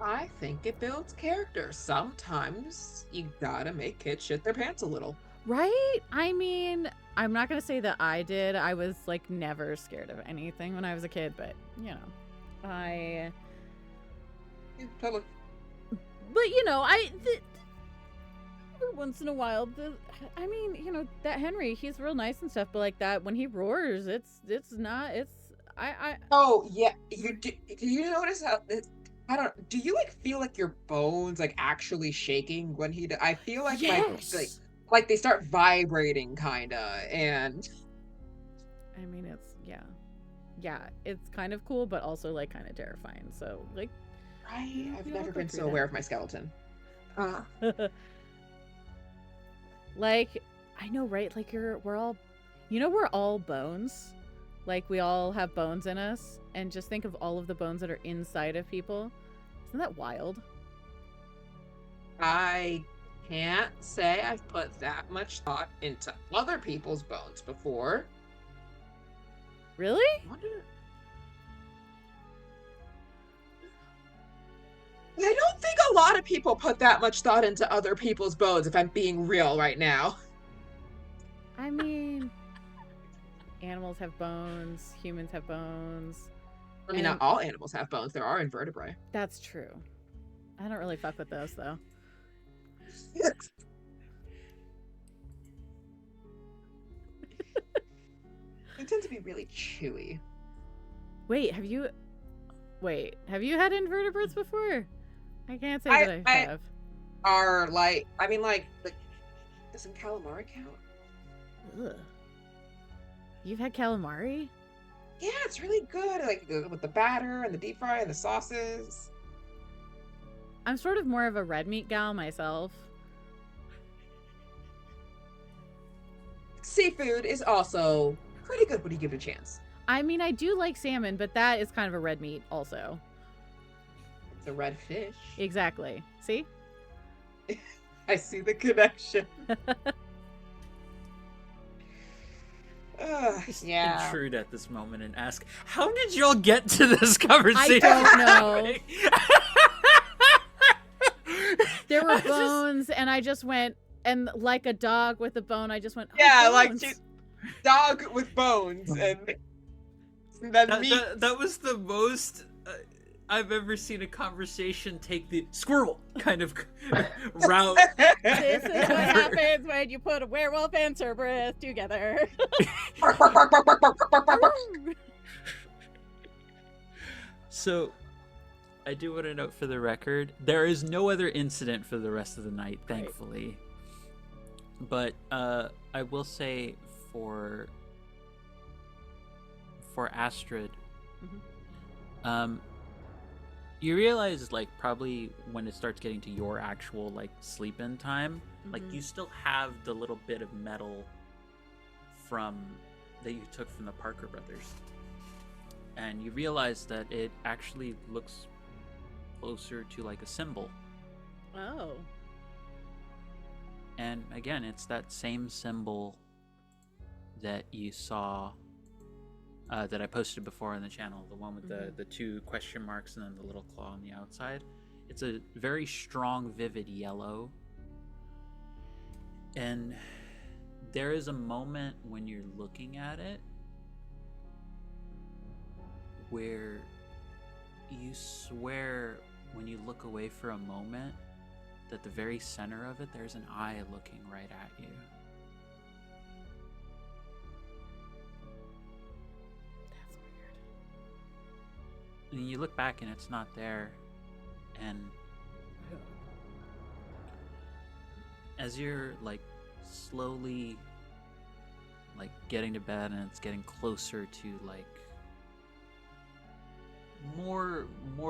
I think it builds character. Sometimes you gotta make kids shit their pants a little. Right? I mean, I'm not going to say that I did. I was never scared of anything when I was a kid, but Yeah, totally. But once in a while, that Henry, he's real nice and stuff, but that when he roars, it's not. Oh yeah, do you notice how? Do you feel your bones actually shaking when he? I feel like yes. like they start vibrating kinda, and I mean it's it's kind of cool, but also kind of terrifying. So right, I've never been so aware of my skeleton. I know, right? We're all bones. We all have bones in us, and just think of all of the bones that are inside of people. Isn't that wild? I can't say I've put that much thought into other people's bones before. Really? I don't think a lot of people put that much thought into other people's bones, if I'm being real right now. I mean, animals have bones, humans have bones. I mean, not all animals have bones. There are invertebrae. That's true. I don't really fuck with those, though. They tend to be really chewy. Wait, have you had invertebrates before? I can't say that I have. are like, I mean, like doesn't calamari count? Ugh. You've had calamari? Yeah, it's really good. Like with the batter and the deep fry and the sauces. I'm sort of more of a red meat gal myself. Seafood is also pretty good when you give it a chance. I mean, I do like salmon, but that is kind of a red meat also. It's a red fish. Exactly. See? I see the connection. Just Yeah. intrude at this moment and ask, how did y'all get to this conversation? don't know. happening?" There were I just- bones, and I just went, and like a dog with a bone, I just went, oh, Yeah, like bones. dog with bones, and then meat. that was the most I've ever seen a conversation take the squirrel kind of route. This is what happens when you put a werewolf and Cerberus together. So, I do want to note for the record, there is no other incident for the rest of the night, Right. thankfully. But I will say for Astrid, Mhm. you realize like probably when it starts getting to your actual like sleep in time, like Mhm. you still have the little bit of metal that you took from the Parker brothers, and you realize that it actually looks closer to like a symbol. Oh. And again, it's that same symbol that you saw that I posted before on the channel, the one with the two question marks and then the little claw on the outside. It's a very strong, vivid yellow. And there is a moment when you're looking at it where you swear when you look away for a moment that the very center of it, there's an eye looking right at you. That's weird. And you look back and it's not there. And as you're like slowly like getting to bed and it's getting closer to like more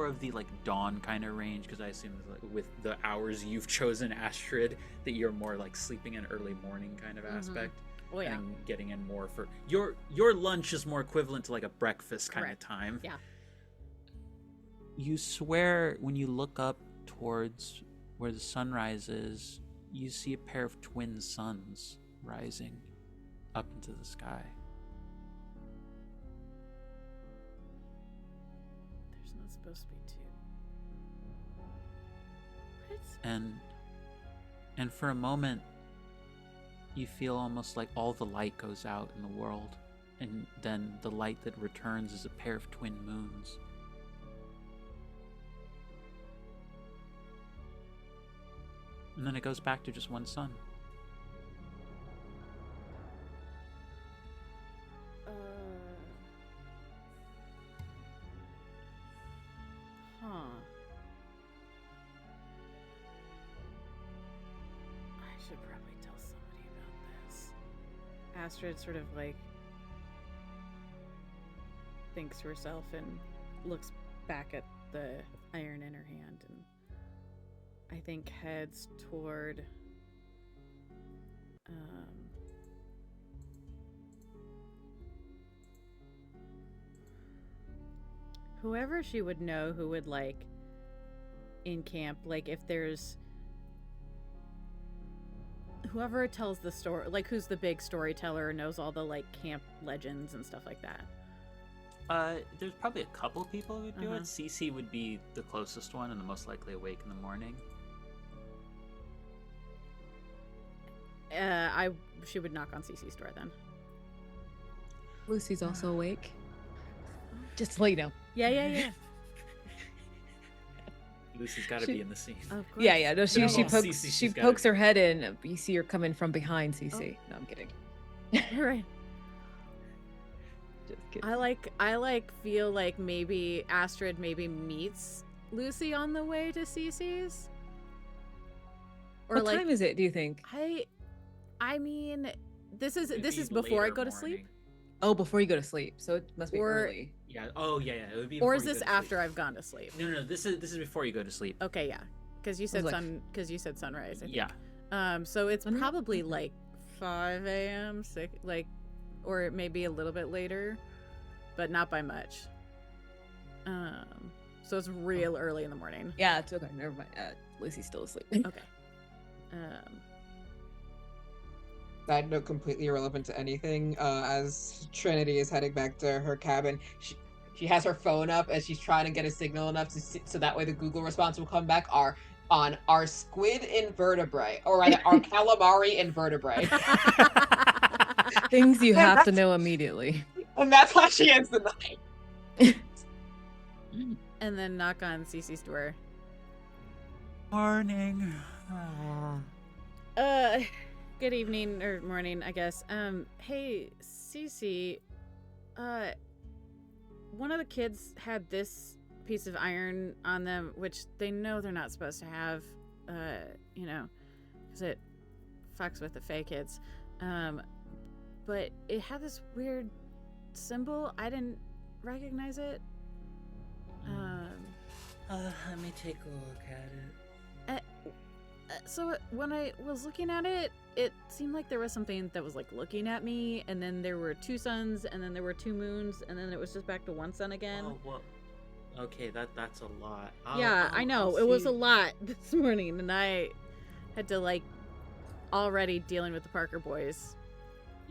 of the like dawn kind of range, because I assume like, with the hours you've chosen, Astrid, that you're more like sleeping in early morning kind of aspect. Oh yeah. And getting in more for your lunch is more equivalent to like a breakfast kind Correct. of time. Yeah. You swear when you look up towards where the sun rises, you see a pair of twin suns rising up into the sky. There's not supposed to be two. What? And for a moment you feel almost like all the light goes out in the world, and then the light that returns is a pair of twin moons. And then it goes back to just one sun. Huh. I should probably tell somebody about this. Astrid sort of like thinks to herself and looks back at the iron in her hand and I think heads toward whoever she would know who would like in camp, like if there's whoever tells the story, like who's the big storyteller, knows all the like camp legends and stuff like that. There's probably a couple people who would do it. Cece would be the closest one and the most likely awake in the morning. She would knock on Cece's door then. Lucy's also awake. Just to let you know. Yeah. Lucy's got to be in the scene. Of course. Yeah. No, she No, pokes Cece, she she's gotta pokes be. her head in. You see her coming from behind Cece. No, I'm kidding. You're right. Just kidding. I like feel like maybe Astrid maybe meets Lucy on the way to Cece's. Or What like time is it, do you think? I mean, this is It'd be before I later go to sleep, morning. Oh, before you go to sleep. So it must be Or- early. Yeah. Oh, yeah. It would be. or before is you go this to sleep. after I've gone to sleep? No. This is before you go to sleep. Okay, yeah, because you said like- sunrise. I think. Yeah. So it's Mhm. probably like 5 a.m. 6, like, or maybe a little bit later, but not by much. So it's real early in the morning. Yeah, it's okay. Never mind. Lucy's still asleep. Okay. Side note, completely irrelevant to anything. As Trinity is heading back to her cabin, she has her phone up as she's trying to get a signal enough to so that way the Google response will come back. Our squid invertebrate, or rather, our calamari invertebrate, Things you have to know immediately. and that's how she ends the night. And then knock on Cece's door. Morning. Good evening or morning, I guess. Hey, Cece. One of the kids had this piece of iron on them, which they know they're not supposed to have. Because it fucks with the Fae kids. But it had this weird symbol. I didn't recognize it. Let me take a look at it. So when I was looking at it, it seemed like there was something that was like looking at me, and then there were 2 suns, and then there were 2 moons, and then it was just back to 1 sun again. Oh, well, okay, that's a lot. I know. It was a lot this morning, and I had to like already dealing with the Parker boys.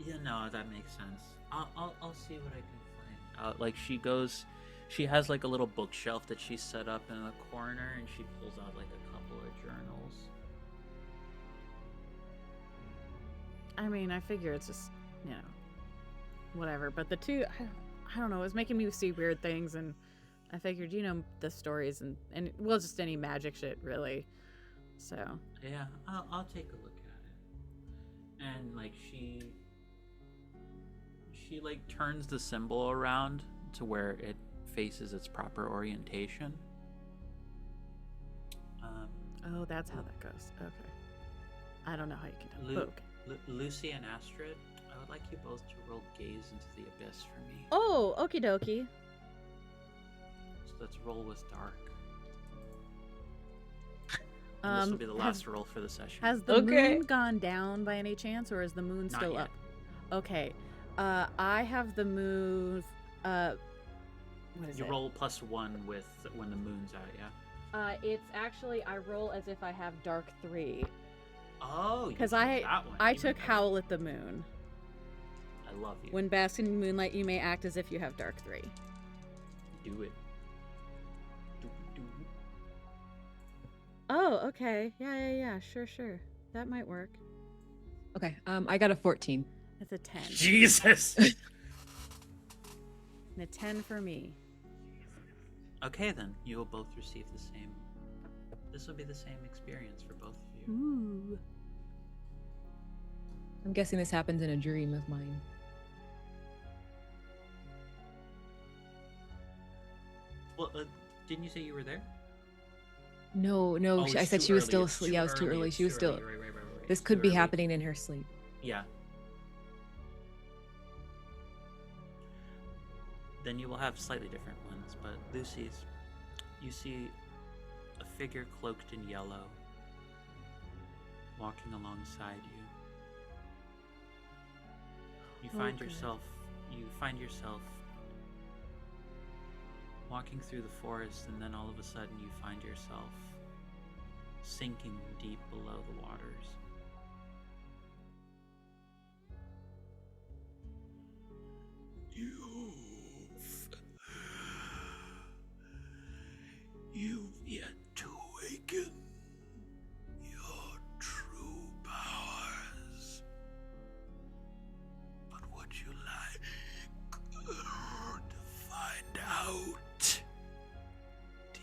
Yeah, no, that makes sense. I'll see what I can find. Like she has like a little bookshelf that she set up in the corner, and she pulls out like a couple of journals. I mean, I figure it's just, whatever. But the 2, I don't know, it was making me see weird things, and I figured, the stories and well, just any magic shit, really. So. Yeah, I'll take a look at it. And like she like turns the symbol around to where it faces its proper orientation. Oh, that's how that goes. Okay. I don't know how you can tell. Okay. Lucy and Astrid, I would like you both to roll gaze into the abyss for me. Oh, okie dokie. So let's roll with dark. And this will be the last roll for the session. Has the moon gone down by any chance, or is the moon Not still yet. up? Okay. I have the moon. What is You it? roll +1 with when the moon's out, yeah? It's actually, I roll as if I have dark 3. Oh, you 'Cause chose I- that one. I even took better. Howl at the Moon. I love you. When basking in moonlight, you may act as if you have dark 3. Do it. Do. Oh, okay. Yeah. Sure. That might work. Okay, I got a 14. It's a 10. Jesus! And a 10 for me. Okay, then. You will both receive the same... This will be the same experience for both of you. Ooh. I'm guessing this happens in a dream of mine. Well, didn't you say you were there? No, Oh, I it's said too she was early, still it's asleep. too Yeah, it was too early. it's She was too still. early. Right. This It's could too be early. happening in her sleep. Yeah. Then you will have slightly different ones, but Lucy's, you see a figure cloaked in yellow walking alongside you. You find good. yourself walking through the forest, and then all of a sudden you find yourself sinking deep below the waters. You've yet to awaken your true powers. But would you like to find out, dear?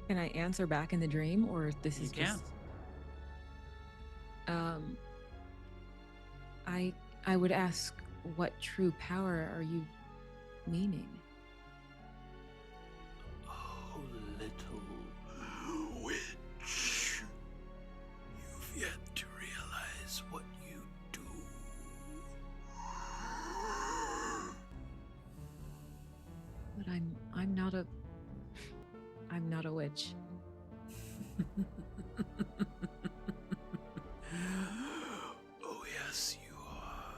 Can I answer back in the dream, or this You is can. just? I would ask, what true power are you meaning? Oh, little witch. You've yet to realize what you do. But I'm not a witch. Oh, yes, you are.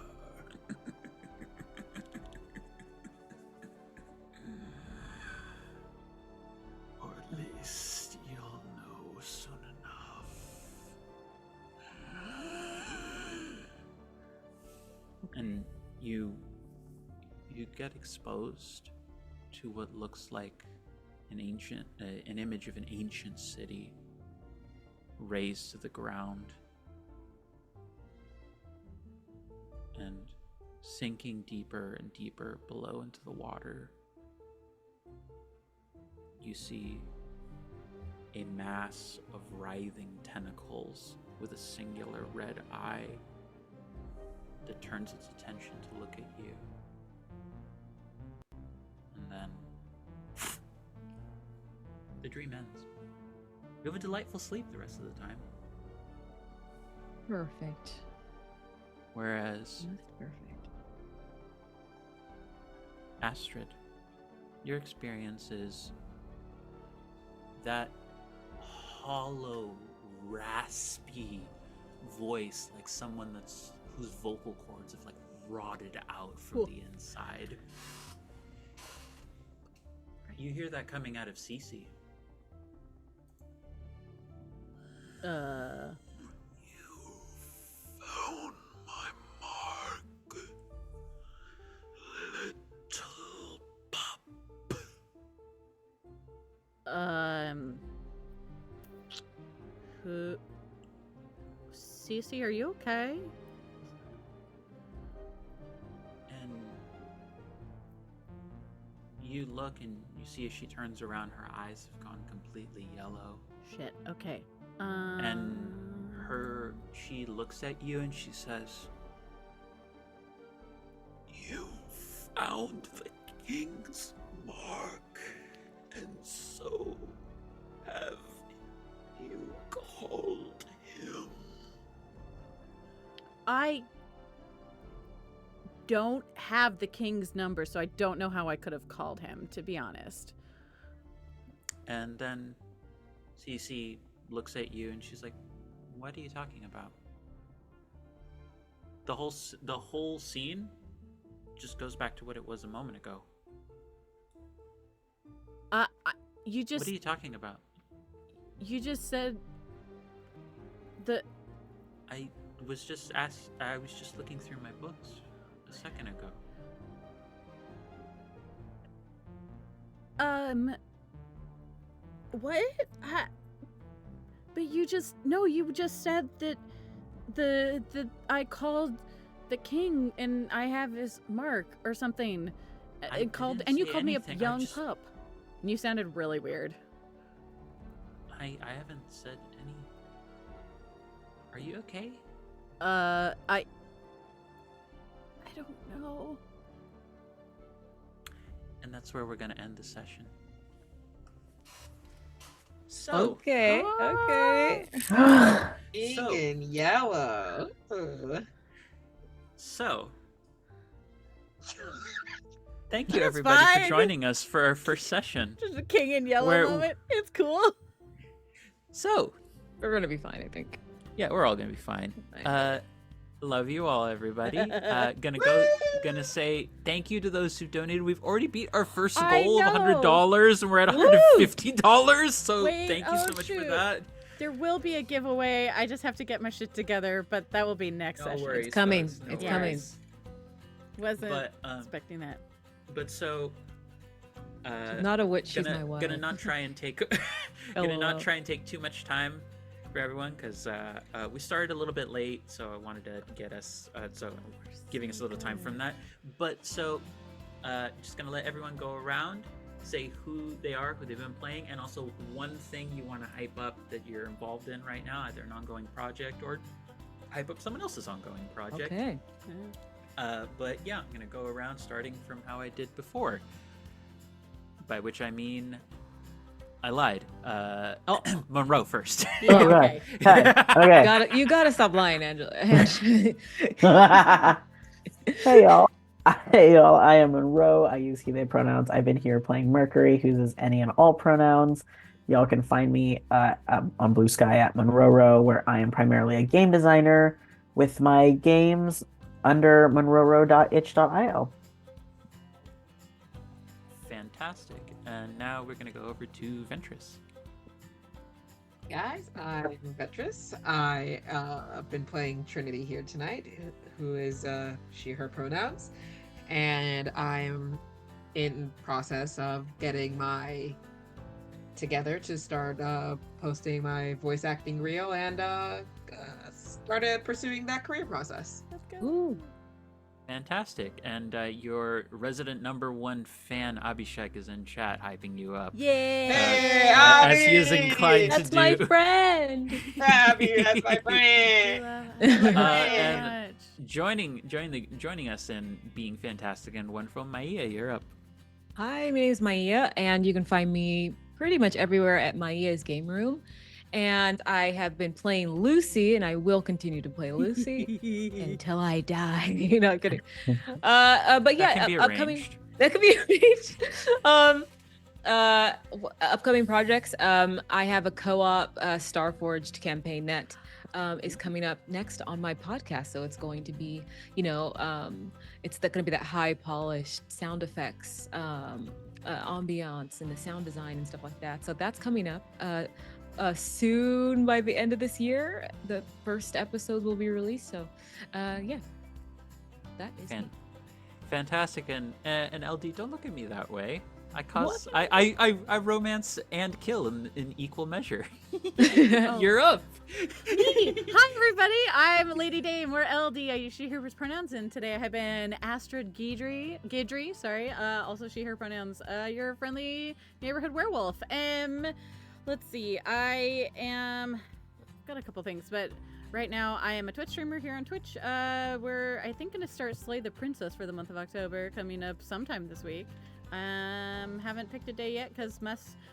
Or at least you'll know soon enough. And you get exposed to what looks like an image of an ancient city razed to the ground and sinking deeper and deeper below into the water. You see a mass of writhing tentacles with a singular red eye that turns its attention to look at you. And then the dream ends. You have a delightful sleep the rest of the time. Perfect. Whereas, That's perfect. Astrid, your experience is that hollow, raspy voice, like someone whose vocal cords have like rotted out from the inside. You hear that coming out of Cece. You found my mark, little pup. Who? Cece, are you okay? And you look and you see as she turns around, her eyes have gone completely yellow. Shit. Okay. And she looks at you and she says, "You found the king's mark, and so have you called him." I don't have the king's number, so I don't know how I could have called him, to be honest. And then Cece looks at you and she's like, "What are you talking about?" The whole scene just goes back to what it was a moment ago. You just... What are you talking about? You just said... I was just looking through my books a second ago. What? But you just... No, you just said that I called the king and I have his mark or something. I You didn't called say me a anything. young pup. And you sounded really weird. I haven't said any. Are you okay? I don't know. And that's where we're gonna end the session. So Okay. Okay. Egan yellow. So thank you That's everybody fine. for joining us for our first session. Just a king in yellow Where- moment. It's cool. So We're gonna be fine, I think. yeah, we're all gonna be fine. Fine. Love you all, everybody. Gonna say thank you to those who donated. We've already beat our first I goal of know. $100, and we're at Woo! $150. So Wait, thank you so oh, much shoot. for that. There will be a giveaway. I just have to get my shit together, but that will be next No session. worries, It's coming. folks, no It's worries. Wasn't But expecting that. but so Not a witch, she's my gonna wife. not try and take too much time for everyone, because we started a little bit late, so I wanted to get us giving us a little time from that. But so just gonna let everyone go around, say who they are, who they've been playing, and also one thing you want to hype up that you're involved in right now, either an ongoing project or hype up someone else's ongoing project. Okay. But yeah, I'm gonna go around starting from how I did before. By which I mean, I lied. Monroe first. Yeah, All right. okay. Okay. You gotta stop lying, Angela. Hey y'all. Hey y'all. I am Monroe. I use he/they pronouns. I've been here playing Mercury, who uses any and all pronouns. Y'all can find me on BlueSky at Monroe, where I am primarily a game designer with my games under monroe.itch.io. Fantastic. And now we're gonna go over to Ventris. Guys, I'm Ventris. I have been playing Trinity here tonight, who is she, her pronouns. And I'm in process of getting my together to start posting my voice acting reel and started pursuing that career process. Let's go. Ooh. Fantastic. And your resident #1 fan, Abhishek, is in chat hyping you up. Yeah. Hey, As he is Abby! inclined That's to my do. friend. Abby, that's my friend. And joining us in being fantastic and wonderful, Maia, you're up. Hi, my name is Maia, and you can find me pretty much everywhere at Maia's Game Room. And I have been playing Lucy, and I will continue to play Lucy until I die. You're not kidding. But yeah, That can be upcoming. arranged. That could be arranged. Upcoming projects. I have a co-op Starforged campaign that is coming up next on my podcast. So it's going to be, it's going to be that high polished sound effects, ambiance, and the sound design and stuff like that. So that's coming up. Soon, by the end of this year, the first episode will be released. So, yeah, that is me. Fantastic. And LD, don't look at me that way. I romance and kill in equal measure. You're up. Hi everybody, I'm Lady Dame, or LD. I use she, her pronouns, and today I have been Astrid Guidry, sorry. Also she, her pronouns. Your friendly neighborhood werewolf. Let's see, I've got a couple things, but right now I am a Twitch streamer here on Twitch. We're, I think, gonna start Slay the Princess for the month of October, coming up sometime this week. Haven't picked a day yet because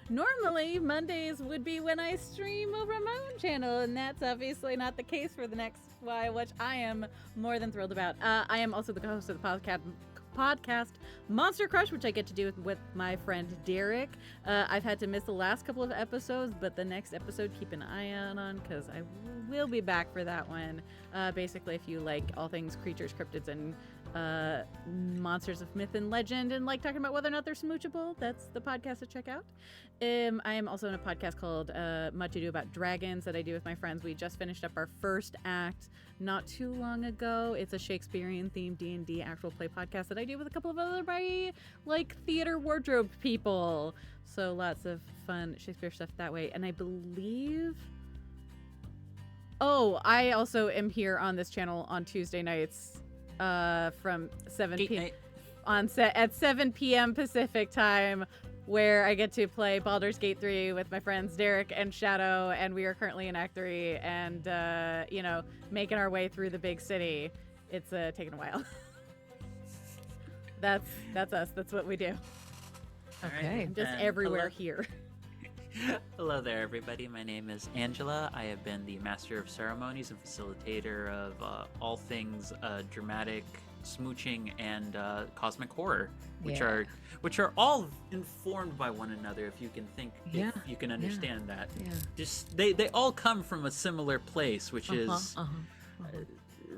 normally Mondays would be when I stream over on my own channel, and that's obviously not the case for the next while, which I am more than thrilled about. I am also the host of the podcast Monster Crush, which I get to do with my friend Derek. I've had to miss the last couple of episodes, but the next episode, keep an eye out on, because I will be back for that one. Basically, if you like all things creatures, cryptids, and monsters of myth and legend, and like talking about whether or not they're smoochable, that's the podcast to check out. I am also in a podcast called Much Ado About Dragons that I do with my friends. We just finished up our first act not too long ago. It's a Shakespearean themed D&D actual play podcast that I do with a couple of other theater wardrobe people. So lots of fun Shakespeare stuff that way. And I believe I also am here on this channel on Tuesday nights from 7 p.m. At 7 p.m. Pacific time, where I get to play Baldur's Gate 3 with my friends Derek and Shadow, and we are currently in Act 3 and making our way through the big city. It's taken a while. That's us. That's what we do. Okay. I'm just everywhere here. Hello there, everybody. My name is Angela. I have been the Master of Ceremonies and facilitator of all things dramatic, smooching, and cosmic horror, which are all informed by one another. If you can think, if you can understand that. Yeah. Just they all come from a similar place, which is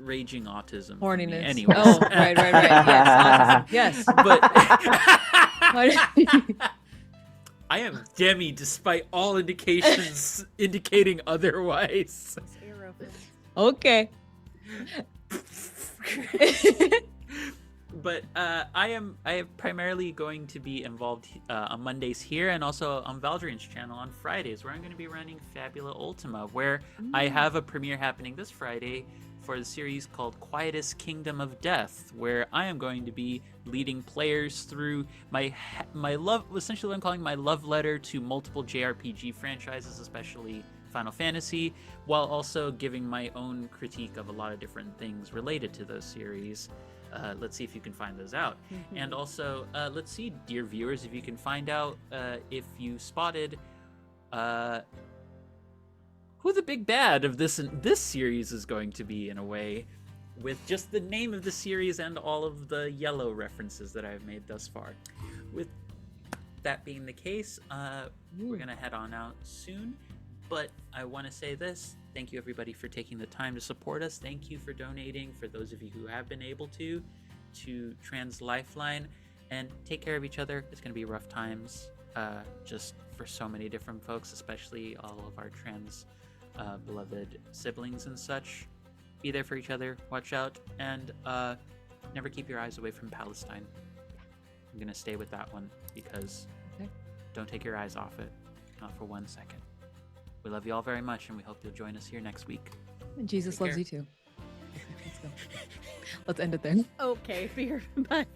raging autism. Horniness. Anyway. Oh, right. Yes, autism. Yes, but. I am Demi, despite all indications indicating otherwise. Okay. But I am primarily going to be involved on Mondays here, and also on Valdrian's channel on Fridays, where I'm going to be running Fabula Ultima, where I have a premiere happening this Friday for the series called Quietus Kingdom of Death, where I am going to be leading players through my love, essentially what I'm calling my love letter to multiple JRPG franchises, especially Final Fantasy, while also giving my own critique of a lot of different things related to those series. Let's see if you can find those out. And also, let's see, dear viewers, if you can find out if you spotted who the big bad of this series is going to be, in a way, with just the name of the series and all of the yellow references that I've made thus far. With that being the case, we're going to head on out soon. But I want to say this. Thank you, everybody, for taking the time to support us. Thank you for donating, for those of you who have been able to Trans Lifeline. And take care of each other. It's going to be rough times, just for so many different folks, especially all of our trans beloved siblings and such. Be there for each other. Watch out. And never keep your eyes away from Palestine. I'm going to stay with that one because don't take your eyes off it. Not for 1 second. We love you all very much, and we hope you'll join us here next week. And Jesus Take loves care. you too. Let's go. Let's end it there. Okay, fear. Bye.